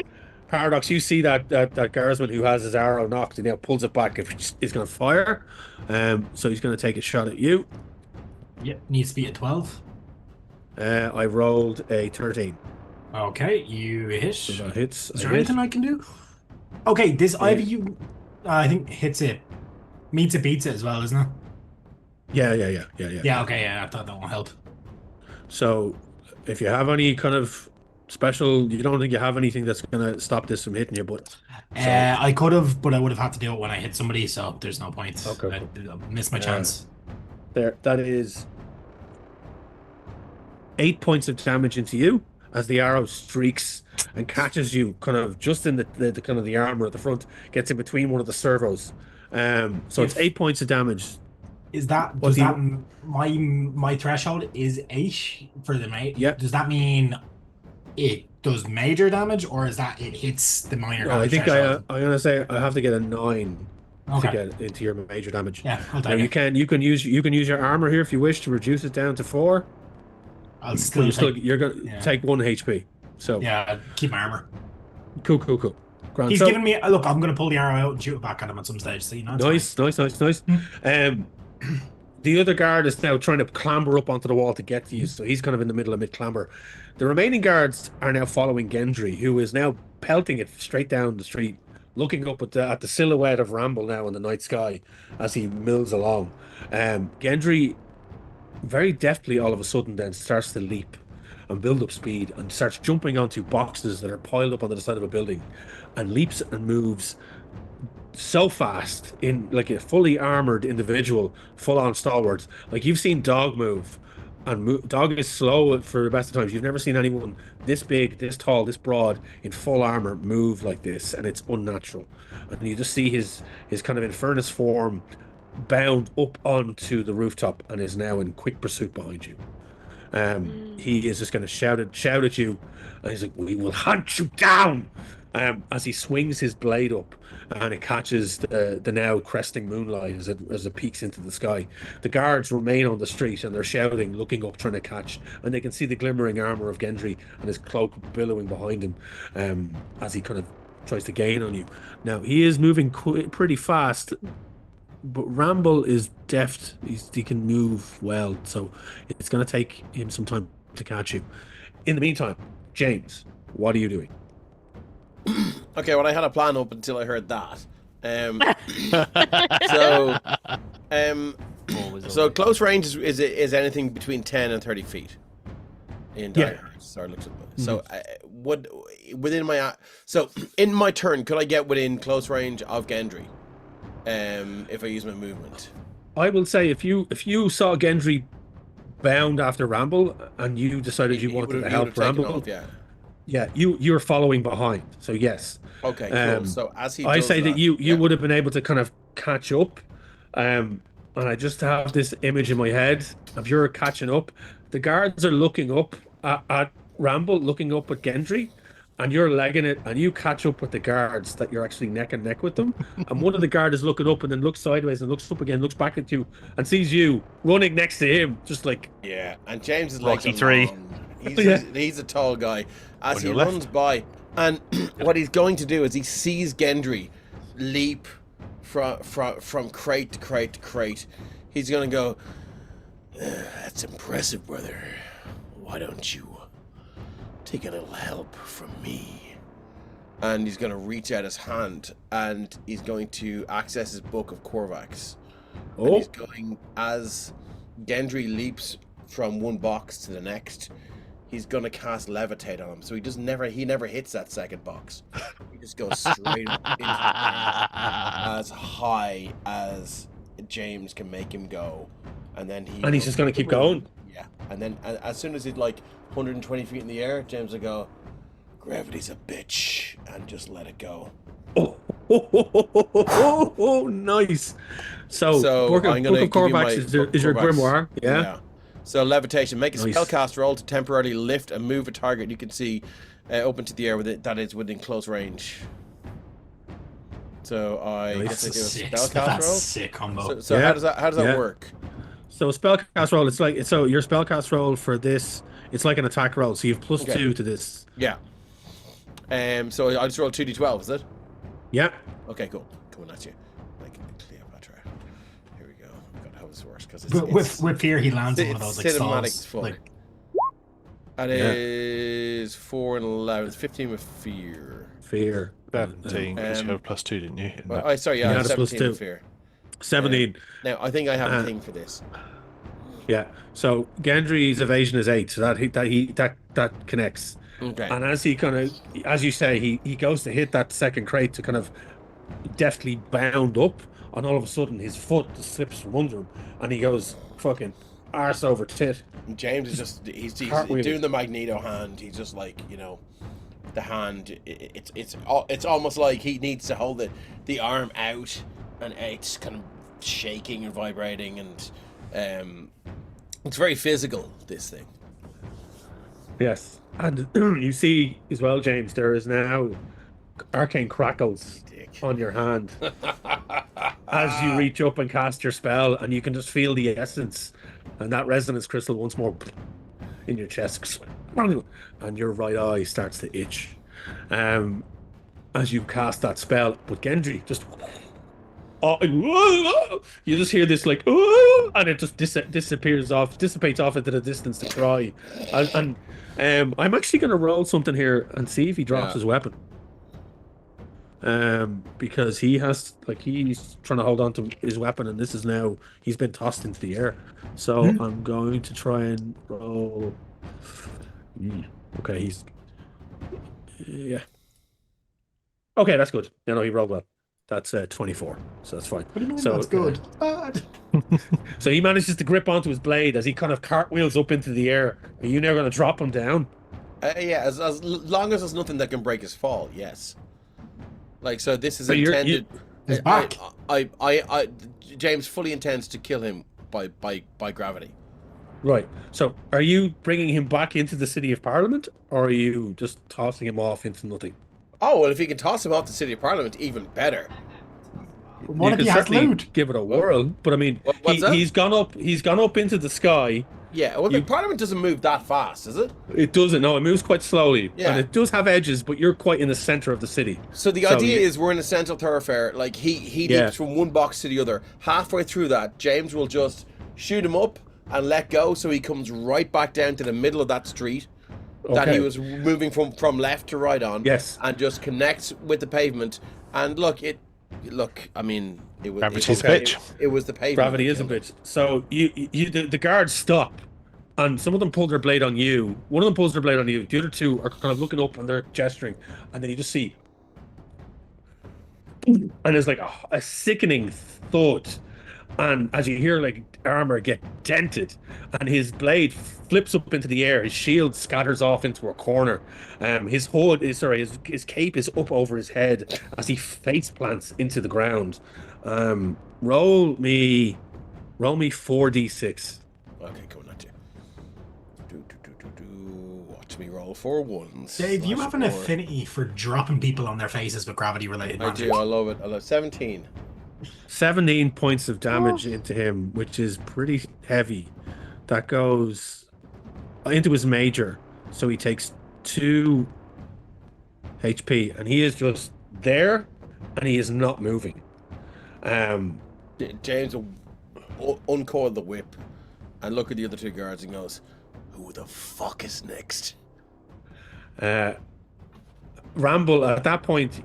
Paradox, you see that guardsman who has his arrow knocked and now pulls it back. If he's going to fire, so he's going to take a shot at you. Yep, needs to be at 12. I rolled a 13. Okay, you hit. So that hits. Is I there hit. anything I can do? Okay, this Yeah. either you, I think hits it, meets it, beats it as well, isn't it? Yeah. Yeah. Okay. Yeah, I thought that won't help. So, if you have any kind of special, you don't think you have anything that's going to stop this from hitting you, but I could have, but I would have had to do it when I hit somebody, so there's no point. Okay. I missed my chance. there, that is 8 points of damage into you as the arrow streaks and catches you kind of just in the kind of the armor at the front, gets in between one of the servos. So it's 8 points of damage. Is that What does do you- that my threshold is 8 for the mate? Yeah. Does that mean it does major damage, or is that it hits the minor I damage think threshold? I'm gonna say I have to get a 9 to Okay. get into your major damage. Yeah, I'll Now take it. you can use your armor here if you wish to reduce it down to 4. I'll But still you're gonna yeah. take 1 HP. So yeah, keep my armor. cool. Grand. He's So- giving me look. I'm gonna pull the arrow out and shoot it back at him at some stage. So you know, it's Nice. The other guard is now trying to clamber up onto the wall to get to you, so he's kind of in the middle of mid-clamber. The remaining guards are now following Gendry, who is now pelting it straight down the street, looking up at the silhouette of Ramble now in the night sky as he mills along. Gendry very deftly all of a sudden then starts to leap and build up speed and starts jumping onto boxes that are piled up on the side of a building and leaps and moves so fast in like a fully armored individual, full on stalwart. Like you've seen Dog move, and Dog is slow for the best of times. You've never seen anyone this big, this tall, this broad in full armor move like this, and it's unnatural. And you just see his kind of infernus form bound up onto the rooftop and is now in quick pursuit behind you. He is just going to shout at you, and he's like, "We will hunt you down!" As he swings his blade up, and it catches the now cresting moonlight as it peeks into the sky. The guards remain on the street, and they're shouting, looking up, trying to catch, and they can see the glimmering armor of Gendry and his cloak billowing behind him, as he kind of tries to gain on you. Now he is moving pretty fast. but Ramble is deft. He can move well, so it's going to take him some time to catch you. In the meantime, James, what are you doing? Okay, well, I had a plan up until I heard that. So, so close range is anything between 10 and 30 feet in Yeah. Daggerheart. So I looked at so so in my turn, could I get within close range of Gendry? If I use my movement. I will say if you saw Gendry bound after Ramble and you decided you wanted to help Ramble, yeah. you're following behind. So yes. Okay, cool. So as he I does say that you yeah. would have been able to kind of catch up, and I just have this image in my head of you're catching up. The guards are looking up at Ramble, looking up at Gendry, and you're legging it, and you catch up with the guards that you're actually neck and neck with them. And one of the guards is looking up and then looks sideways and looks up again, looks back at you, and sees you running next to him, just like yeah. And James is like Rocky 3. He's a tall guy. As he runs by, and what he's going to do is he sees Gendry leap from crate to crate to crate. He's gonna go, that's impressive, brother. Why don't you take a little help from me? And he's gonna reach out his hand and he's going to access his book of Korvax. And he's going, as Gendry leaps from one box to the next, he's gonna cast levitate on him. So he never hits that second box. He just goes straight up into the air, as high as James can make him go. And then he's just gonna keep going. Yeah. And then as soon as he's like 120 feet in the air, James will go, gravity's a bitch, and just let it go. Oh, nice. So Book of Korvax is your grimoire, yeah? So levitation, make a spellcast roll to temporarily lift and move a target you can see up into the air that is within close range. So I guess I do a spellcast roll. That's a sick combo. So how does that work? So a spellcast roll, so your spellcast roll for this, it's like an attack roll. So you have +2 to this. Yeah. So I just roll 2d12, is it? Yeah. Okay, cool. Coming at you. Like Cleopatra. Here we go. God, how this works, because it's with fear he lands on one of those like cinematic stalls. fun. Like, that is 4 and 11. It's 15 with fear. Fear. 17, because you have +2, didn't you? Sorry, yeah, You had a 17 with +2. fear. 17. Now, I think I have a thing for this. Yeah. So Gendry's evasion is 8, so that connects. Okay. And as he kind of, as you say, he goes to hit that second crate to kind of deftly bound up, and all of a sudden his foot just slips from under him, and he goes fucking arse over tit. And James is just he's doing the Magneto hand. He's just like, the hand. It's almost like he needs to hold the arm out, and it's kind of shaking and vibrating, and it's very physical, this thing. Yes. And you see as well, James, there is now arcane crackles on your hand as you reach up and cast your spell, and you can just feel the essence and that resonance crystal once more in your chest, and your right eye starts to itch as you cast that spell. But Gendry just you just hear this like and it just dissipates off into the distance to cry. And I'm actually going to roll something here and see if he drops his weapon, because he's trying to hold on to his weapon, and this is now he's been tossed into the air. So I'm going to try and roll. Okay, okay, that's good. He rolled well. That's 24, so that's fine. What do you mean so that's good? Bad. So he manages to grip onto his blade as he kind of cartwheels up into the air. Are you now going to drop him down? Yeah, as long as there's nothing that can break his fall, yes. Like, so this is intended. He's back. James fully intends to kill him by gravity. Right. So are you bringing him back into the City of Parliament, or are you just tossing him off into nothing? Oh, well, if you can toss him off the City of Parliament, even better. What you if can he has certainly loot? give it a whirl, but I mean, What's that? he's gone up into the sky, Yeah, well, the Parliament doesn't move that fast, does it? It doesn't. No, it moves quite slowly, Yeah. and it does have edges. But you're quite in the center of the city. So the idea is we're in a central thoroughfare. Like he leaps from one box to the other. Halfway through that, James will just shoot him up and let go, so he comes right back down to the middle of that street that he was moving from left to right on. Yes, and just connects with the pavement. And I mean, it was Gravity's a bitch. It was the pavement. Gravity is a bitch. So the guards stop, and some of them pull their blade on you. One of them pulls their blade on you. The other two are kind of looking up and they're gesturing, and then you just see, and there's like a sickening thud, and as you hear like armor get dented, and his blade flips up into the air, his shield scatters off into a corner. His cape is up over his head as he face plants into the ground. Roll me 4d6. Okay, cool, not you. Watch me roll 4 ones. Dave, you have an affinity for dropping people on their faces with gravity-related magic. I do. I love it. I love 17. 17 points of damage into him, which is pretty heavy. That goes into his major, so he takes 2 HP, and he is just there, and he is not moving. James will uncoil the whip and look at the other 2 guards and goes, "Who the fuck is next?" Ramble, at that point,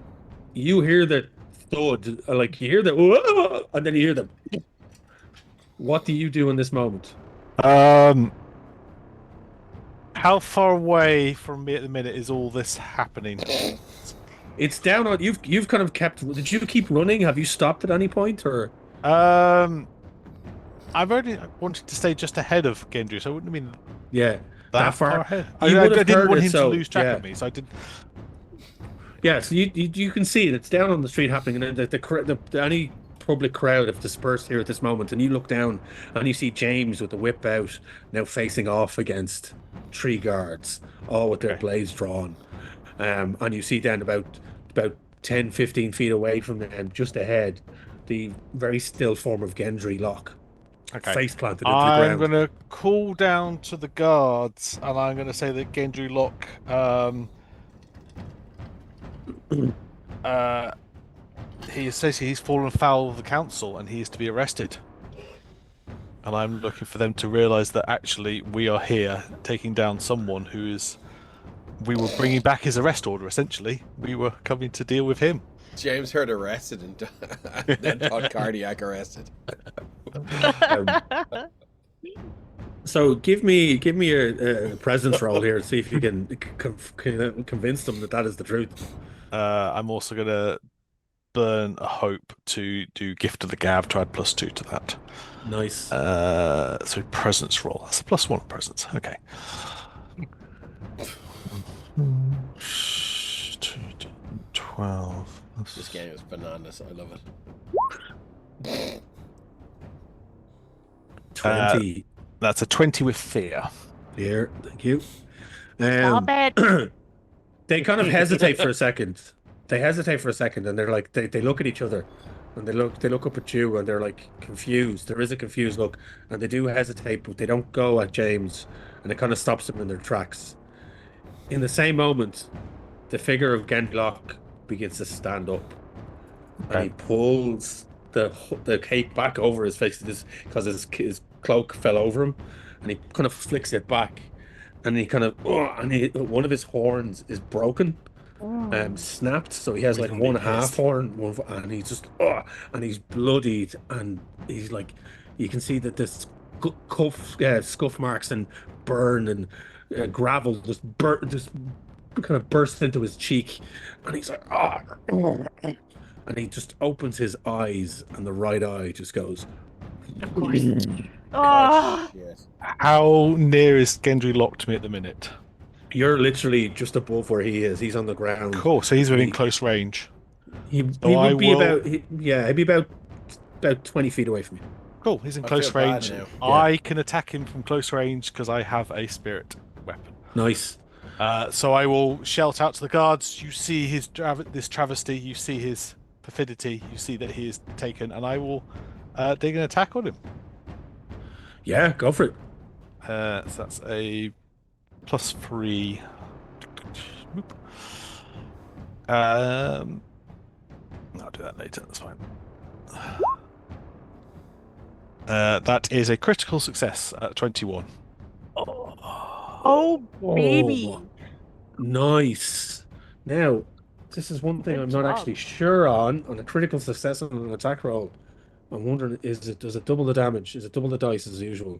you hear the thud, like you hear the whoa, and then you hear the. What do you do in this moment? How far away from me at the minute is all this happening? It's down on you've kind of kept. Did you keep running? Have you stopped at any point, or? I've only wanted to stay just ahead of Gendry, so I wouldn't have been that far ahead. I didn't want him to lose track of me, so I did. Yeah, so you can see it. It's down on the street happening, and any public crowd have dispersed here at this moment. And you look down, and you see James with the whip out, now facing off against 3 guards, all with their blades drawn. And you see down about 10, 15 feet away from them, just ahead, the very still form of Gendry Locke. Face planted into the ground. I'm going to call down to the guards, and I'm going to say that Gendry Locke, he says he's fallen foul of the council, and he is to be arrested. And I'm looking for them to realise that actually we are here taking down someone who is. We were bringing back his arrest order. Essentially, we were coming to deal with him. James heard arrested and then thought cardiac arrested. So give me a presence roll here, see if you can convince them that is the truth. I'm also going to burn a hope to do Gift of the Gab to add +2 to that. Nice. So presence roll. That's a +1 presence. Okay. 12. This game is bananas. I love it. 20. That's a 20 with fear. Here, thank you. Stop it. They kind of hesitate for a second. And they're like, they look at each other, and they look up at you, and they're like confused. There is a confused look, and they do hesitate, but they don't go at James, and it kind of stops them in their tracks. In the same moment, the figure of Gendry Locke begins to stand up, and he pulls the cape back over his face because his cloak fell over him, and he kind of flicks it back, and he kind of one of his horns is broken, snapped, so he has like one half horn, and he's just and he's bloodied, and he's like, you can see that this scuff marks and burn and gravel just kind of bursts into his cheek, and he's like, and he just opens his eyes, and the right eye just goes. Of course. Yes. How near is Gendry Locke to me at the minute? You're literally just above where he is. He's on the ground. Cool. So he's within close range. He'd be about 20 feet away from you. Cool. He's in close range. I can attack him from close range because I have a spirit weapon. Nice. So I will shout out to the guards. You see this travesty. You see his perfidy. You see that he is taken, and I will dig an attack on him. Yeah, go for it. So that's a +3. Whoop. I'll do that later. That's fine. That is a critical success at 21. Oh, baby. Oh, nice. Now, this is one thing Good I'm not job. actually sure on a critical success on an attack roll. I'm wondering, does it double the damage? Is it double the dice as usual?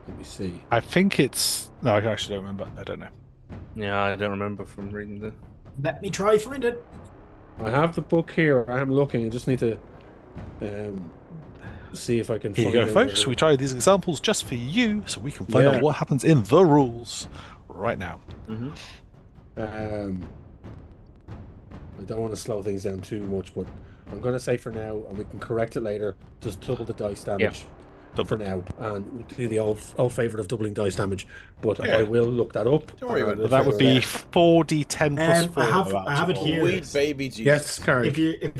Let me see. I think it's. No, I actually don't remember. I don't know. Yeah, I don't remember from reading the. Let me try find it. I have the book here. I am looking. I just need to see if I can Here you find go, out folks. where- We tried these examples just for you, so we can find Yeah. out what happens in the rules right now. Mhm. I don't want to slow things down too much, but I'm going to say for now, and we can correct it later, just double the dice damage for now, and we'll do the old favorite of doubling dice damage. But Yeah. I will look that up. Don't worry and I about it. will But that would be figure 4d10 plus 4. I have it Oh, here. sweet baby Jesus. Yes, Carrick. If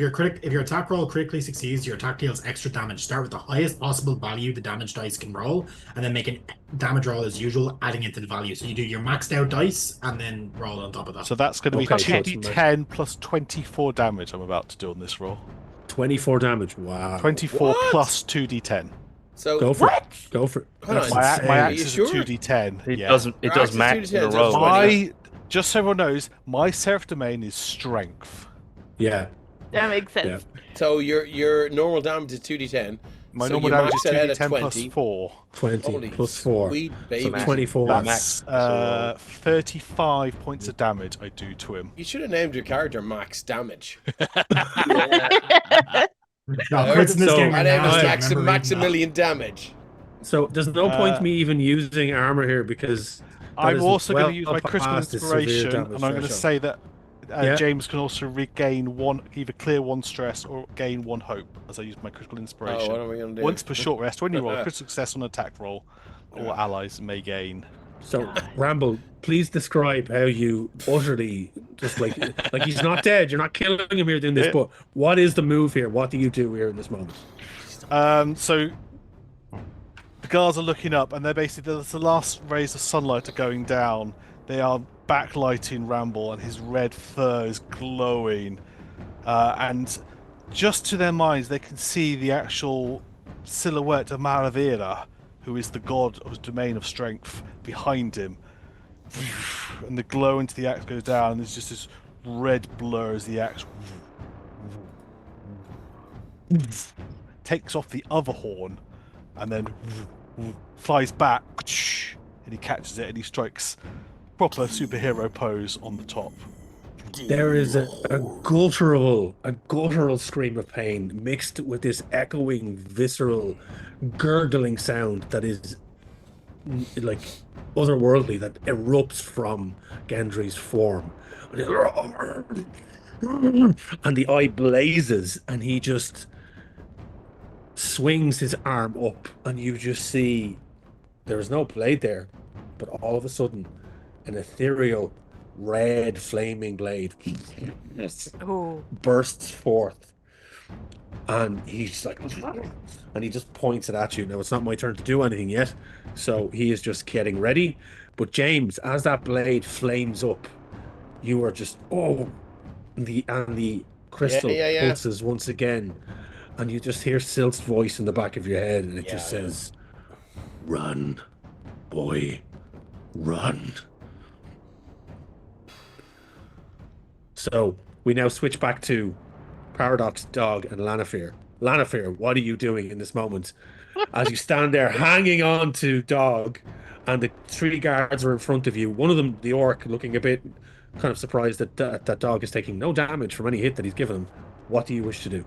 your attack roll critically succeeds, your attack deals extra damage. Start with the highest possible value the damage dice can roll, and then make a damage roll as usual, adding it to the value. So you do your maxed out dice, and then roll on top of that. So that's going to be Okay, so it's 2d10 plus 24 damage I'm about to do on this roll. 24 damage. Wow. 24 What? plus 2d10. So Go for What? it. Go for it. Hold That's on. My insane. axe you is sure? a 2d10. It yeah. doesn't. It Your does axe is max 2d10, in a so row. it's My, just so everyone knows, my serif domain is strength. Yeah. That makes sense. Yeah. so your normal damage is 2d10. My So normal you damage is max it out at 2d10 plus 20. 4. 20 Holy plus 4. sweet baby. max. 24. That's- That's so- 35 points of damage I do to him. You should have named your character Max Damage. No, crits in this So- game My are name is nasty. I Max remember reading that. Maximilian Damage. So there's no point me even using armor here because that I'm is also going well to use my critical past the severe inspiration, damage and I'm going to threshold. say that Yeah. James can also regain one, either clear 1 stress or gain 1 hope as I use my critical Oh, inspiration. what are we going to do? Once per short rest, when you roll a critical success on an attack roll, all allies may gain. So Ramble, please describe how you utterly just like he's not dead. You're not killing him here doing this, Yeah. but what is the move here? What do you do here in this moment? So the guards are looking up, and they're basically, as the last rays of sunlight are going down, they are backlighting Ramble, and his red fur is glowing. And just to their minds, they can see the actual silhouette of Maravira, who is the god of his domain of strength, behind him. And the glow into the axe goes down, and there's just this red blur as the axe takes off the other horn, and then flies back, and he catches it, and he strikes proper superhero pose on the top. There is a guttural scream of pain mixed with this echoing, visceral, gurgling sound that is like otherworldly, that erupts from Gendry's form. And the eye blazes, and he just swings his arm up, and you just see there is no blade there, but all of a sudden, an ethereal red flaming blade Oh. bursts forth, and he's like, and he just points it at you. Now it's not my turn to do anything yet, so he is just getting ready. But James, as that blade flames up, you are just the crystal Yeah. pulses once again, and you just hear Silt's voice in the back of your head, and it just Yeah. says, "Run, boy, run." So we now switch back to Paradox, Dog, and Lanafir. Lanafir, what are you doing in this moment? As you stand there hanging on to Dog, and the 3 guards are in front of you. One of them, the orc, looking a bit kind of surprised that that Dog is taking no damage from any hit that he's given him. What do you wish to do?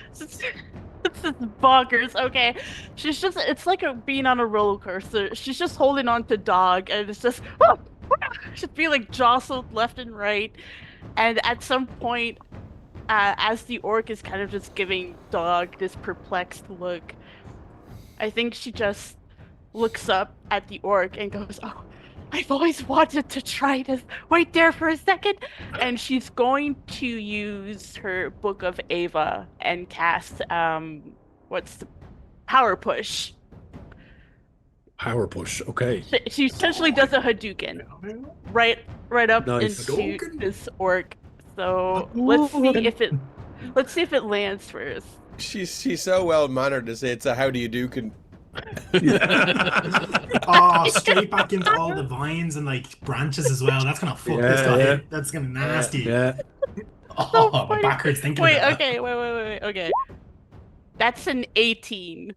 This is bonkers. Okay, it's like being on a roller coaster. She's just holding on to Dog, and it's just just being like jostled left and right. And at some point, as the orc is kind of just giving Dog this perplexed look, I think she just looks up at the orc and goes, "Oh, I've always wanted to try this. Wait there for a second. And she's going to use her Book of Ava and cast what's the power push. Power push. Okay. She essentially does a Hadouken right up Nice. into Hadouken. this orc. So let's see if it lands first. She's so well mannered to say it's a how do you do can. Oh, straight back into all the vines and like branches as well. That's gonna fuck this guy. Yeah. That's gonna nasty. Yeah. Oh, So funny. backwards thinking Wait, about that. okay, wait. Okay. That's an 18.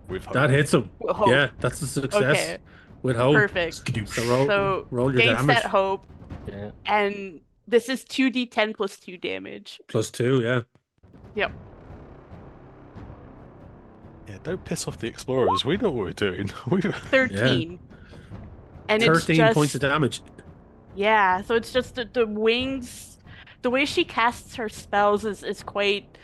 With hope. That hits him. With hope. Yeah, that's a success. Okay, With hope. perfect. Skadoosh. So roll your Gains damage. that hope, Yeah. and this is 2d10 plus 2 damage. +2, yeah. Yep. Yeah, don't piss off the explorers. We know what we're doing. 13. And 13 it's points of just damage. yeah. So it's just the wings. The way she casts her spells is quite.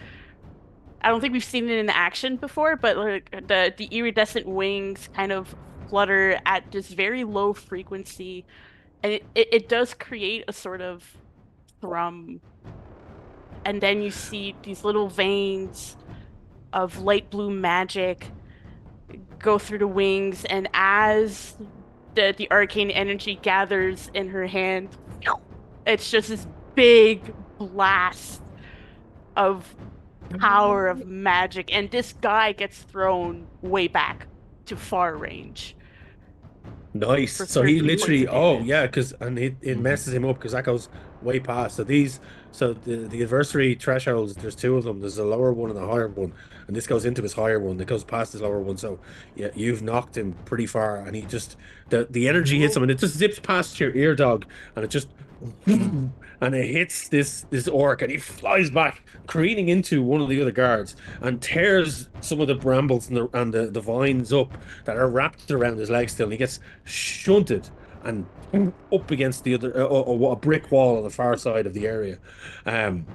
I don't think we've seen it in action before, but like the iridescent wings kind of flutter at this very low frequency, and it does create a sort of thrum. And then you see these little veins of light blue magic go through the wings, and as the arcane energy gathers in her hand, it's just this big blast of power of magic, and this guy gets thrown way back to far range. Nice. For So he 13 literally, points of damage. yeah, because it messes him up because that goes way past. So the adversary thresholds, there's two of them. There's a lower one and a higher one, and this goes into his higher one. It goes past his lower one. So yeah, you've knocked him pretty far, and he just the energy hits him, and it just zips past your ear, dog, and it just and it hits this orc, and he flies back, careening into one of the other guards, and tears some of the brambles and the vines up that are wrapped around his legs still, and he gets shunted and up against the other a brick wall on the far side of the area, and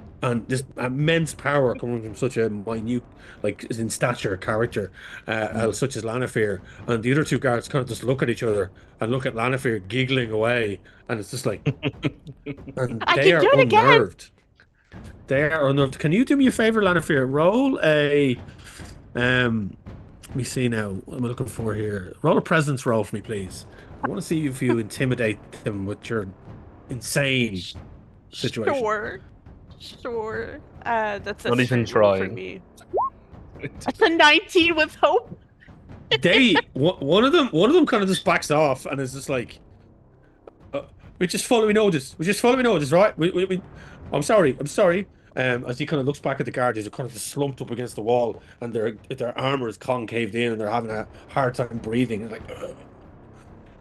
this immense power coming from such a minute, like in stature character, such as Lanafir, and the other two guards kind of just look at each other and look at Lanafir giggling away, and it's just like, and I they can are do it again. unnerved. They are unnerved. Can you do me a favor, Lanafir? Roll a let me see now. What am I looking for here? Roll a presence roll for me, please. I want to see if you intimidate them with your insane situation. Sure. That's a Not even straight roll for trying. me. That's a 19 with hope. One of them kind of just backs off and is just like, "We just following orders. Right? I'm sorry." As he kind of looks back at the guards, they're kind of just slumped up against the wall, and their armor is concaved in, and they're having a hard time breathing. And like,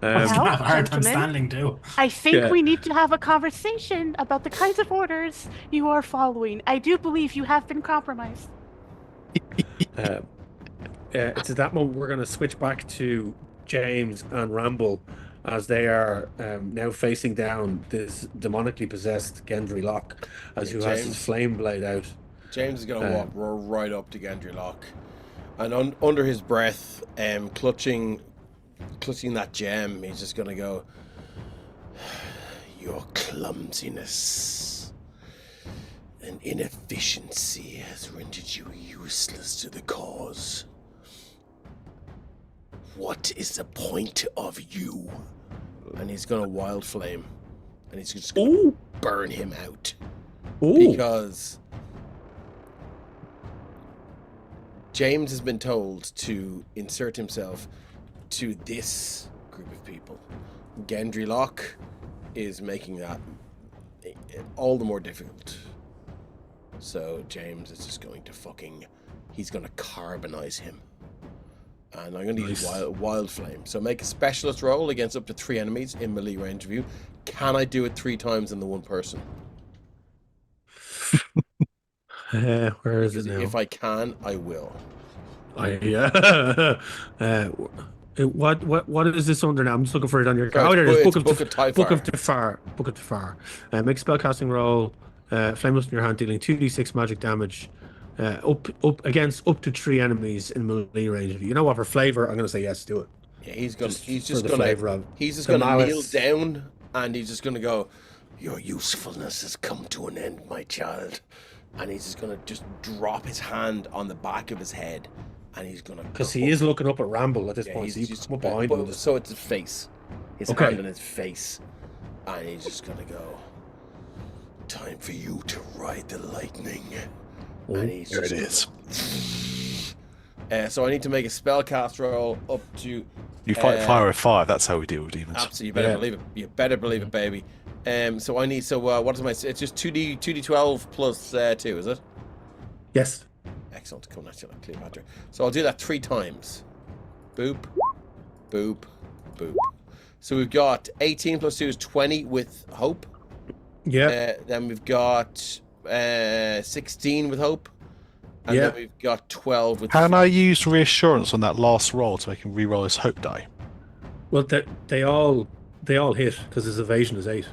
I was Well, gonna have a hard time gentlemen. standing too. I think Yeah. we need to have a conversation about the kinds of orders you are following. I do believe you have been compromised. It's at that moment we're going to switch back to Jaymz and Ramble as they are now facing down this demonically possessed Gendry Locke, as who has his Jaymz. flame blade out. Jaymz is going to roar right up to Gendry Locke, and under his breath, clutching that gem, he's just going to go, "Your clumsiness and inefficiency has rendered you useless to the cause. What is the point of you?" And he's going to wild flame, and he's just going to burn him out. Because Jaymz has been told to insert himself to this group of people. Gendry Locke is making that all the more difficult. So Jaymz is just going to he's going to carbonize him. And I'm going to use wild flame. So make a specialist roll against up to 3 enemies in melee range of you. Can I do it 3 times in the one person? Where is it now? If I can, I will. What is this under now? I'm just looking for it on your Right, card. Oh, there it is. it's Book of Typhar. Book of Tefar. Make a spellcasting roll. Flame dust in your hand, dealing 2d6 magic damage. Up against up to 3 enemies in melee range. You know what? For flavor, I'm going to say yes. Do it. Yeah, he's gonna. Just He's for just the gonna. flavour of He's just the gonna kneel malice. down, and he's just gonna go. Your usefulness has come to an end, my child. And he's just gonna just drop his hand on the back of his head, and he's gonna. Because he is looking up at Ramble at this Yeah, point. he's So you just come up behind him. And just, so it's his face, his Okay. hand in his face, and he's just gonna go. Time for you to ride the lightning. Oh, And he's There it just is. so I need to make a spellcast roll up to. You fight fire with fire. That's how we deal with demons. Absolutely, you better Yeah. believe it. You better believe it, baby. So I need. So what is my? It's just 2d12 plus 2, is it? yes. Excellent. Come on, like Cleopatra. So I'll do that 3 times. Boop, boop, boop. So we've got 18 plus 2 is 20 with hope. Yeah. Then we've got 16 with hope. And Yeah. then we've got 12 with Can I use reassurance on that last roll to make him re-roll his hope die? Well, they all hit because his evasion is 8.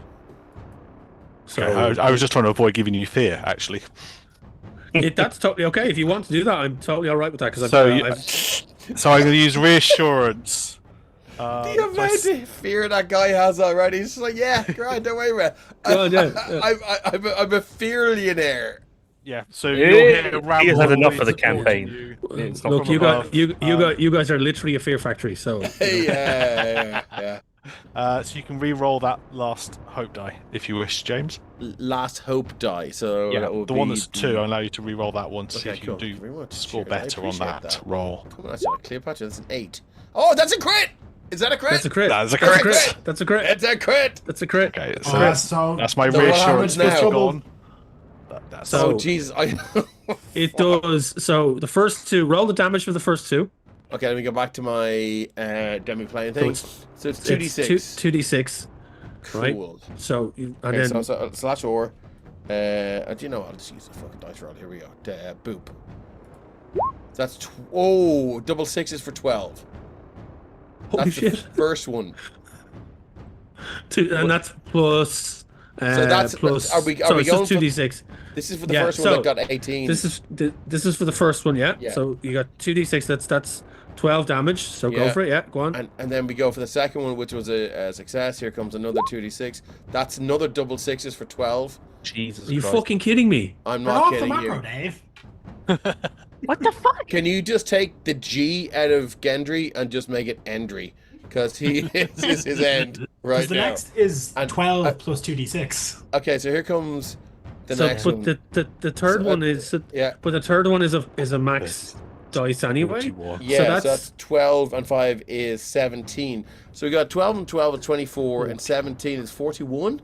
So Okay, I was just trying to avoid giving you fear, actually. that's totally okay. If you want to do that, I'm totally all right with that. Because So, I've so I'm going to use reassurance. The amount of fear that guy has already. He's just like, yeah, great, don't worry about it. Well, yeah. I'm a fearlionaire. Yeah, so He you'll hear has Ramble had enough always for the supporting campaign. you. It's not look, from you above. you guys are literally a fear factory. So Yeah. So you can re-roll that last hope die if you wish, James. Last hope die. So Yeah, that will the be one that's 2. I allow you to re-roll that one to see Okay, if cool. you Very do much. score Cheers, I better on appreciate that roll. Come on, Cleopatra. That's an 8. Oh, that's a crit. Is that a crit? that's a crit. That is a That's a crit. crit. That's a crit. It's a crit. That's a crit. Okay, so So that's my So what reassurance happens now? bit gone. That's So- Oh, Jesus. It does. So the first 2, roll the damage for the first 2. Okay, let me go back to my demi-plane thing. So it's 2d6. 2d6. right? Cool. So you and Okay, then so slash or. Do you know what? I'll just use the fucking dice roll. Here we go. Boop. That's double 6s for 12. holy That's shit. the first one. And that's plus. that's- plus. are we so it's going just 2d6. This is for the Yeah, first one so that got 18. This is for the first one, yeah. Yeah. So you got 2d6. That's 12 damage. So go Yeah. for it. Yeah, go on. And then we go for the second one, which was a success. Here comes another 2d6. That's another double 6s for 12. Jesus Are you Christ. fucking kidding me? I'm Get not off the kidding macro, you. Dave. What the fuck? Can you just take the G out of Gendry and just make it Endry? Because he is his end right Because the now. next is And- 12 plus 2d6. Okay, so here comes the So, next but one. the third So, one is. Yeah, But the third one is a max dice anyway. 41. yeah. So that's- that's 12 and 5 is 17. So we got 12 and 12 is 24, and 17 is 41.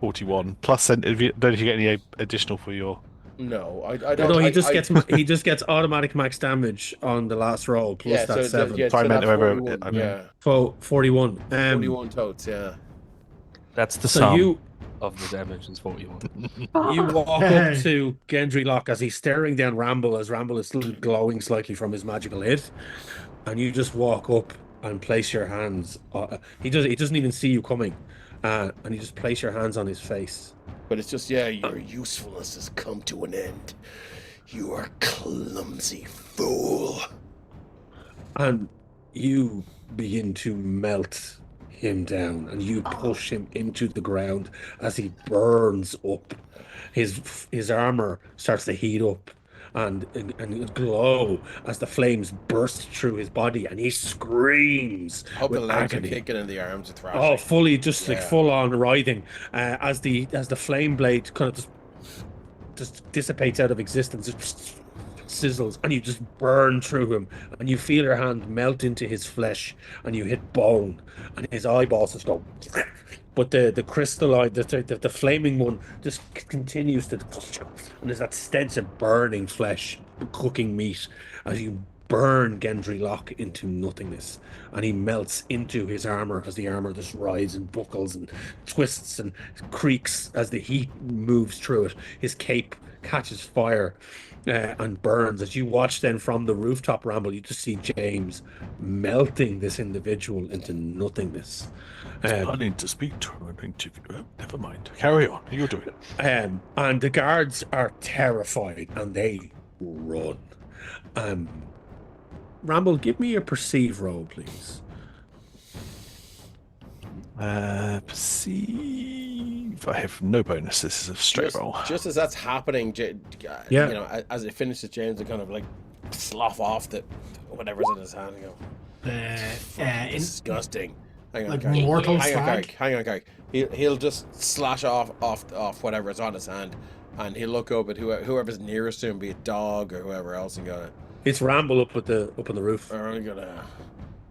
41. Plus, then if you get any additional for your... No, I don't. No, he I- just I- gets he just gets automatic max damage on the last roll plus Yeah, that so 7. yeah, So I so meant that's whoever- 41, I mean- yeah, 41. 41 totes. Yeah. That's the So sum you of the damage is 41. you walk up to Gendry Lock as he's staring down Ramble as Ramble is still glowing slightly from his magical hit, and you just walk up and place your hands. He doesn't even see you coming, and you just place your hands on his face. But it's just, yeah, your usefulness has come to an end. You are clumsy fool. And you begin to melt him down, and you push him into the ground as he burns up. His armor starts to heat up and glow as the flames burst through his body, and he screams Hope the with legs are agony. kicking and the arms are thrashing. Oh, fully, just like Yeah. full on writhing, as the flame blade kind of just dissipates out of existence, just sizzles, and you just burn through him, and you feel your hand melt into his flesh, and you hit bone, and his eyeballs just go. But the crystalline, the flaming one just continues to, and there's that stench of burning flesh, cooking meat, as you burn Gendry Lock into nothingness, and he melts into his armor as the armor just writhes and buckles and twists and creaks as the heat moves through it. His cape catches fire and burns. As you watch then from the rooftop, Ramble, you just see James melting this individual into nothingness. I need to speak to an interviewer. Never mind. Carry on. You're doing it. And the guards are terrified and they run. Ramble, give me a perceive roll, please. Perceive. I have no bonus. This is a straight roll. Just as that's happening, Yeah. you know, as it finishes, James will kind of like slough off the whatever's in his hand and go, disgusting. Hang on, like Carrick. mortal Hang on, slag? Carrick. Hang on, Carrick. He'll just slash off whatever's on his hand, and he'll look up at whoever's nearest to him, be it Dog or whoever else, and go, It's Ramble up on the roof. "Are we gonna?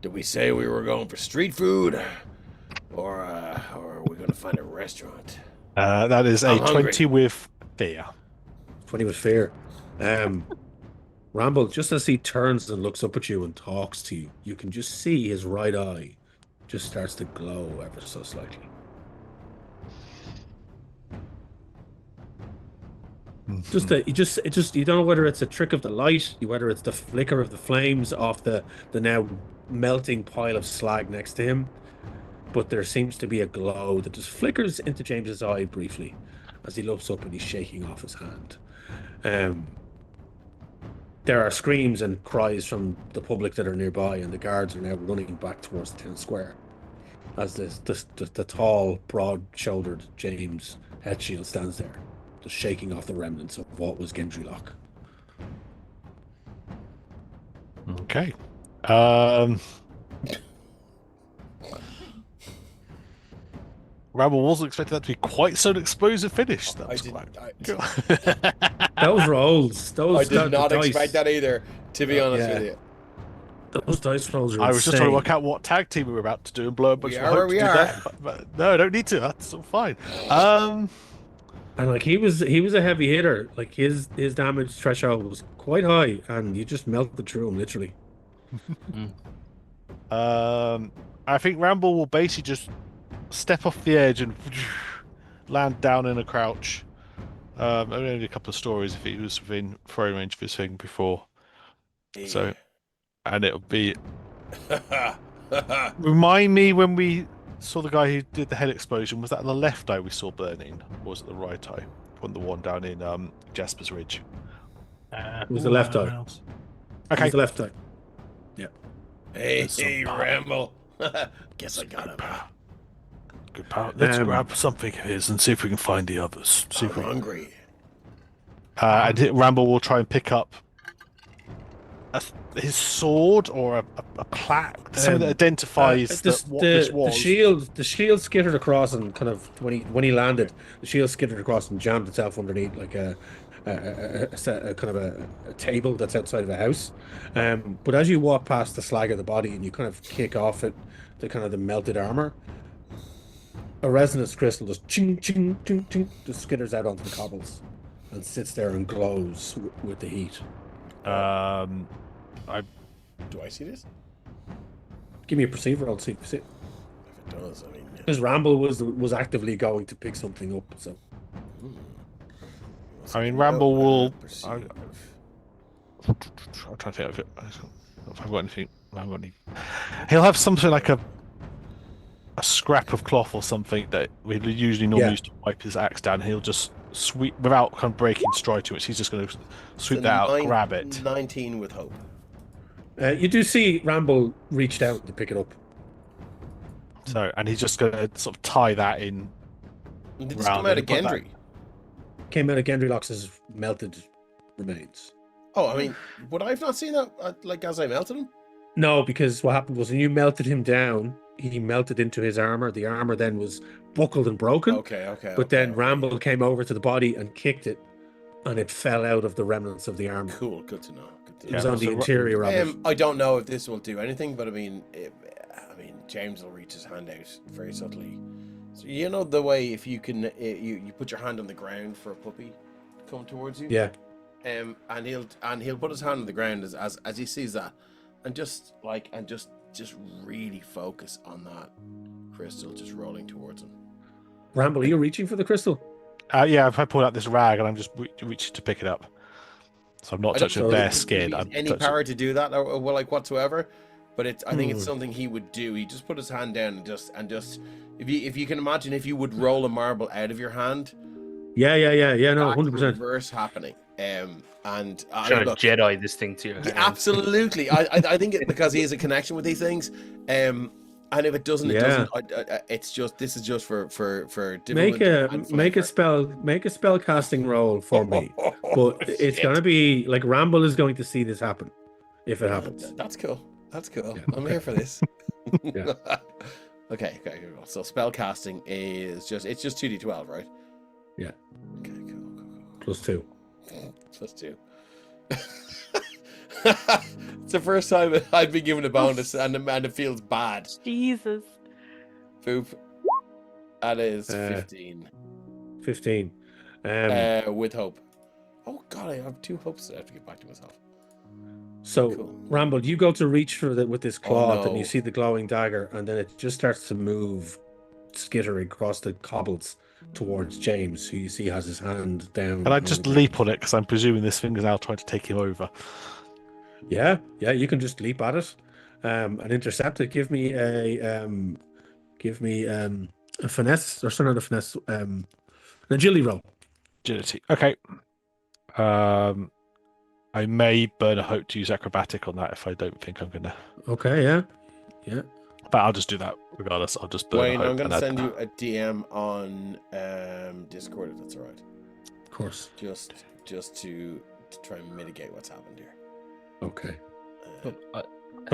Did we say we were going for street food, or are we gonna find a restaurant?" That is a I'm hungry. 20 with fear. 20 with fear. Ramble, just as he turns and looks up at you and talks to you, you can just see his right eye just starts to glow ever so slightly. You don't know whether it's a trick of the light, whether it's the flicker of the flames off the now melting pile of slag next to him, but there seems to be a glow that just flickers into James's eye briefly as he looks up and he's shaking off his hand. There are screams and cries from the public that are nearby, and the guards are now running back towards the town square as the tall, broad-shouldered James Headshield stands there, just shaking off the remnants of what was Gendry Lock. Okay. Ramble wasn't expecting that to be quite so an explosive finish. That was Those rolls, I did not expect that either, to be honest with you. Those dice rolls are I was just trying to insane. work out what tag team we were about to do and blow a bunch We of are hope where to we do are. that. But no, I don't need to. That's all fine. And like he was a heavy hitter. Like his damage threshold was quite high, and you just melted through him literally. I think Ramble will basically just step off the edge and land down in a crouch. Only a couple of stories if he was within throwing range of his thing before. So, and it'll be. Remind me when we saw the guy who did the head explosion. Was that the left eye we saw burning, or was it the right eye? On the one down in Jasper's Ridge. It was the left eye. It Okay. was the left eye. Yeah. Hey, Ramble. Guess I got him. Good power. Let's grab something of his and see if we can find the others. See I'm if we... hungry. And Ramble will try and pick up his sword or a plaque, something that identifies what this was. The shield skittered across and kind of when he landed, the shield skittered across and jammed itself underneath like a table that's outside of a house. But as you walk past the slag of the body and you kind of kick off it, the melted armor, a resonance crystal just ching ching ching ching just skitters out onto the cobbles and sits there and glows with the heat. Do I see this? Give me a perceiver, I'll see if you see it. If it does, I mean. Because Ramble was actively going to pick something up, so. I mean, Ramble will. Perceive. I'm trying to think of it. If I've got anything, I haven't got any. He'll have something like a scrap of cloth or something that we normally use to wipe his axe down. He'll just sweep without kind of breaking stride to it. He's just going to sweep that out, grab it. 19 with hope. You do see Ramble reached out to pick it up. So, and he's just going to sort of tie that in. Did this come out of Gendry? Came out of Gendry Lox's melted remains. Oh, I mean, would I have not seen that like as I melted him? No, because what happened was when you melted him down, he melted into his armor. The armor then was buckled and broken. Okay. But then Ramble came over to the body and kicked it, and it fell out of the remnants of the armor. Cool, good to know. It was on the interior of it. I don't know if this will do anything, but I mean, James will reach his hand out very subtly. So you know the way if you can, you put your hand on the ground for a puppy to come towards you. Yeah. And he'll put his hand on the ground as he sees that, and just really focus on that crystal just rolling towards him. Ramble, are you reaching for the crystal? Yeah, if I pull out this rag and I'm just reaching to pick it up. So I'm not touching bare skin. I'm any power to do that or like whatsoever, but I think it's something he would do. He just put his hand down and just if you can imagine if you would roll a marble out of your hand. Yeah, no, 100%. Reverse happening. And trying to Jedi this thing to your hand. Absolutely. I think it, because he has a connection with these things. And if it doesn't, it Yeah. doesn't. It's just this is just for Make different and a flavor. spell casting roll for me. But it's Shit. gonna be like Ramble is going to see this happen if it happens. That's cool. That's cool. Yeah, I'm okay. here for this. Yeah. Okay, cool. So spell casting is just 2d12, right? Yeah. Okay, cool. +2. Plus 2. It's the first time I've been given a bonus and it feels bad. Jesus. Boop. That is 15. 15. With hope. Oh god, I have 2 hopes that I have to get back to myself. So Cool. Ramble, you go to reach for it with this cloth, and no. you see the glowing dagger, and then it just starts to move, skittering across the cobbles towards James, who you see has his hand down. And I on just the ground. leap on it because I'm presuming this thing is now trying to take him over. Yeah, you can just leap at it, and intercept it. Give me a finesse, or sorry, not a finesse, an agility roll. Agility. Okay. I may burn a hope to use acrobatic on that if I don't think I'm gonna. Okay, yeah. But I'll just do that regardless. I'll just burn Wayne, a hope. I'm going to and send you a DM on Discord if that's all right. Of course. Just to try and mitigate what's happened here. Okay.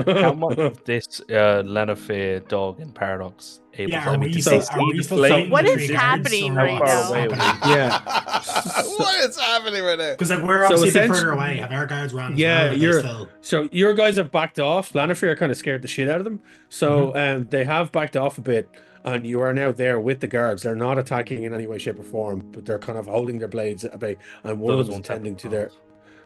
How much of this Lanafir, Dog, and Paradox able Yeah, to? I are mean, we did still, they are we see still the fighting flame? What the is 3 guards, happening or right what's now? Far away are happening? Yeah. What is happening right now? Because like we're So obviously a bit essentially- further away. Have our guards run? Yeah, as well, or are they you're- still... So your guys have backed off. Lanafir kind of scared the shit out of them. So they have backed off a bit, and you are now there with the guards. They're not attacking in any way, shape, or form, but they're kind of holding their blades at bay. And one Those of them is ones have tending the to their,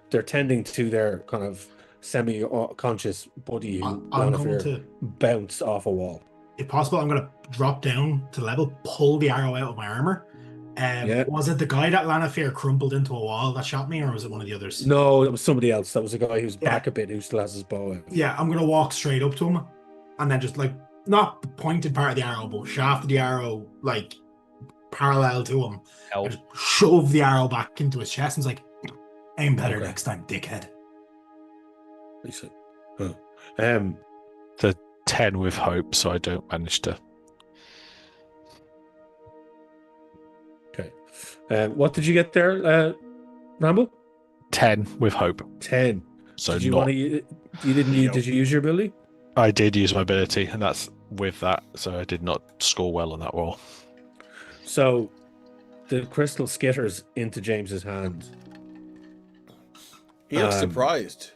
they're tending to their kind of semi-conscious buddy who I'm going Lanafir to, bounced off a wall. if possible, I'm going to drop down to level, pull the arrow out of my armor. Yeah. Was it the guy that Lanafir crumpled into a wall that shot me, or was it one of the others? No, it was somebody else. That was a guy who's Yeah. back a bit, who still has his bow out. Yeah, I'm going to walk straight up to him and then just like, not the pointed part of the arrow, but shaft of the arrow, like parallel to him. Help. And just shove the arrow back into his chest and it's like, aim better Okay. next time, dickhead. Decent. Oh. 10 with hope, so I don't manage to. Okay. What did you get there, Ramble? 10 with hope. 10. So Did you not. want to? You didn't. Did you use your ability? I did use my ability, and that's with that. So I did not score well on that roll. So the crystal skitters into James's hand. He looks surprised.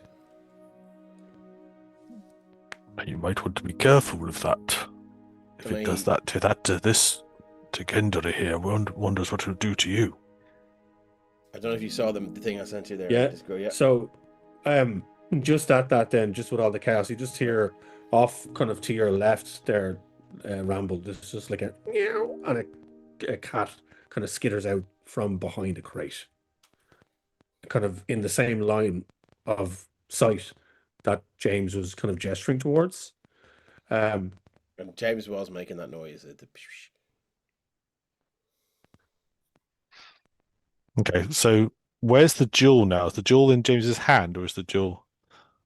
You might want to be careful of that. If Can it I- does that to this, to Gendry here, wonders what it'll do to you. I don't know if you saw the thing I sent you there. Yeah. Discord, yeah. So, just at that, then, just with all the chaos, you just hear off, kind of to your left there, Ramble. There's just like a meow, and a cat kind of skitters out from behind a crate, kind of in the same line of sight that James was kind of gesturing towards. And James was making that noise. Okay, so where's the jewel now? Is the jewel in James's hand, or is the jewel?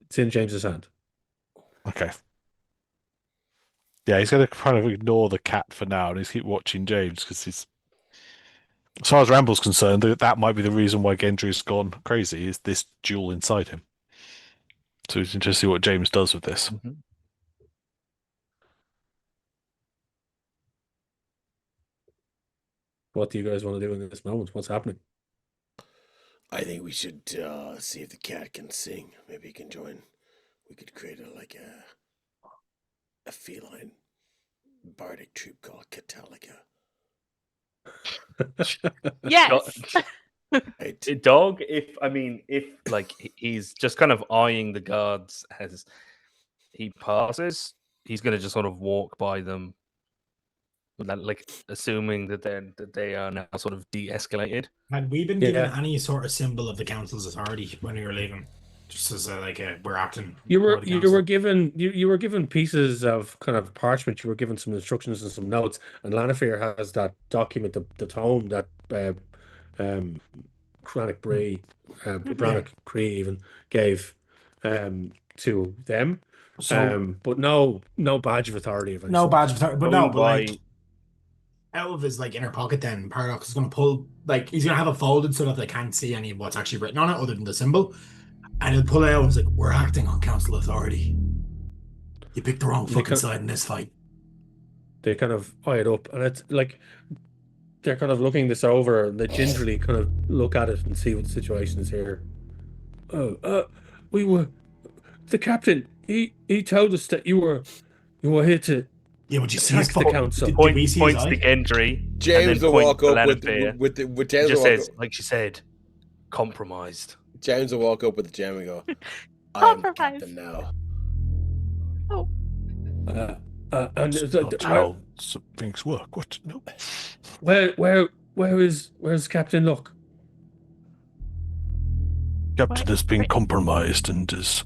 It's in James's hand. Okay. Yeah, he's going to kind of ignore the cat for now, and he's keep watching James because he's. As far as Ramble's concerned, that might be the reason why Gendry's gone crazy. Is this jewel inside him? So it's interesting to see what James does with this. What do you guys want to do in this moment? What's happening? I think we should see if the cat can sing. Maybe he can join. We could create a feline bardic troupe called Catalica. Yes. Right? Dog, if like he's just kind of eyeing the guards as he passes, he's gonna just sort of walk by them, like assuming that they are now sort of de-escalated. Had we been given Yeah. any sort of symbol of the council's authority when we were leaving? Just as we're acting. You for were the you council. were given you were given pieces of kind of parchment. You were given some instructions and some notes. And Lanafir has that document, the tome that Brannock Bree, Brannock Cree even gave to them. So But no badge of authority of any no sort. badge of authority, but Going no, but like by out of his like inner pocket, then Paradox is gonna pull like he's gonna have it folded so that they can't see any of what's actually written on it other than the symbol. And he'll pull it out and he's like, we're acting on council authority. You picked the wrong They fucking kind side in this fight. they kind of eye it up, and it's like they're kind of looking this over, and they gingerly kind of look at it and see what the situation is here. Oh, we were the captain. He told us that you were here to Yeah, would you see his attack the fucking council. did point, we see his points to eye? Gendry, and James then will points walk to up Lanafir. with James Just will walk says, up, like she said, compromised. James will walk up with the gem and go, I am the Compromise. captain now. Oh, and That's not how some things work. What? No. where's Captain Luck? Captain has been compromised and is.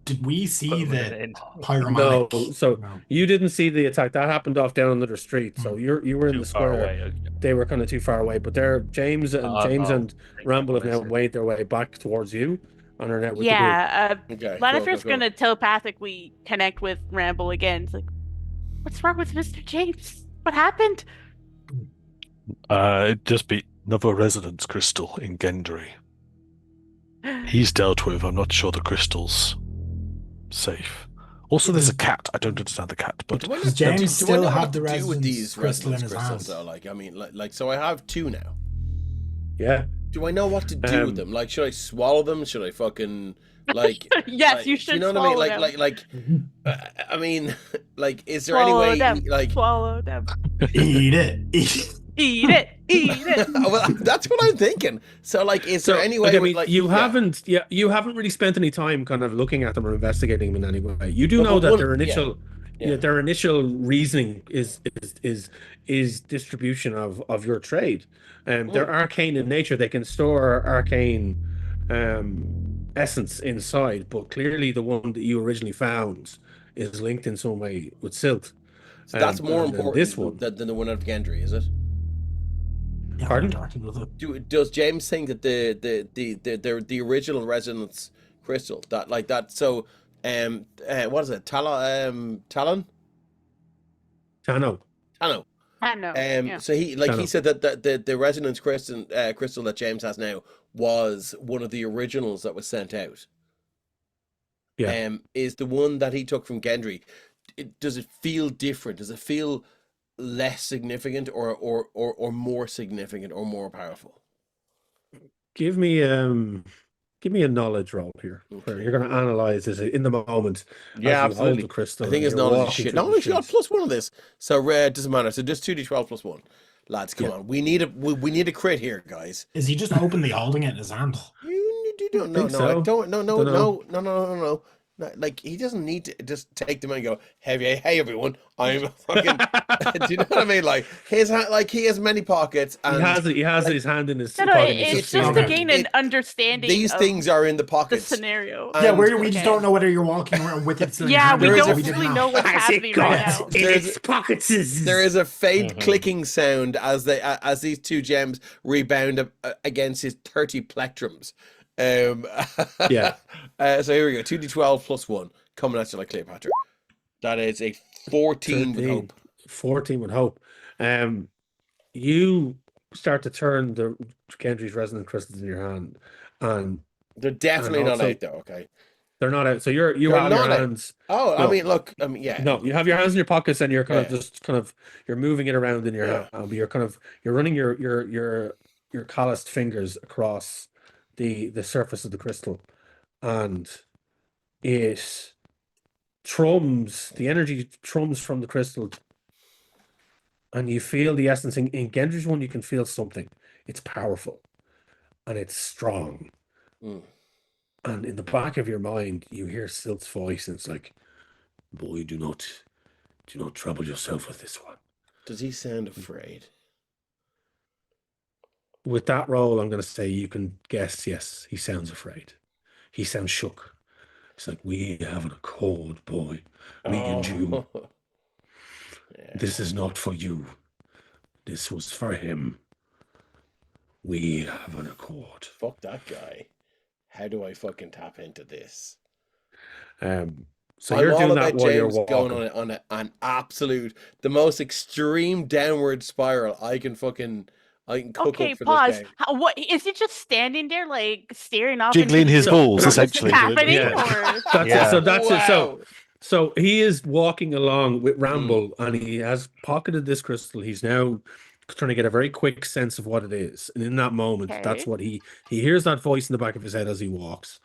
Did we see Put him at the an end. pyromanic? No, so No. you didn't see the attack. That happened off down another street. So you were in Too the far square. away. Okay. They were kind of too far away, but they're James and Ramble have now made their way back towards you and are now with the group. yeah. Okay. Lanafir's cool. gonna telepathically connect with Ramble again. It's like, what's wrong with Mr. James? What happened? It'd just be another resonance crystal in Gendry. He's dealt with. I'm not sure the crystal's safe. Also, there's a cat. I don't understand the cat, but Do I Does know- James do I still know have what the to do with resonance these crystal in resonance his crystals, hand? though? Like, I mean, like, so I have two now. Yeah. Do I know what to do with them? Like, should I swallow them? Should I fucking like? Yes, like, you do should You know what I mean? swallow Like, them. I mean, like, is there Swallow any way, them. like, Swallow them. Eat it. Eat it. Eat it. Eat it. well, that's what I'm thinking. So, like, is there any way? I with, mean, like, you yeah. haven't really spent any time kind of looking at them or investigating them in any way. You do No, know but that one- their yeah. initial Yeah. their initial reasoning is distribution of your trade. They're arcane in nature. They can store arcane essence inside, but clearly the one that you originally found is linked in some way with silt. So that's more and then important this one. than the one out of Gendry, is it? Yeah, Pardon? we're talking about it. Does James think that the original resonance crystal that like that? So, what is it? Talon? Tano. Tano. I know. Yeah. So he like he Tano. said that the resonance crystal that James has now was one of the originals that was sent out. Yeah. Is the one that he took from Gendry. Does it feel different? Does it feel less significant or more significant or more powerful? Give me a knowledge roll here. Where you're going to analyze this in the moment. Yeah, as you hold absolutely. the crystal I think and his you're knowledge is walking shit. through No, the actually got streets. +1 on this. So it doesn't matter. So just 2d12 +1. Lads, come Yeah. on. We need a crit here, guys. Is he just openly holding it in his hand? You don't think no, so. I don't no Dunno. no. No, like he doesn't need to just take them and go, hey everyone, I'm a fucking do you know what I mean? Like his hand, like he has many pockets and He has his hand in his No, pocket. and he's it's just feeling to it. gain an understanding these of things are in the the pockets. scenario. And- Yeah, we just Okay. don't know whether you're walking around with it still in your Yeah, hand. we There is don't a- didn't really know what's Has it happening right got now. in There's- its pockets? There is a faint Mhm. clicking sound as these two gems rebound against his 30 plectrums. Yeah. So here we go. 2d12 +1 coming at you like Cleopatra. That is a 14 with 13. hope. 14 with hope. You start to turn the Gendry's resonant crystals in your hand, and They're definitely And not also- out though. Okay. they're not out. So you They're have your not out. hands. Oh, I No. mean, look. I mean, yeah. No, you have your hands in your pockets, and you're Yeah. you're moving it around in your Yeah. hand. But you're running your calloused fingers across the surface of the crystal, and it the energy trums from the crystal, and you feel the essence. In Gendry's one, you can feel something. It's powerful, and it's strong. Mm. And in the back of your mind, you hear Silt's voice, and it's like, "Boy, do not trouble yourself with this one." Does he sound afraid? With that roll, I'm going to say you can guess. Yes, he sounds afraid. He sounds shook. It's like, we have an accord, boy. Me and you. Yeah. This is not for you. This was for him. We have an accord. Fuck that guy. How do I fucking tap into this? So I'm you're all doing that about while you're James going walking. on an absolute, the most extreme downward spiral I can cook Okay, up for this pause. game. What is it? Just standing there, like staring off into Jiggling the his So- balls, distance? What's essentially. is what it happening? looks like. Or That's it. Yeah. So that's it. Wow. So he is walking along with Ramble, and he has pocketed this crystal. He's now trying to get a very quick sense of what it is, and in that moment, that's Okay. what he hears that voice in the back of his head as he walks.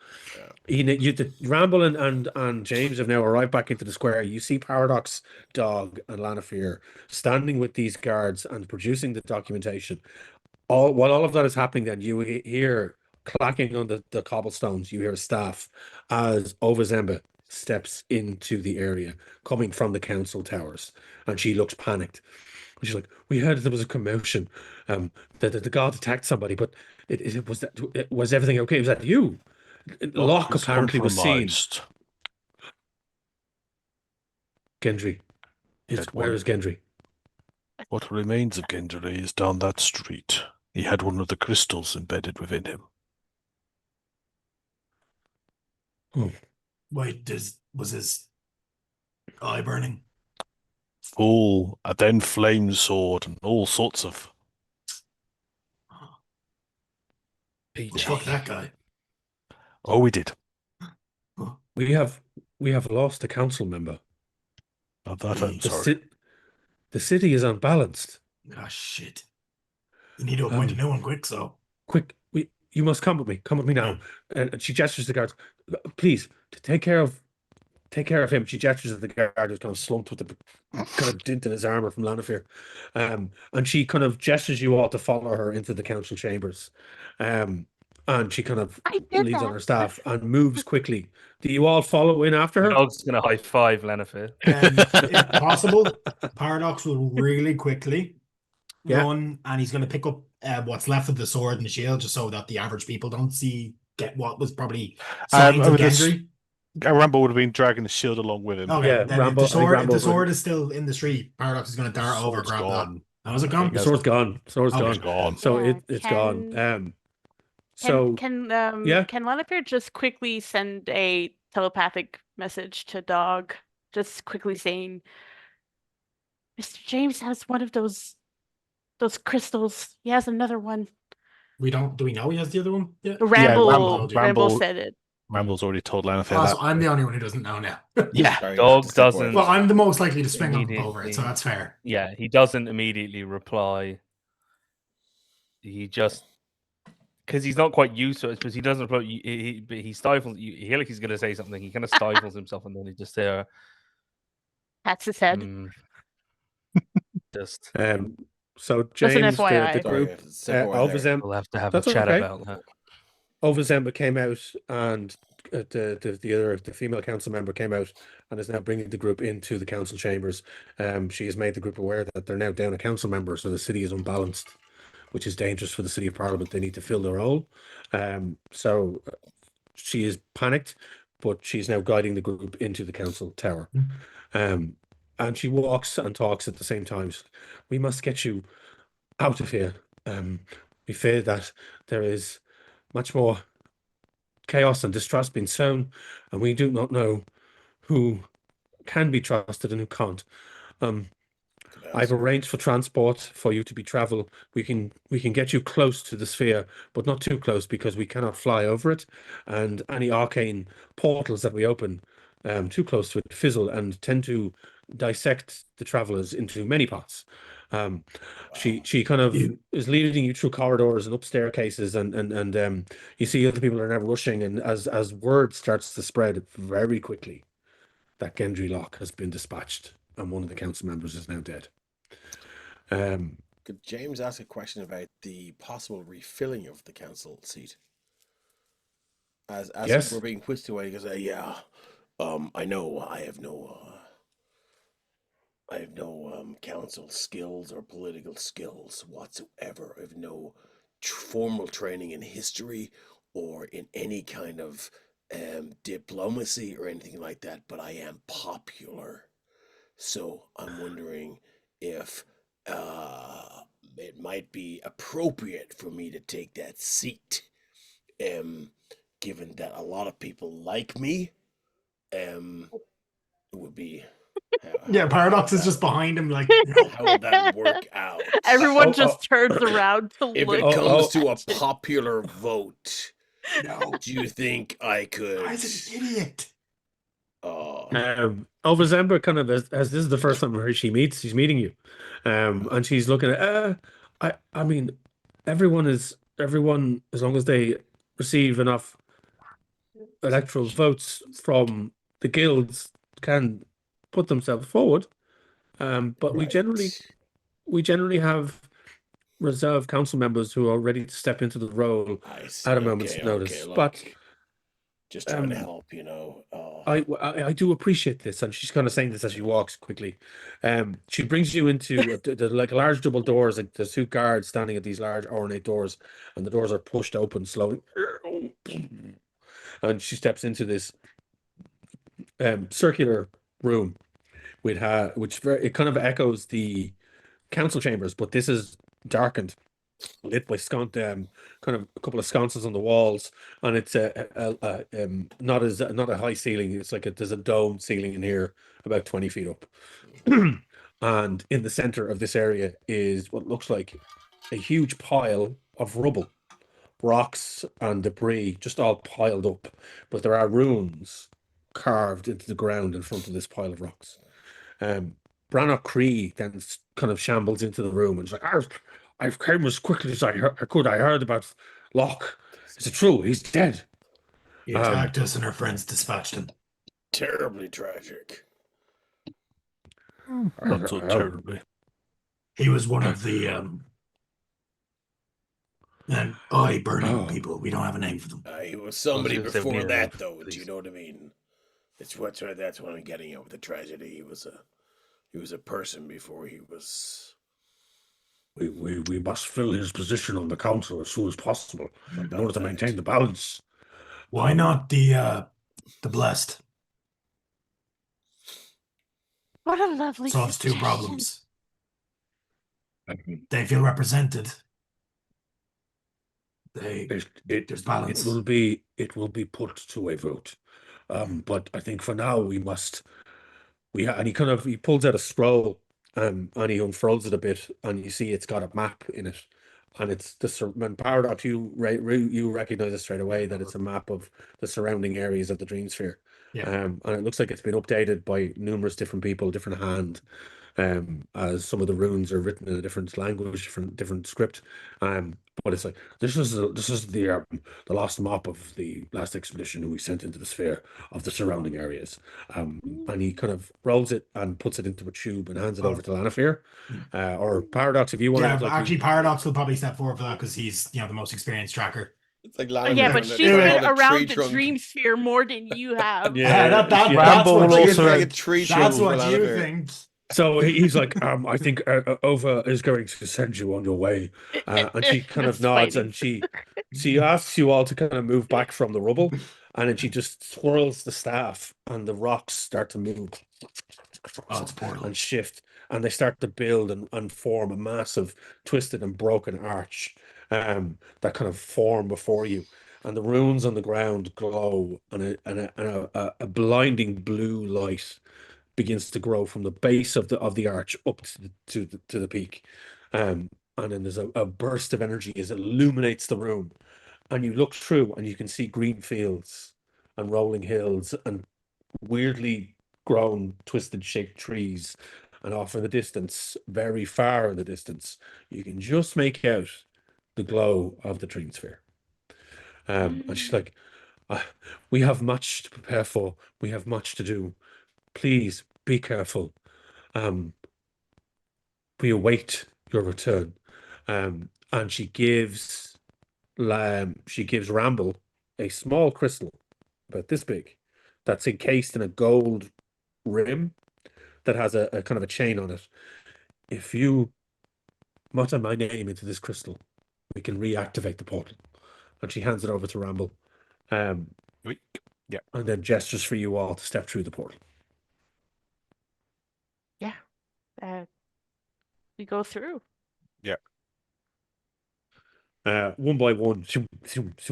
Yeah. Ramble and James have now arrived back into the square. You see Paradox, Dog, and Lanafir standing with these guards and producing the documentation. While all of that is happening, then you hear clacking on the cobblestones. You hear staff as Ovazemba steps into the area, coming from the council towers, and she looks panicked. She's like, "We heard there was a commotion. The god attacked somebody, but was everything okay? Was that you?" Locke He's apparently was seen. compromised. Gendry. He had Where one. is Gendry? What remains of Gendry is down that street. He had one of the crystals embedded within him. Wait, was his eye burning? Full, and then flame sword, and all sorts of. Fuck that guy. Oh, we did. We have lost a council member. Of that, I'm The sorry. the city is unbalanced. Ah, shit. You need to appoint a new one quick, so. Quick, you must come with me. Come with me now. And she gestures to the guards. Please, take care of him. She gestures at the guard who's kind of slumped with the kind of dint in his armor from Lanafir. And she kind of gestures you all to follow her into the council chambers. And she kind of I did leads on that. her staff and moves quickly. Do you all follow in after her? Dog's gonna high five Lanafir. If possible, Paradox will really quickly Yeah. run, and he's going to pick up what's left of the sword and the shield, just so that the average people don't get what was probably signs of Gendry. Rambo would have been dragging the shield along with him. Okay, Yeah, then Rambo- I if think the Rambo's sword is still in the street, Paradox is going to dart over, Sword's grab gone. that. How was it I gone? think The sword's gone. Sword's Okay. It's gone. gone. So Yeah, it's gone. Can So can yeah. can Lanafir just quickly send a telepathic message to Dog, just quickly saying, "Mr. James has one of those crystals. He has another one." Do we know he has the other one? Yeah. Ramble Ramble- said it. Ramble's already told Lanafir Also, that. I'm the only one who doesn't know now. Yeah. Sorry, Dog not to step doesn't- forward. Well, I'm the most likely to swing up over it, so Immediately. that's fair. Yeah, he doesn't immediately reply. He just because he's not quite used to it, because he doesn't reply. He stifles. You hear like he's going to say something. He kind of stifles himself, and then he just Pats his head. just So Just an James, the FYI. Sorry, group, I have to step away there. Ovazemba we'll have to have That's a chat okay. about that. Ovazemba came out, and the female council member came out and is now bringing the group into the council chambers. She has made the group aware that they're now down a council member, so the city is unbalanced, which is dangerous for the city of Parliament. They need to fill their role. So she is panicked, but she's now guiding the group into the council tower. And she walks and talks at the same time. She's like, "We must get you out of here. We fear that there is much more chaos and distrust being sown, and we do not know who can be trusted and who can't. I've arranged for transport for you to be travel. We can get you close to the sphere, but not too close, because we cannot fly over it. And any arcane portals that we open too close to it fizzle and tend to dissect the travelers into many parts." She kind of is leading you through corridors and up staircases, and you see other people are now rushing, and as word starts to spread very quickly that Gendry Locke has been dispatched and one of the council members is now dead. Could James ask a question about the possible refilling of the council seat? As Yes. we're being whisked away, he goes, "Yeah, I know I have no council skills or political skills whatsoever. I have no formal training in history or in any kind of diplomacy or anything like that, but I am popular. So I'm wondering if it might be appropriate for me to take that seat, given that a lot of people like me, would be. Yeah, Paradox is that- just behind him, like, How would that work out? Everyone Oh, just turns around to If look. it Oh, comes oh. to a popular vote, no, do you think I could? guy's an idiot. Oh, Zemba kind of as this is the first time she's meeting you, and she's looking at. I mean, everyone as long as they receive enough electoral votes from the guilds can put themselves forward. But we right. generally have reserve council members who are ready to step into the role I see. at a moment's Okay, notice. look, But just trying to help, you know. I do appreciate this, and she's kind of saying this as she walks quickly. She brings you into like large double doors, like there's two guards standing at these large ornate doors, and the doors are pushed open slowly. And she steps into this circular room it kind of echoes the council chambers, but this is darkened, lit by kind of a couple of sconces on the walls, and it's not a high ceiling. It's like there's a dome ceiling in here, about 20 feet up. And in the center of this area is what looks like a huge pile of rubble, rocks and debris, just all piled up. But there are runes carved into the ground in front of this pile of rocks. Brannock Cree then kind of shambles into the room and is like, I've came as quickly as I could. I heard about Locke. Is it true? He's dead. He attacked us and our friends dispatched him. Terribly tragic. Not so terribly. He was one of the eye burning people. We don't have a name for them. He was somebody gonna say we before need a that, name, though. Do please. you know what I mean? That's what I'm getting at with the tragedy. He was a person before he was. We must fill his position on the council as soon as possible in About order to that. maintain the balance. Why not the blessed? What a lovely Solves two suggestion. problems. They feel represented. There's balance. It will be put to a vote. But I think for now and he pulls out a scroll, and he unfurls it a bit, and you see it's got a map in it, and it's when Paradox, you recognize it straight away that it's a map of the surrounding areas of the Dream Sphere. Yeah. And it looks like it's been updated by numerous different people, different hand, as some of the runes are written in a different language, different script. But it's like this is the last map of the last expedition we sent into the sphere of the surrounding areas. And he kind of rolls it and puts it into a tube and hands it over to Lanafir, or Paradox if you want. Yeah, actually, Paradox will probably step forward for that because he's the most experienced tracker. It's like Yeah, but she's been around the Dream Sphere more than you have. That's Ramble what will you also think. That's what you think. So he's like, I think Ova is going to send you on your way. And she kind of nods, and she asks you all to kind of move back from the rubble, and then she just swirls the staff, and the rocks start to move and shift, and they start to build and form a massive twisted and broken arch that kind of form before you. And the runes on the ground glow, and a blinding blue light begins to grow from the base of the arch up to the peak, and then there's a burst of energy as it illuminates the room, and you look through and you can see green fields and rolling hills and weirdly grown, twisted shaped trees, and off in the distance, very far in the distance, you can just make out the glow of the Dream Sphere. And she's like, we have much to prepare for. We have much to do. Please be careful. We await your return. And she gives Ramble a small crystal about this big that's encased in a gold rim that has a kind of a chain on it. If you mutter my name into this crystal, we can reactivate the portal. And she hands it over to Ramble. Yeah. And then gestures for you all to step through the portal. We go through. Yeah. One by one.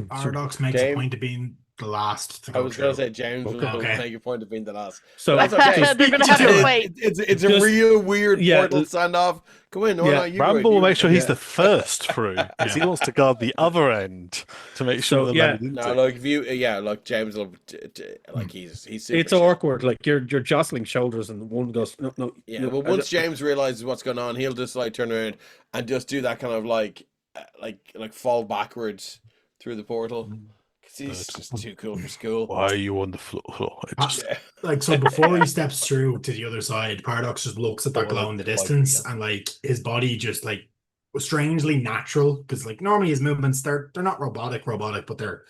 Paradox makes a point of being the last to I go was going through. to say James was Okay. going to Okay. make a point of being the last. So That's okay. They're gonna have to Just- wait. It's a Just- real weird yeah, portal standoff. Come in, yeah, you go Ramble in, will you make sure he's yeah. the first through because he wants to guard the other end to make sure So, the yeah. landing didn't No, take. like if you, like James will, like he's super It's chill. awkward. Like you're jostling shoulders, and one goes, no. Yeah, no, well, I once don't- James realizes what's going on, he'll just like turn around and just do that kind of like fall backwards through the portal. 'Cause he's just too cool for school. Why are you on the floor? It just- Yeah. Like, so before he steps through to the other side, Paradox just looks at that Oh, glow in the like, distance, yeah. and like his body just like was strangely natural, because like normally his movements they're not robotic, but they're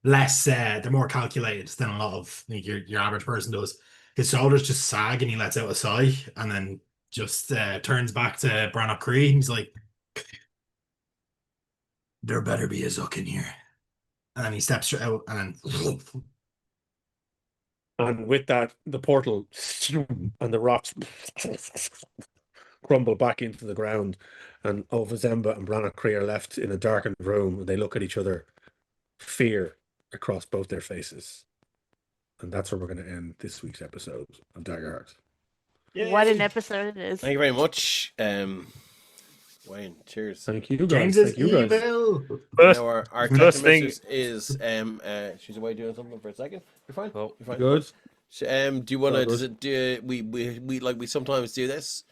less they're more calculated than a lot of like your average person does. His shoulders just sag and he lets out a sigh, and then just turns back to Brannock Cree, and he's like, there better be a Zook in here. And then he steps out, and then And with that, the portal and the rocks crumble back into the ground, and Ovazemba and Brannock Cree are left in a darkened room, and they look at each other, fear across both their faces. And that's where we're going to end this week's episode of Daggerheart. What an episode it is. Thank you very much, Wayne. Cheers. Thank you, guys. James is Thank you, guys. evil. First, Now our first technical thing- mistress is she's away doing something for a second. You're fine. Oh, You're fine. Good. So, do you want to? All Does it? Do we sometimes do this?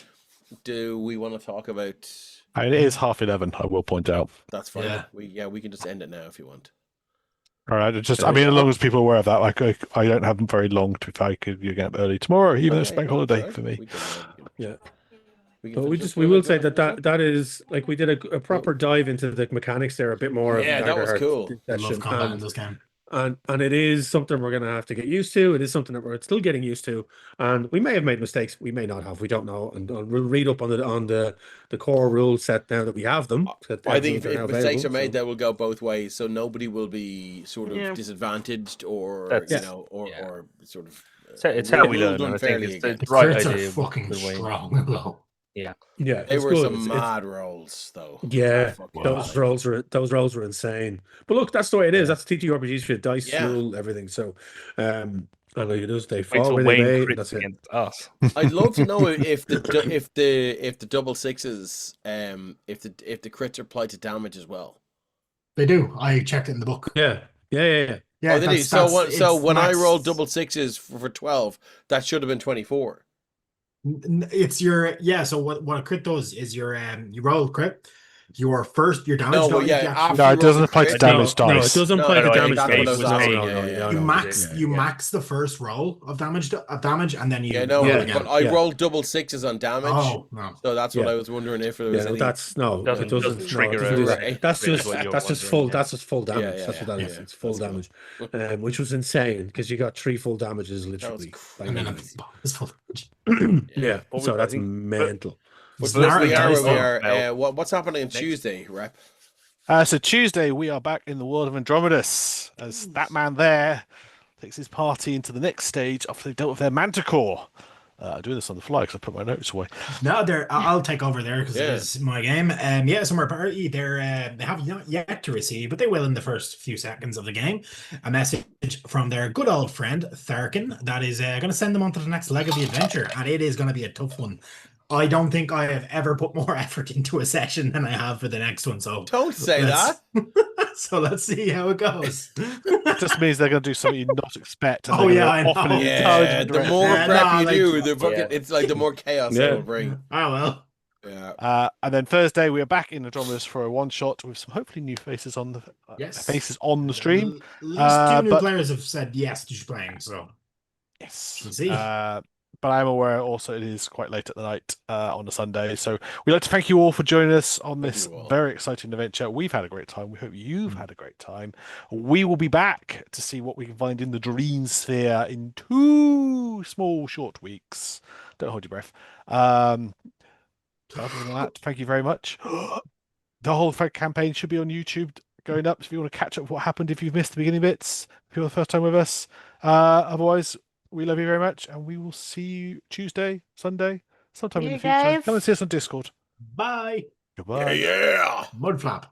Do we want to talk about? And it is 11:30. I will point out. That's fine. Yeah. We can just end it now if you want. All right, I mean, as long as people are aware of that, like I don't have them very long to if I could you get up early tomorrow, even though it's bank holiday for me. Yeah. We But finish we up will with say that. that is like we did a proper dive into the mechanics there a bit more. Yeah, of that was Daggerheart cool. I love session, combat in this game. and it is something we're going to have to get used to. It is something that we're still getting used to, and we may have made mistakes. We may not have. We don't know. And we'll read up on the core rule set now that we have them. I think if mistakes are made, that will go both ways. So nobody will be sort of Yeah. disadvantaged or That's- or sort of. It's how we ruled learn. And I think unfairly it's the against. right Crits are idea. fucking good way. strong though. yeah, They it's were good. some It's- mad rolls, though. Yeah, Fucking those mad. rolls were insane. But look, that's the way it is. That's TTRPGs for dice Yeah. rule everything. So, and like it is, they Wait fall till where they Wayne may. crits That's it. against us. I'd love to know if the double sixes, if the crits are applied to damage as well. They do. I checked it in the book. Yeah. Yeah, Oh, they do. So it's when I max- rolled double sixes for 12, that should have been 24. It's your So what a crit does is you roll a crit. Your damage. No, well, die, yeah, you after actually- No, you it roll doesn't the apply to crit- damage No, it dice. doesn't No, apply to no, damage that's what I dice. was asking, yeah. You max the first roll of damage, and then you Yeah, no, roll Yeah, again. but I yeah. rolled double sixes on damage. Oh no. So that's what Yeah. I was wondering if there was Yeah, any. that's no, Doesn't- it doesn't doesn't trigger doesn't do a that. rate. That's That's just what you're that's just wondering, full. yeah. That's just full damage. Yeah, That's what that is. yeah. It's full That's damage, which was insane because you got 3 full damages literally. crazy. And then Bang. it's full damage. Yeah, But so I that's think- mental. But Narrow we are dice, where we though. are. What's happening on Tuesday, Rep? So Tuesday we are back in the world of Andromedus as that man there takes his party into the next stage after they've dealt with their manticore. I'm doing this on the fly because I put my notes away. No, I'll take over there because Yeah. it's my game. Summer Party, they have not yet to receive, but they will in the first few seconds of the game, a message from their good old friend Tharkin that is going to send them on to the next leg of the adventure, and it is going to be a tough one. I don't think I have ever put more effort into a session than I have for the next one. So Don't say let's- that. so let's see how it goes. It just means they're going to do something you not expect. And Oh, they're yeah, gonna I often know. encourage Yeah, and the direct. more Yeah, prep nah, you like- do, the fucking Yeah. it's like the more chaos Yeah. it will bring. Oh well. Yeah. And then Thursday we are back in Andromedus for a one shot with some hopefully new faces on the Yes. faces on the stream. At least two new but- players have said yes to playing. So Yes. We'll see. But I'm aware also it is quite late at the night on a Sunday. So we'd like to thank you all for joining us on Thank this you all. very exciting adventure. We've had a great time. We hope you've had a great time. We will be back to see what we can find in the Dream Sphere in 2 small, short weeks. Don't hold your breath. Other than that, thank you very much. The whole campaign should be on YouTube going up. If you want to catch up with what happened, if you've missed the beginning bits, if you're the first time with us. Otherwise, we love you very much, and we will see you Tuesday, Sunday, sometime in See the you future. guys. Come and see us on Discord. bye. Goodbye. Yeah. Mudflap.